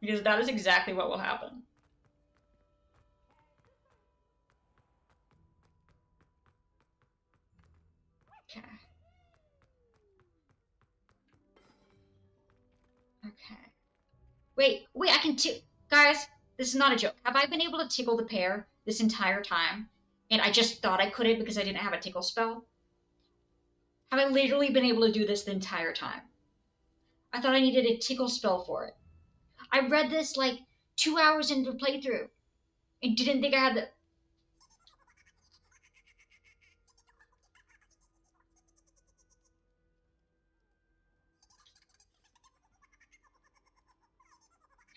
Because that is exactly what will happen. Okay. Okay. Wait, I can guys, this is not a joke. Have I been able to tickle the pear? this entire time, and I just thought I couldn't because I didn't have a tickle spell? Have I literally been able to do this the entire time? I thought I needed a tickle spell for it. I read this like 2 hours into the playthrough and didn't think I had the...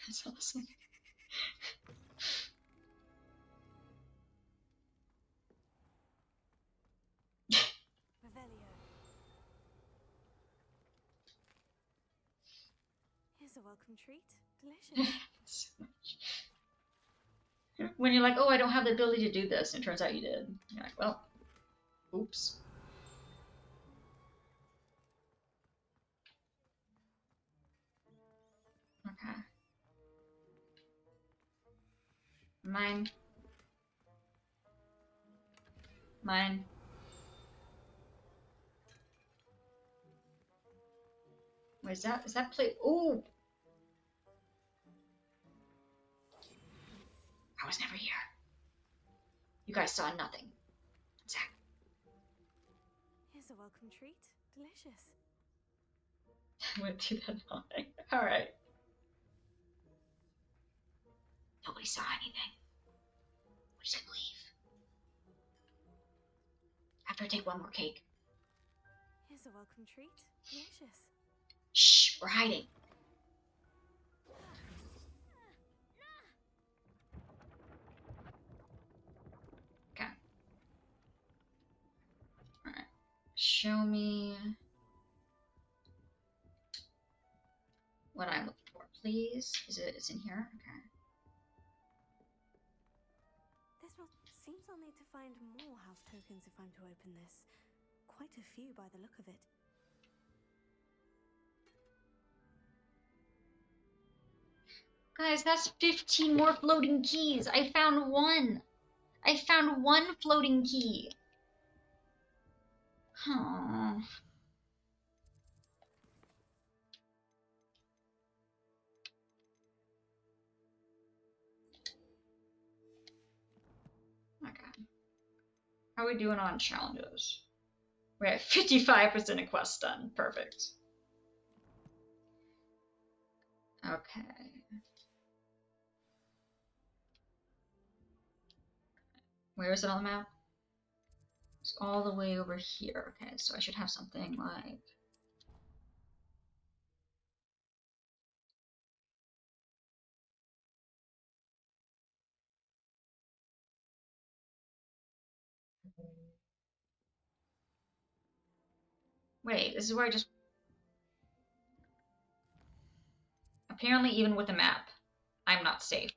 That's awesome. Revelio. Here's a welcome treat. Delicious. When you're like, oh, I don't have the ability to do this, and it turns out you did. You're like, well, oops. Okay. Mine. Mine. Wait, is that plate? Ooh! I was never here. You guys saw nothing. Zach. Here's a welcome treat. Delicious. I went through that line. Alright. Nobody saw anything. We just gonna leave. After I take one more cake. Here's a welcome treat. Delicious. Shh, we're hiding. Okay. Alright. Show me what I'm looking for, please. It's in here? Okay. Seems I'll need to find more house tokens if I'm to open this. Quite a few by the look of it. Guys, that's 15 more floating keys. I found one. I found one floating key. Huh. Okay. How are we doing on challenges? We're at 55% of quests done. Perfect. Okay. Where is it on the map? It's all the way over here. Okay, so I should have something like... Wait, this is where I just... Apparently, even with a map, I'm not safe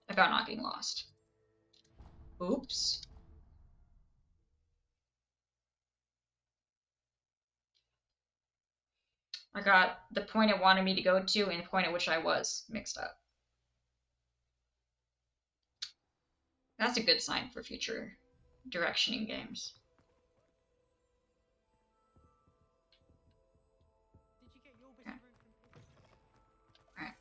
about not getting lost. Oops. I got the point it wanted me to go to and the point at which I was mixed up. That's a good sign for future directioning games. Okay. Alright.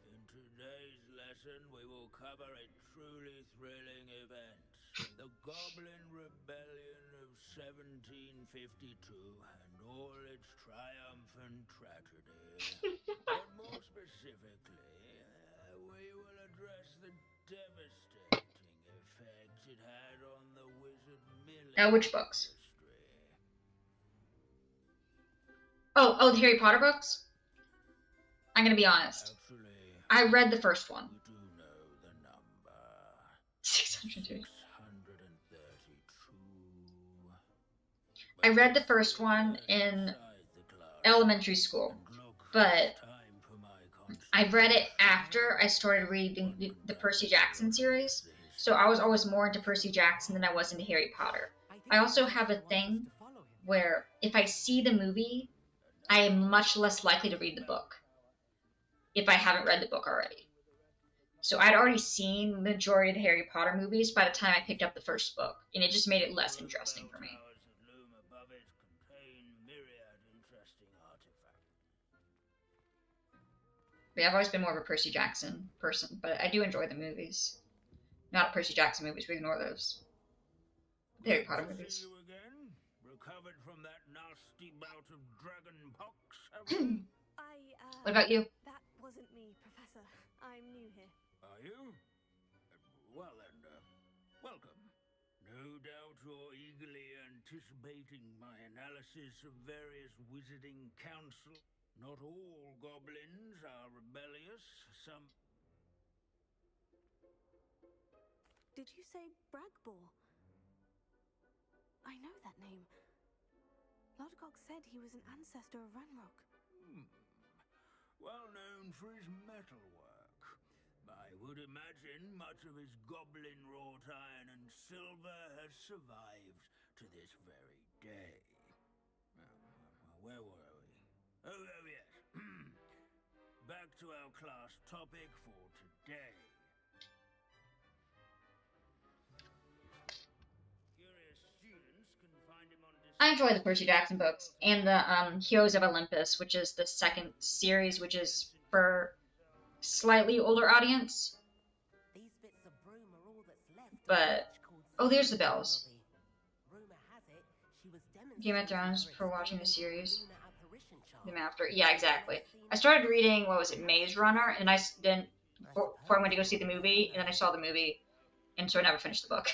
In today's lesson, we will cover a truly thrilling event. The Goblin Rebellion of 1752 and all its triumph and tragedy. But more specifically, we will address the devastating effect it had on the wizard milling Which books? industry. Oh, the Harry Potter books? I'm gonna be honest. Actually, I read the first one. we do know the number. 602. 632. I read the first one in elementary school, but I read it after I started reading the Percy Jackson series, so I was always more into Percy Jackson than I was into Harry Potter. I also have a thing where if I see the movie, I am much less likely to read the book if I haven't read the book already. So I'd already seen the majority of the Harry Potter movies by the time I picked up the first book, and it just made it less interesting for me. Towers that loom above it contain myriad interesting artifacts. But yeah, I've always been more of a Percy Jackson person, but I do enjoy the movies. Not Percy Jackson movies, we ignore those. The Harry Potter Good to movies. see you again. Recovered from that nasty bout of dragon pox, have we? What about you? That wasn't me, Professor. I'm new here. Are you? Well then, welcome. No doubt you're eagerly anticipating my analysis of various wizarding council. Not all goblins are rebellious. Some... Did you say Bragbor? I know that name. Lodgok said he was an ancestor of Ranrock. Well known for his metalwork. I would imagine much of his goblin-wrought iron and silver has survived to this very day. Where were we? Oh yes. Back to our class topic for today. Curious students can find him on I enjoy the Percy Jackson books and the Heroes of Olympus, which is the second series, which is for slightly older audience. These bits of broom are all that's left of But a witch called oh, there's the Sylvia bells. Barnaby. Rumor has it she was Game of demonstrating Thrones her for watching the experiment series. with lunar apparition charm. Them after, yeah, exactly. I started reading what was it, Maze Runner, and I didn't before I went to go see the movie, and then I saw the movie, and so I never finished the book.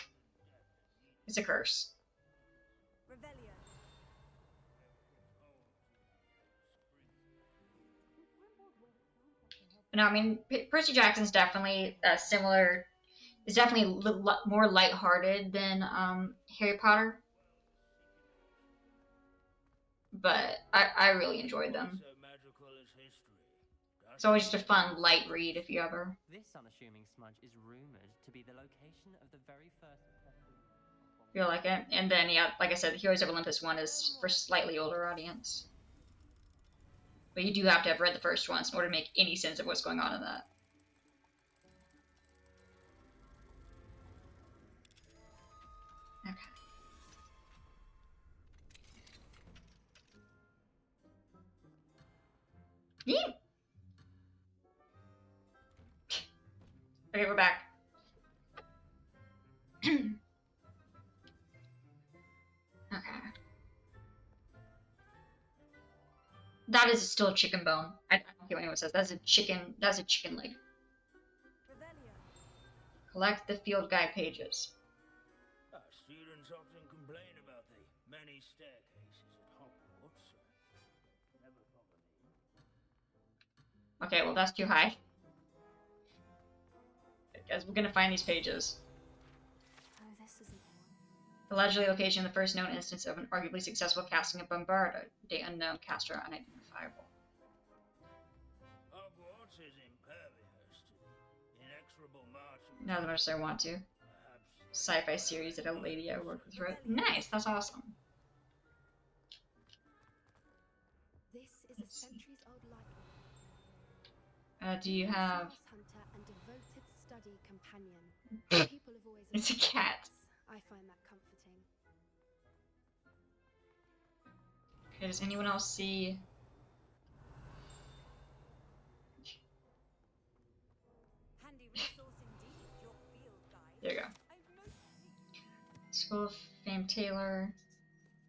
It's a curse. Revelio. No, I mean Percy Jackson's definitely similar. Is definitely more lighthearted than Harry Potter, but I really enjoyed them. so magical as history. It's always just a fun light read if you ever. This unassuming smudge is rumored to be the location of the very first Feel like it. And then, yeah, like I said, the Heroes of Olympus one is for slightly older audience. But you do have to have read the first ones in order to make any sense of what's going on in that. Okay. Yeet! Okay, we're back. Okay. That is still a chicken bone. I don't care what anyone says. That's a chicken leg. Revelio. Collect the field guide pages. Students often complain about the many staircases at Hogwarts. Never bother me. Okay, well that's too high. Guys, we're gonna find these pages. Oh, this isn't the one. Allegedly location of the first known instance of an arguably successful casting of Bombard, a date unknown, caster unidentifiable. Hogwarts is impervious to the inexorable march of Not as much as I want to. perhaps Sci-fi series that a lady I worked with wrote. Nice, that's awesome. This is a centuries-old library. Do you have... Mouse hunter and devoted study companion. People have always It's a cat. I find that comforting. Okay, does anyone else see... Handy resource indeed, your field guide. There you go. School of Fame Taylor.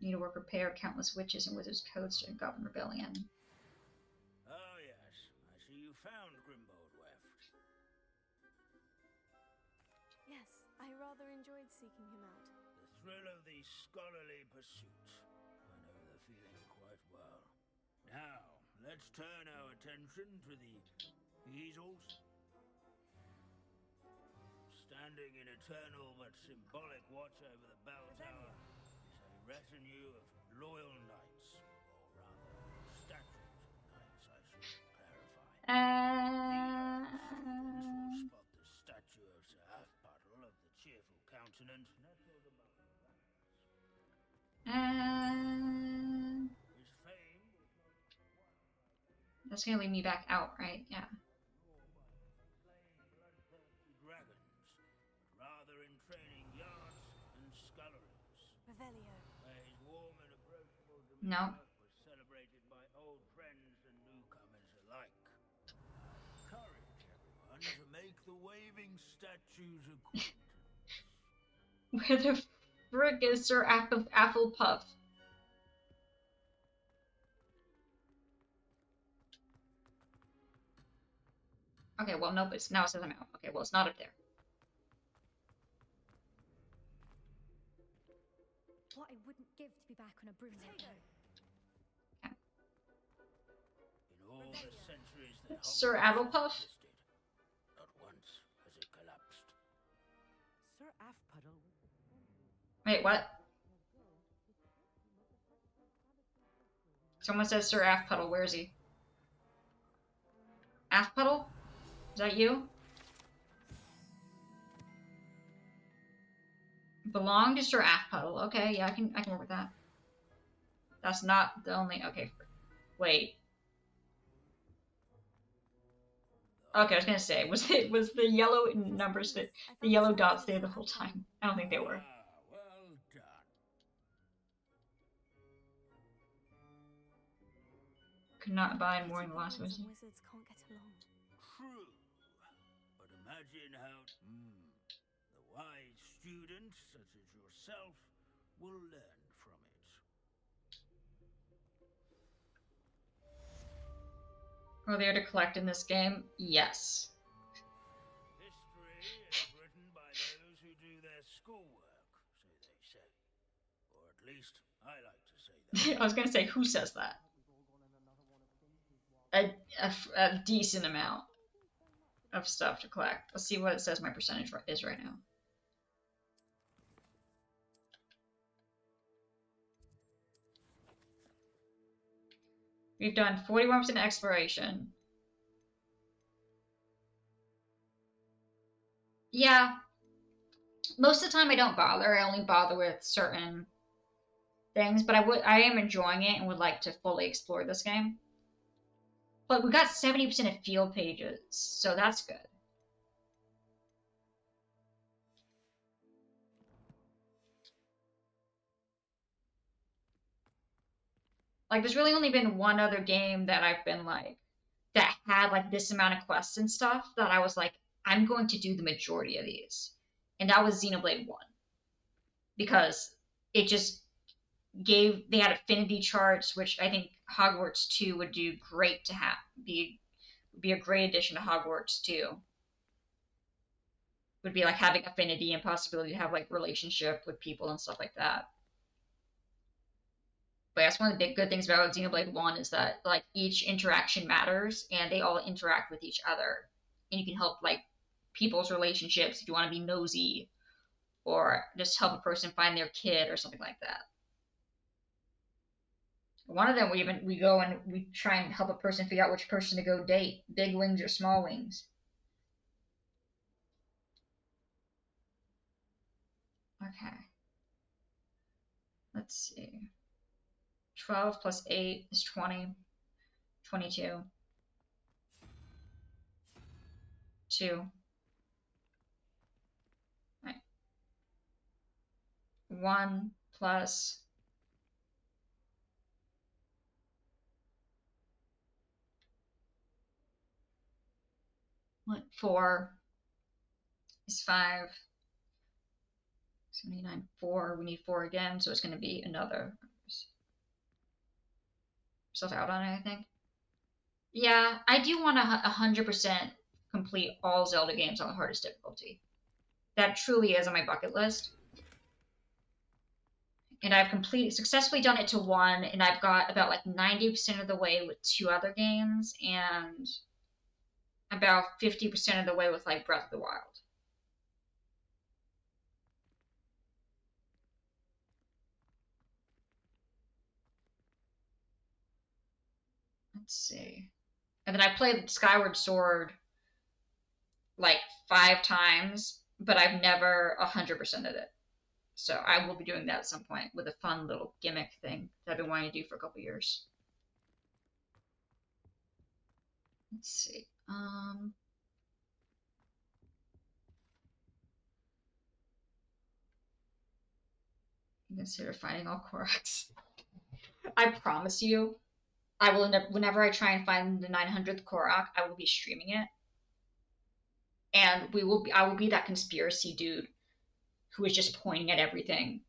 Needlework repair, countless witches and wizards codes during Goblin Rebellion. Oh yes, I see you found Grimbold Weft. Yes, I rather enjoyed seeking him out. The thrill of the scholarly pursuit. I know the feeling quite well. Now, let's turn our attention to the easels. Standing in eternal but symbolic watch over the bell tower is a retinue of loyal knights, or rather, statues of knights, I should clarify. Students will spot the statue of Sir Halfpuddle of the cheerful countenance nestled among the ranks. His fame was not That's gonna lead me back out, right? Yeah. nor by slain bloodthirsty No. was celebrated by old friends and newcomers alike. Encourage everyone to make the waving statue's acquaintance. Where the frick is Sir Applepuff? Okay, well, nope, it's now it says I'm out. Okay, well, it's not up there. What I wouldn't give to be back on a broomstick. Okay. In all the centuries that Sir Hogwarts Applepuff? existed, not once has it collapsed. Sir Afpuddle. Wait, what? Someone says Sir Afpuddle. Where is he? Afpuddle? Is that you? Belong to Sir Afpuddle. Okay, yeah, I can work with that. That's not the only. Okay, wait. Okay, I was gonna say, was the yellow numbers the yellow dots there the whole time? I don't think they were. Well done. Could not buy more in the last Goblins vision. and wizards can't get along. True. But imagine how the wise students, such as yourself, will learn from it. Are there to collect in this game? Yes. History is written by those who do their schoolwork, so they say. Or at least, I like to say that. I was gonna say, who says that? A decent amount of stuff to collect. Let's see what it says my percentage is right now. We've done 41% exploration. Yeah. Most of the time I don't bother. I only bother with certain things, but I am enjoying it and would like to fully explore this game. But we got 70% of field pages, so that's good. Like, there's really only been one other game that I've been like, that had like this amount of quests and stuff that I was like, I'm going to do the majority of these. And that was Xenoblade 1. Because it just they had affinity charts, which I think Hogwarts 2 would do great to have. Be a great addition to Hogwarts 2. Would be like having affinity and possibility to have like relationship with people and stuff like that. But that's one of the big good things about Xenoblade 1 is that like each interaction matters and they all interact with each other. And you can help like people's relationships if you want to be nosy or just help a person find their kid or something like that. One of them we go and we try and help a person figure out which person to go date, big wings or small wings. Okay. Let's see. 12 plus 8 is 20. 22. 2. Right. 1 plus 4 is 5. 79, 4. We need 4 again, so it's going to be another. Yourself out on it, I think. Yeah, I do want to 100% complete all Zelda games on the hardest difficulty. That truly is on my bucket list. And I've successfully done it to 1, and I've got about like 90% of the way with 2 other games, and about 50% of the way with like Breath of the Wild. Let's see. And then I played Skyward Sword like 5 times, but I've never 100%ed it. So I will be doing that at some point with a fun little gimmick thing that I've been wanting to do for a couple years. Let's see. Consider finding all Koroks. I promise you, I will end up, whenever I try and find the 900th Korok, I will be streaming it. And I will be that conspiracy dude who is just pointing at everything,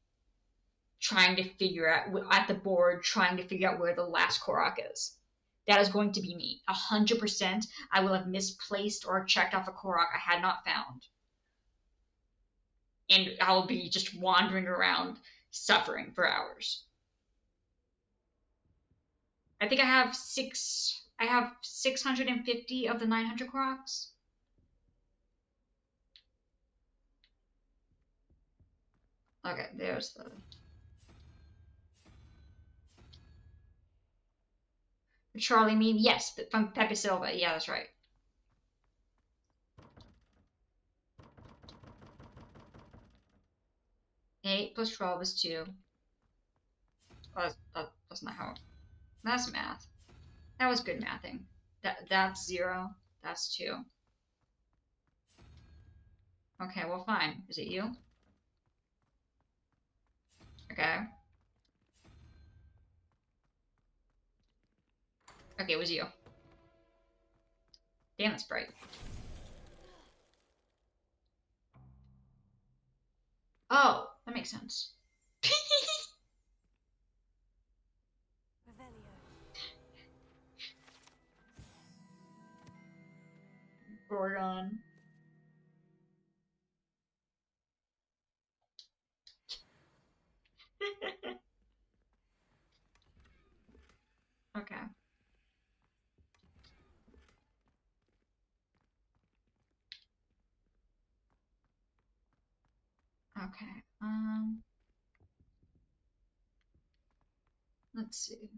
trying to figure out, at the board, trying to figure out where the last Korok is. That is going to be me. 100%, I will have misplaced or checked off a Korok I had not found. And I'll be just wandering around, suffering for hours. I think I have 650 of the 900 Koroks. Okay, there's the Charlie meme. Yes, from Pepe Silva. Yeah, that's right. Eight plus 12 is 2. Oh, that's not how. That's math. That was good mathing. That's 0. That's 2. Okay, well, fine. Is it you? Okay. Okay, it was you. Damn, that's bright. Oh, that makes sense. Gorgon. Okay. Okay. Let's see.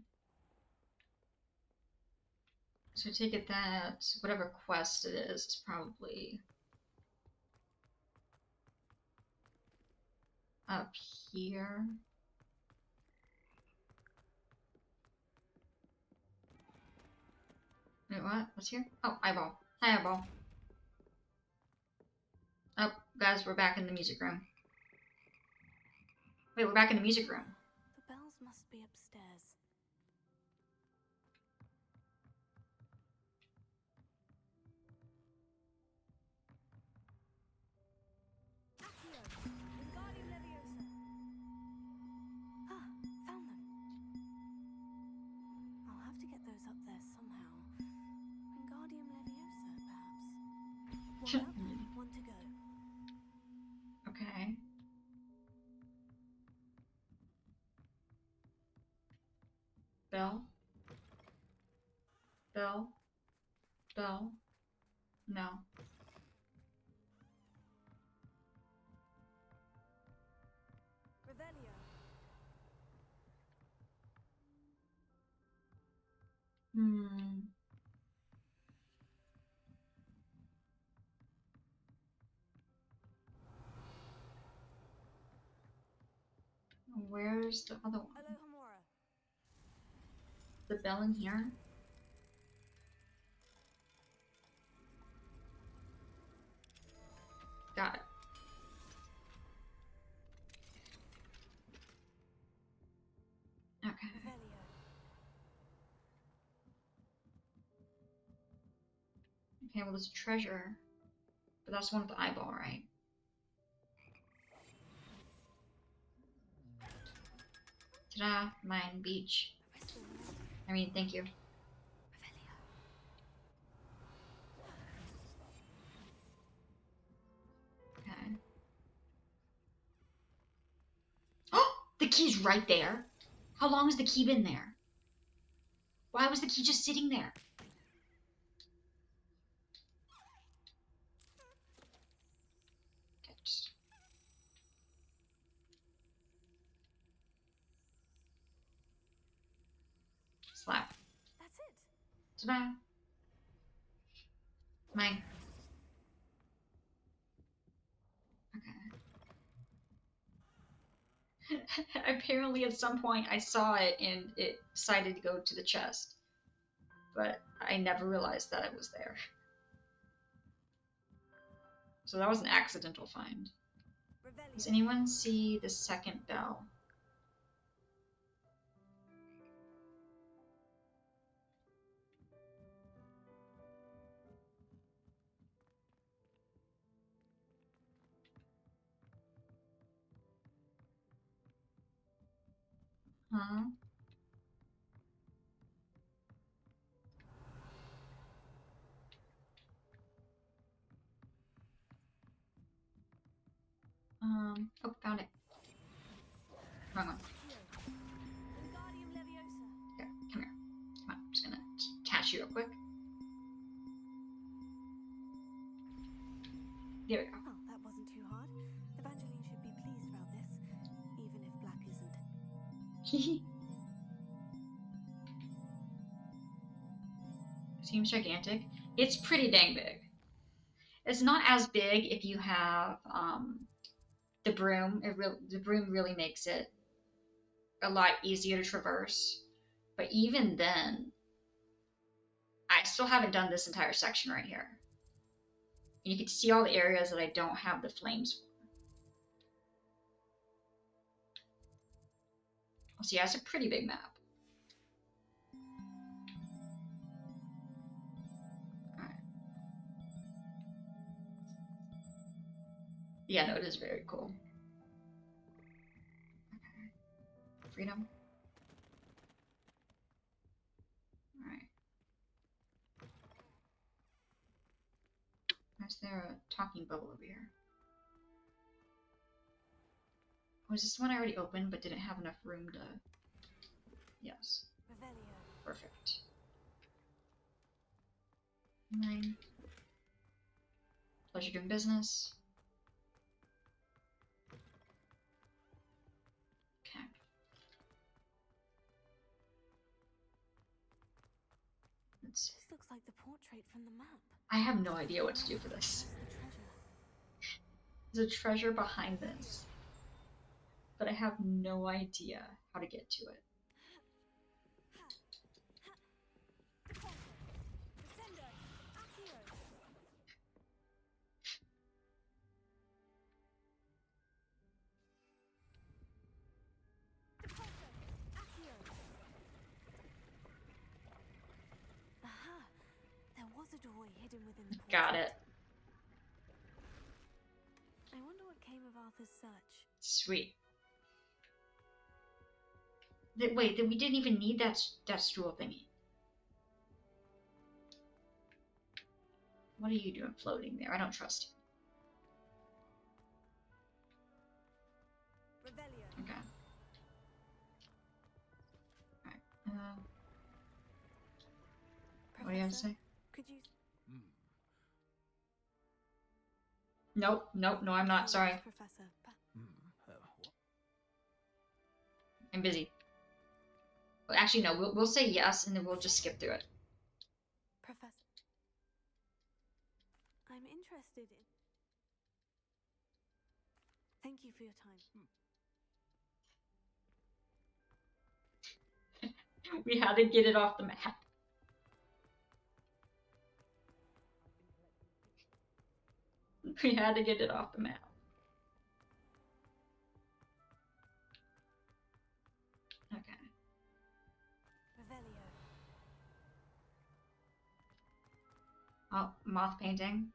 So I take it that whatever quest it is probably up here. Wait, what? What's here? Oh, eyeball. Hi, eyeball. Oh, guys, we're back in the music room. Wait, we're back in the music room. The bells must be upstairs. Ah, found them. I'll have to get those up there somehow. Wingardium Leviosa, perhaps. One up, one to go. Okay. Bell. Bell. Bell. No. Revelio. Where's the other one? Alohomora. The bell in here? Got it. Okay. Revelio. Okay, well, there's a treasure. But that's the one with the eyeball, right? Ta-da! Mine beach. I mean, thank you. Okay. Oh! The key's right there! How long has the key been there? Why was the key just sitting there? Okay, just... Slap. That's it. Ta-da! Mine. Okay. Apparently at some point I saw it and it decided to go to the chest. But I never realized that it was there. So that was an accidental find. Does anyone see the second bell? Huh? Oh, found it. Wrong one. Here, come here. Come on, I'm just gonna attach you real quick. There we go. Well, that wasn't too hard. Evangeline should be pleased about this, even if Black isn't. Seems gigantic. It's pretty dang big. It's not as big if you have the broom. The broom really makes it a lot easier to traverse. But even then, I still haven't done this entire section right here. And you can see all the areas that I don't have the flames for. So yeah, it's a pretty big map. Alright. Yeah, no, it is very cool. Okay. Freedom. Alright. Is there a talking bubble over here? Was this one I already opened but didn't have enough room to... Yes. Perfect. 9. Pleasure doing business. Okay. Let's see. This looks like the portrait from the map. I have no idea what to do for this. There's a treasure behind this, but I have no idea how to get to it. Aha! There was a doorway hidden within the portrait. Got it. I wonder what came of Arthur's search. Sweet. Wait, then we didn't even need that stool thingy. What are you doing floating there? I don't trust you. Okay. Alright. What do you have to say? Could you... Nope, nope, no, I'm not. Sorry. Professor. I'm busy. Well, actually, no. We'll say yes, and then we'll just skip through it. Professor. I'm interested in... Thank you for your time. We had to get it off the map. We had to get it off the map. Okay. Oh, moth painting.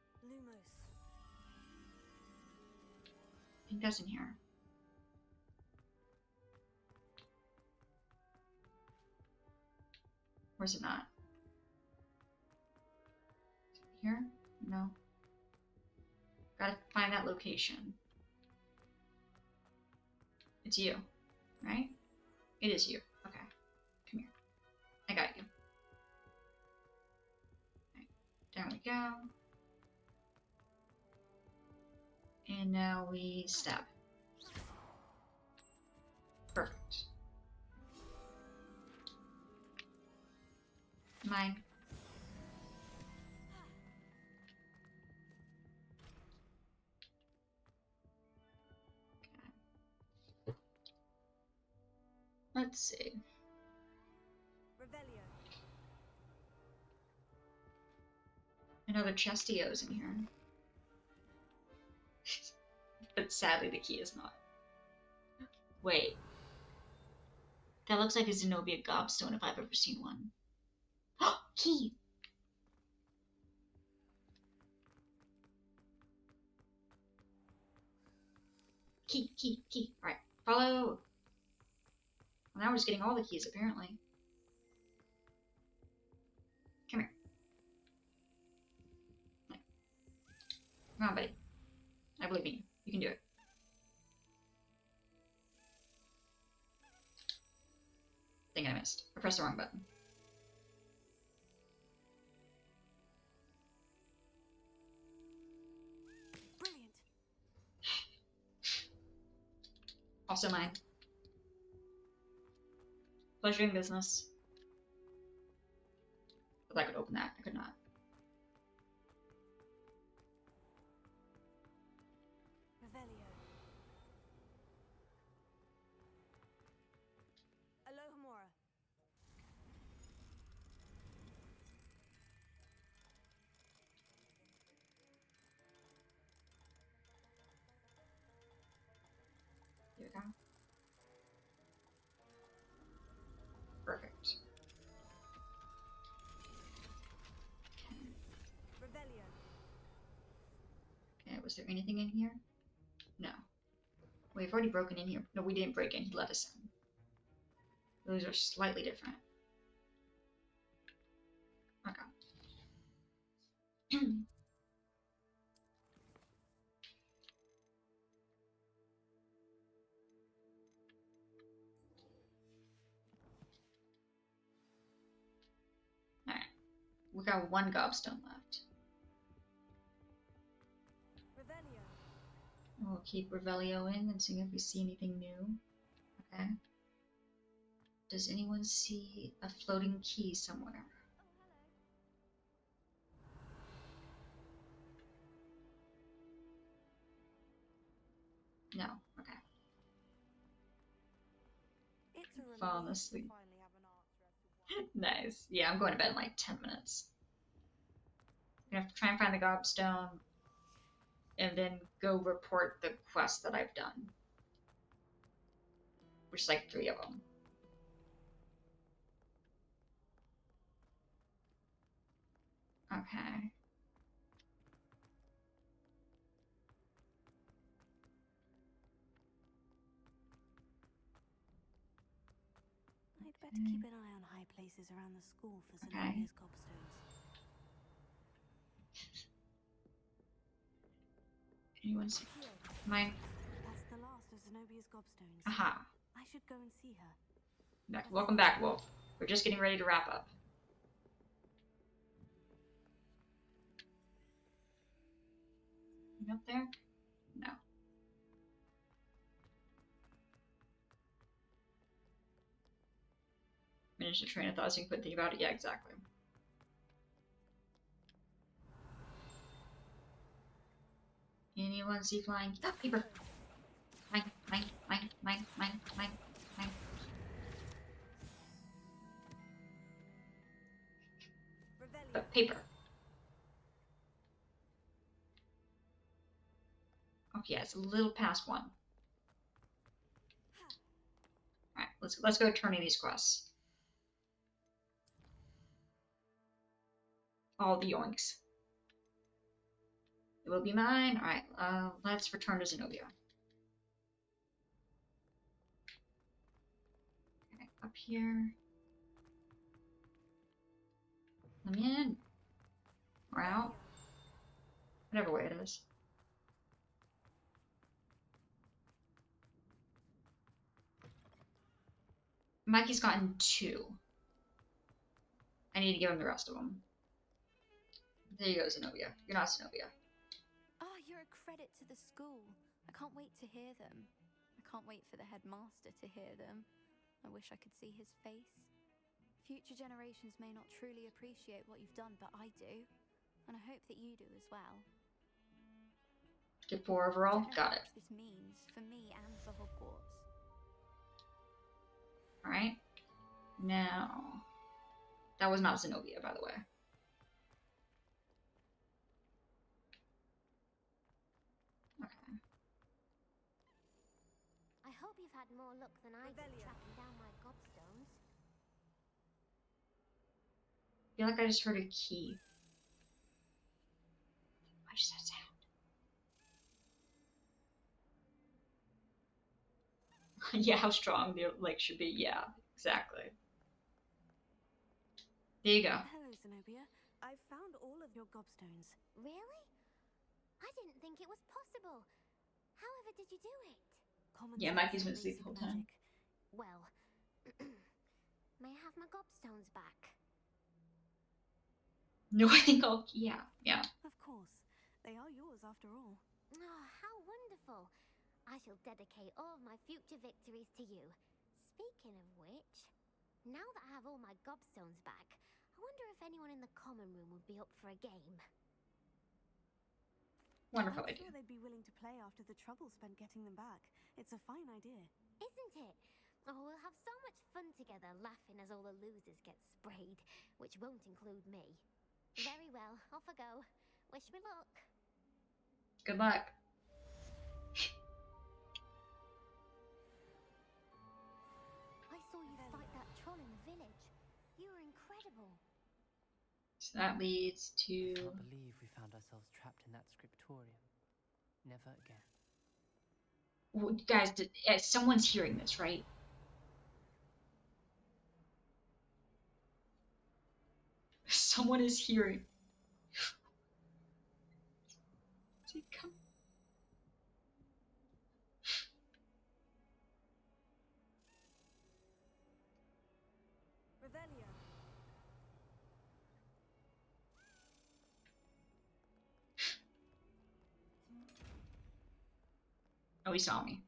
I think that's in here. Or is it not? Here? No. Gotta find that location. It's you, right? It is you. Okay. Come here. I got you. Right. There we go. And now we stab. Perfect. Mine. Okay. Let's see. Another Chestio's in here. But sadly the key is not. Wait. That looks like a Zenobia gobstone if I've ever seen one. Key! Key. Alright, follow. Now we're just getting all the keys, apparently. Come here. Come on, buddy. I believe in you. You can do it. I think I missed. I pressed the wrong button. Brilliant. Also mine. Pleasure doing business. If I could open that, I could not. Revelio. Alohomora. Here we go. Perfect. Revelio. Okay, was there anything in here? No. We've already broken in here. No, we didn't break in. He let us in. Those are slightly different. Okay. Alright. We got one gobstone left. Revelio. We'll keep Revelio in and see if we see anything new. Okay. Does anyone see a floating key somewhere? No. Okay. It's a relief Falling to asleep. finally have an answer as to Nice. Yeah, I'm going to bed in like 10 minutes. I'm gonna have to try and find the gobstone and then go report the quest that I've done. Which is like 3 of them. Okay. I'd better keep an eye on high places around the school for Zenobia's gobstones. Anyone see mine? That's the last of Zenobia's gobstones. Aha. I should go and see her. Back. Welcome back, Wolf. We're just getting ready to wrap up. You up there? No. Managed to train of thought so you can put think about it. Yeah, exactly. Anyone see flying? Ah, paper. Mine, mine, mine, mine, mine, mine, mine. Paper. Okay, yeah, it's a little past 1. Alright, let's go turning these quests. All the yoinks. It will be mine. Alright, let's return to Zenobia. Okay, up here. Let me in. Or out. Whatever way it is. Mikey's gotten 2. I need to give him the rest of them. There you go, Zenobia. You're not Zenobia. Oh, you're a credit to the school. I can't wait to hear them. I can't wait for the headmaster to hear them. I wish I could see his face. Future generations may not truly appreciate what you've done, but I do. And I hope that you do as well. Get 4 overall. Got it. What this means for me and for Hogwarts. Alright. Now. That was not Zenobia, by the way. Okay. I hope you've had more luck than I did tracking down my gobstones. I feel like I just heard a key. What is that sound? Yeah, how strong their legs should be. Yeah, exactly. There you go. Hello, Zenobia. I've found all of your gobstones. Really? I didn't think it was possible. However did you do it? Common Yeah, sense Mikey's and been asleep the basic whole time. magic. Well, may I have my gobstones back? No, I think I'll. Yeah, yeah. Of course. They are yours after all. Oh, how wonderful. I shall dedicate all of my future victories to you. Speaking of which, now that I have all my gobstones back, I wonder if anyone in the common room would be up for a game. Wonderful I'm idea. sure they'd be willing to play after the trouble spent getting them back. It's a fine idea. Isn't it? Oh, we'll have so much fun together laughing as all the losers get sprayed, which won't include me. Very well, off I go. Wish me luck. Good luck. I saw you fight that troll in the village. You were incredible. So that leads to. Can't believe we found ourselves trapped in that scriptorium. Never again. Well, guys, someone's hearing this, right? Someone is hearing. Come. Revelio. Oh, he saw me.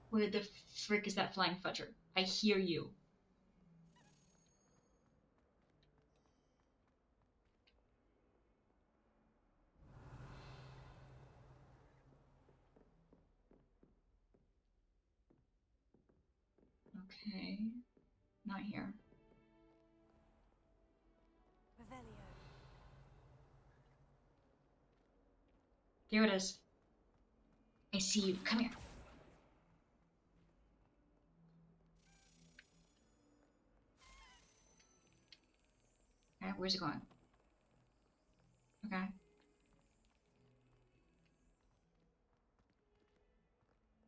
Where the frick is that flying fudger? I hear you. Okay. Not here. Revelio. There it is. I see you. Come here. Okay, where's it going? Okay.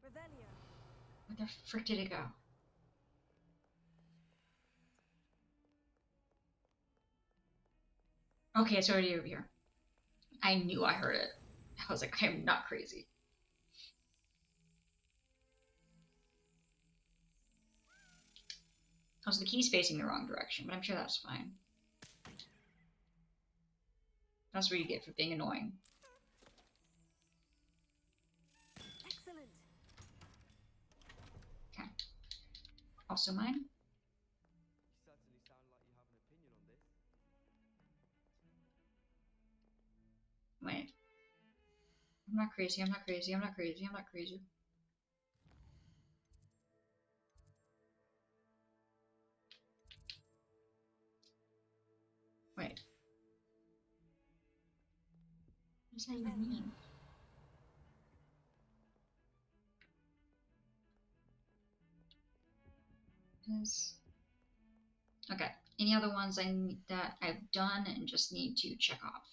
Revelio. Where the frick did it go? Okay, it's already over here. I knew I heard it. I was like, I'm not crazy. Also, the key's facing the wrong direction, but I'm sure that's fine. That's what you get for being annoying. Excellent. Okay. Also mine. You certainly sound like you have an opinion on this. Wait. I'm not crazy, I'm not crazy, I'm not crazy, I'm not crazy. Wait. What does that even mean? Okay. Any other ones that I've done and just need to check off?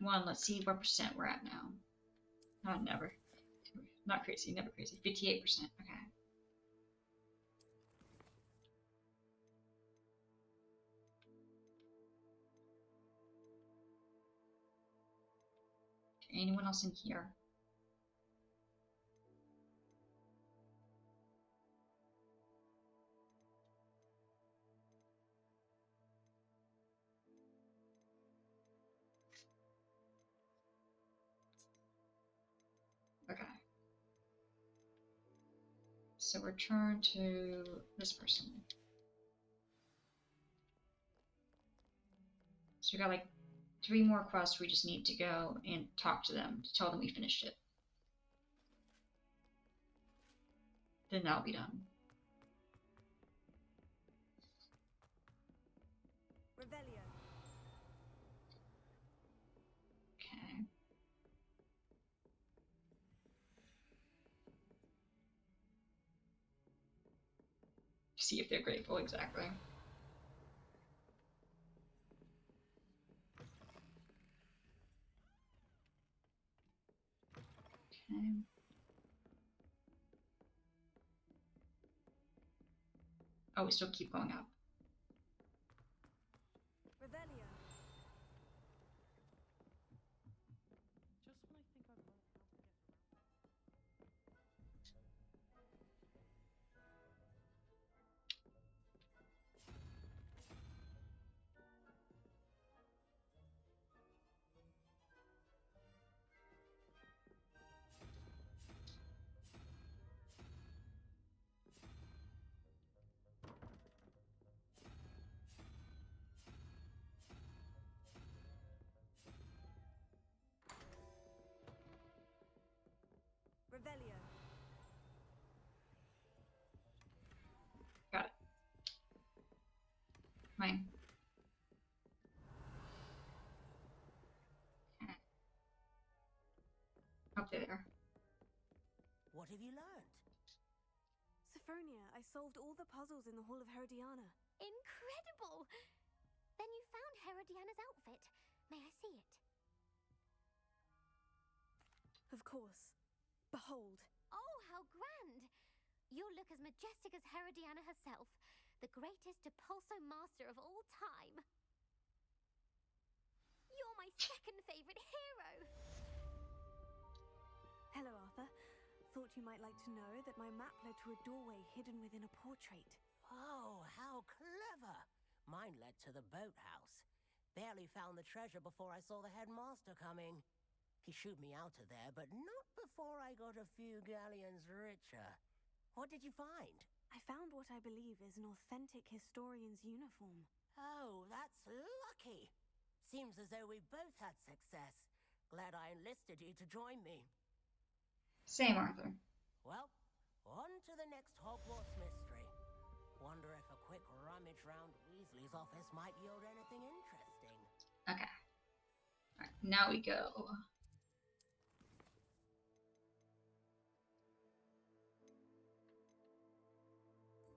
One, let's see what percent we're at now. Not never. Not crazy, never crazy. 58%. Okay. Anyone else in here? Okay. So return to this person. So we got like 3 more quests. We just need to go and talk to them to tell them we finished it. Then that'll be done. Revelio. Okay. See if they're grateful, exactly. Okay. Oh, we still keep going up. Revelio. Just when I think I've learned how to get around. Revelio. Got it. Mine. Okay. Up there. What have you learned? Sophronia, I solved all the puzzles in the Hall of Herodiana. Incredible! Then you found Herodiana's outfit. May I see it? Of course. Behold. Oh, how grand! You'll look as majestic as Herodiana herself, the greatest Depulso master of all time. You're my second favorite hero! Hello, Arthur. Thought you might like to know that my map led to a doorway hidden within a portrait. Oh, how clever! Mine led to the boathouse. Barely found the treasure before I saw the headmaster coming. He shooed me out of there, but not before I got a few galleons richer. What did you find? I found what I believe is an authentic historian's uniform. Oh, that's lucky. Seems as though we both had success. Glad I enlisted you to join me. Same, Arthur. Well, on to the next Hogwarts mystery. Wonder if a quick rummage round Weasley's office might yield anything interesting. Okay. Alright, now we go.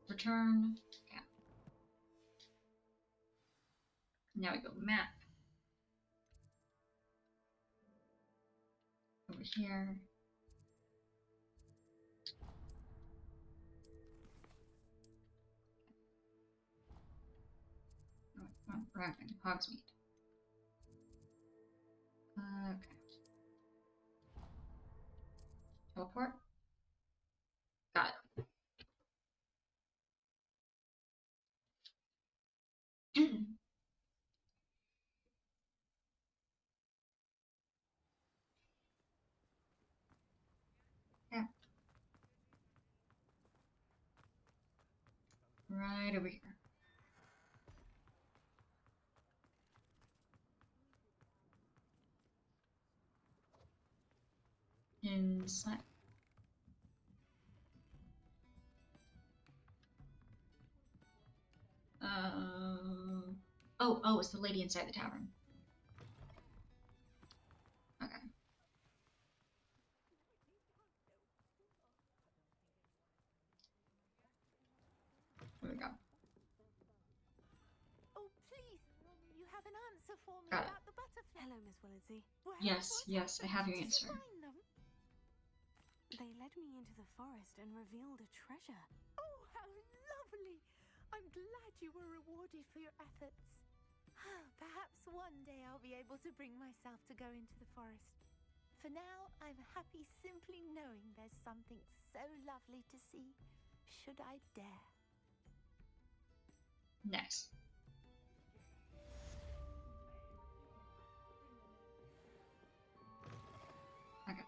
Return. Okay. Now we go map. Over here. Oh, wrong thing. Hogsmeade. Okay. Teleport. Got it. Yeah. Right over here. Inside. Oh, it's the lady inside the tavern. Okay. Here we go. Oh, please, you have an answer for me Got it. about the butterfly. Hello, Miss Willardsey. Yes, I have your Did answer. you find them? They led me into the forest and revealed a treasure. Oh, how lovely! I'm glad you were rewarded for your efforts. Perhaps one day I'll be able to bring myself to go into the forest. For now, I'm happy simply knowing there's something so lovely to see, should I dare. Nice. Okay.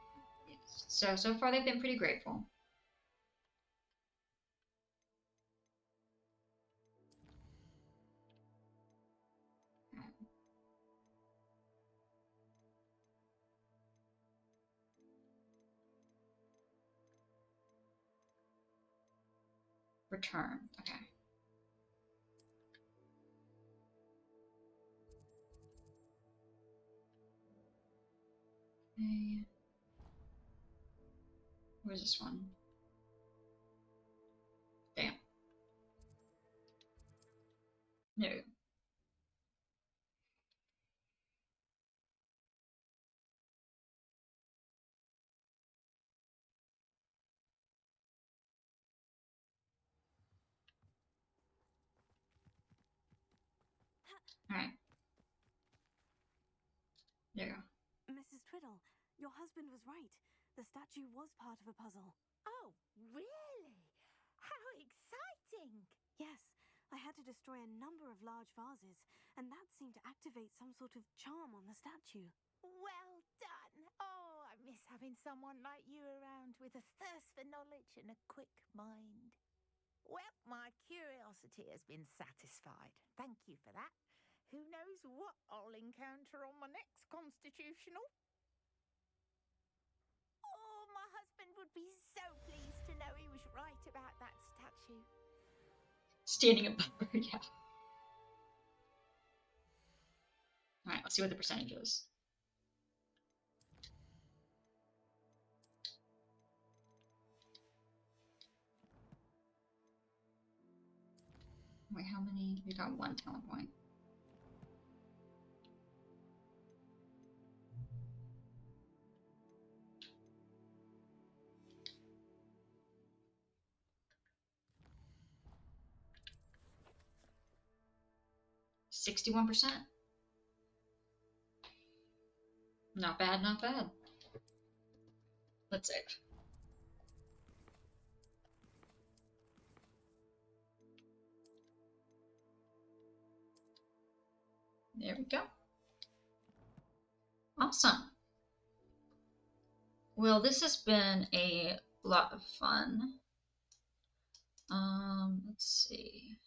Yes. So far they've been pretty grateful. Return. Okay. Okay. Where's this one? Damn. There we go. Alright. There you go. Mrs. Twiddle, your husband was right. The statue was part of a puzzle. Oh, really? How exciting! Yes, I had to destroy a number of large vases, and that seemed to activate some sort of charm on the statue. Well done. Oh, I miss having someone like you around with a thirst for knowledge and a quick mind. Well, my curiosity has been satisfied. Thank you for that. Who knows what I'll encounter on my next constitutional? Oh, my husband would be so pleased to know he was right about that statue. Standing above her, yeah. Alright, let's see what the percentage is. Wait, how many? We got 1 talent point. $61%. Not bad, not bad. Let's save. There we go. Awesome. Well, this has been a lot of fun. Let's see.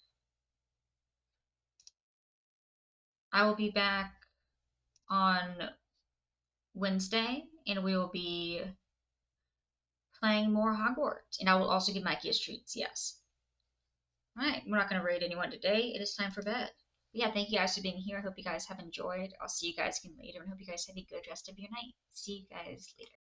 I will be back on Wednesday, and we will be playing more Hogwarts. And I will also give Mikey his treats, yes. Alright, we're not going to raid anyone today. It is time for bed. But yeah, thank you guys for being here. I hope you guys have enjoyed. I'll see you guys again later, and hope you guys have a good rest of your night. See you guys later.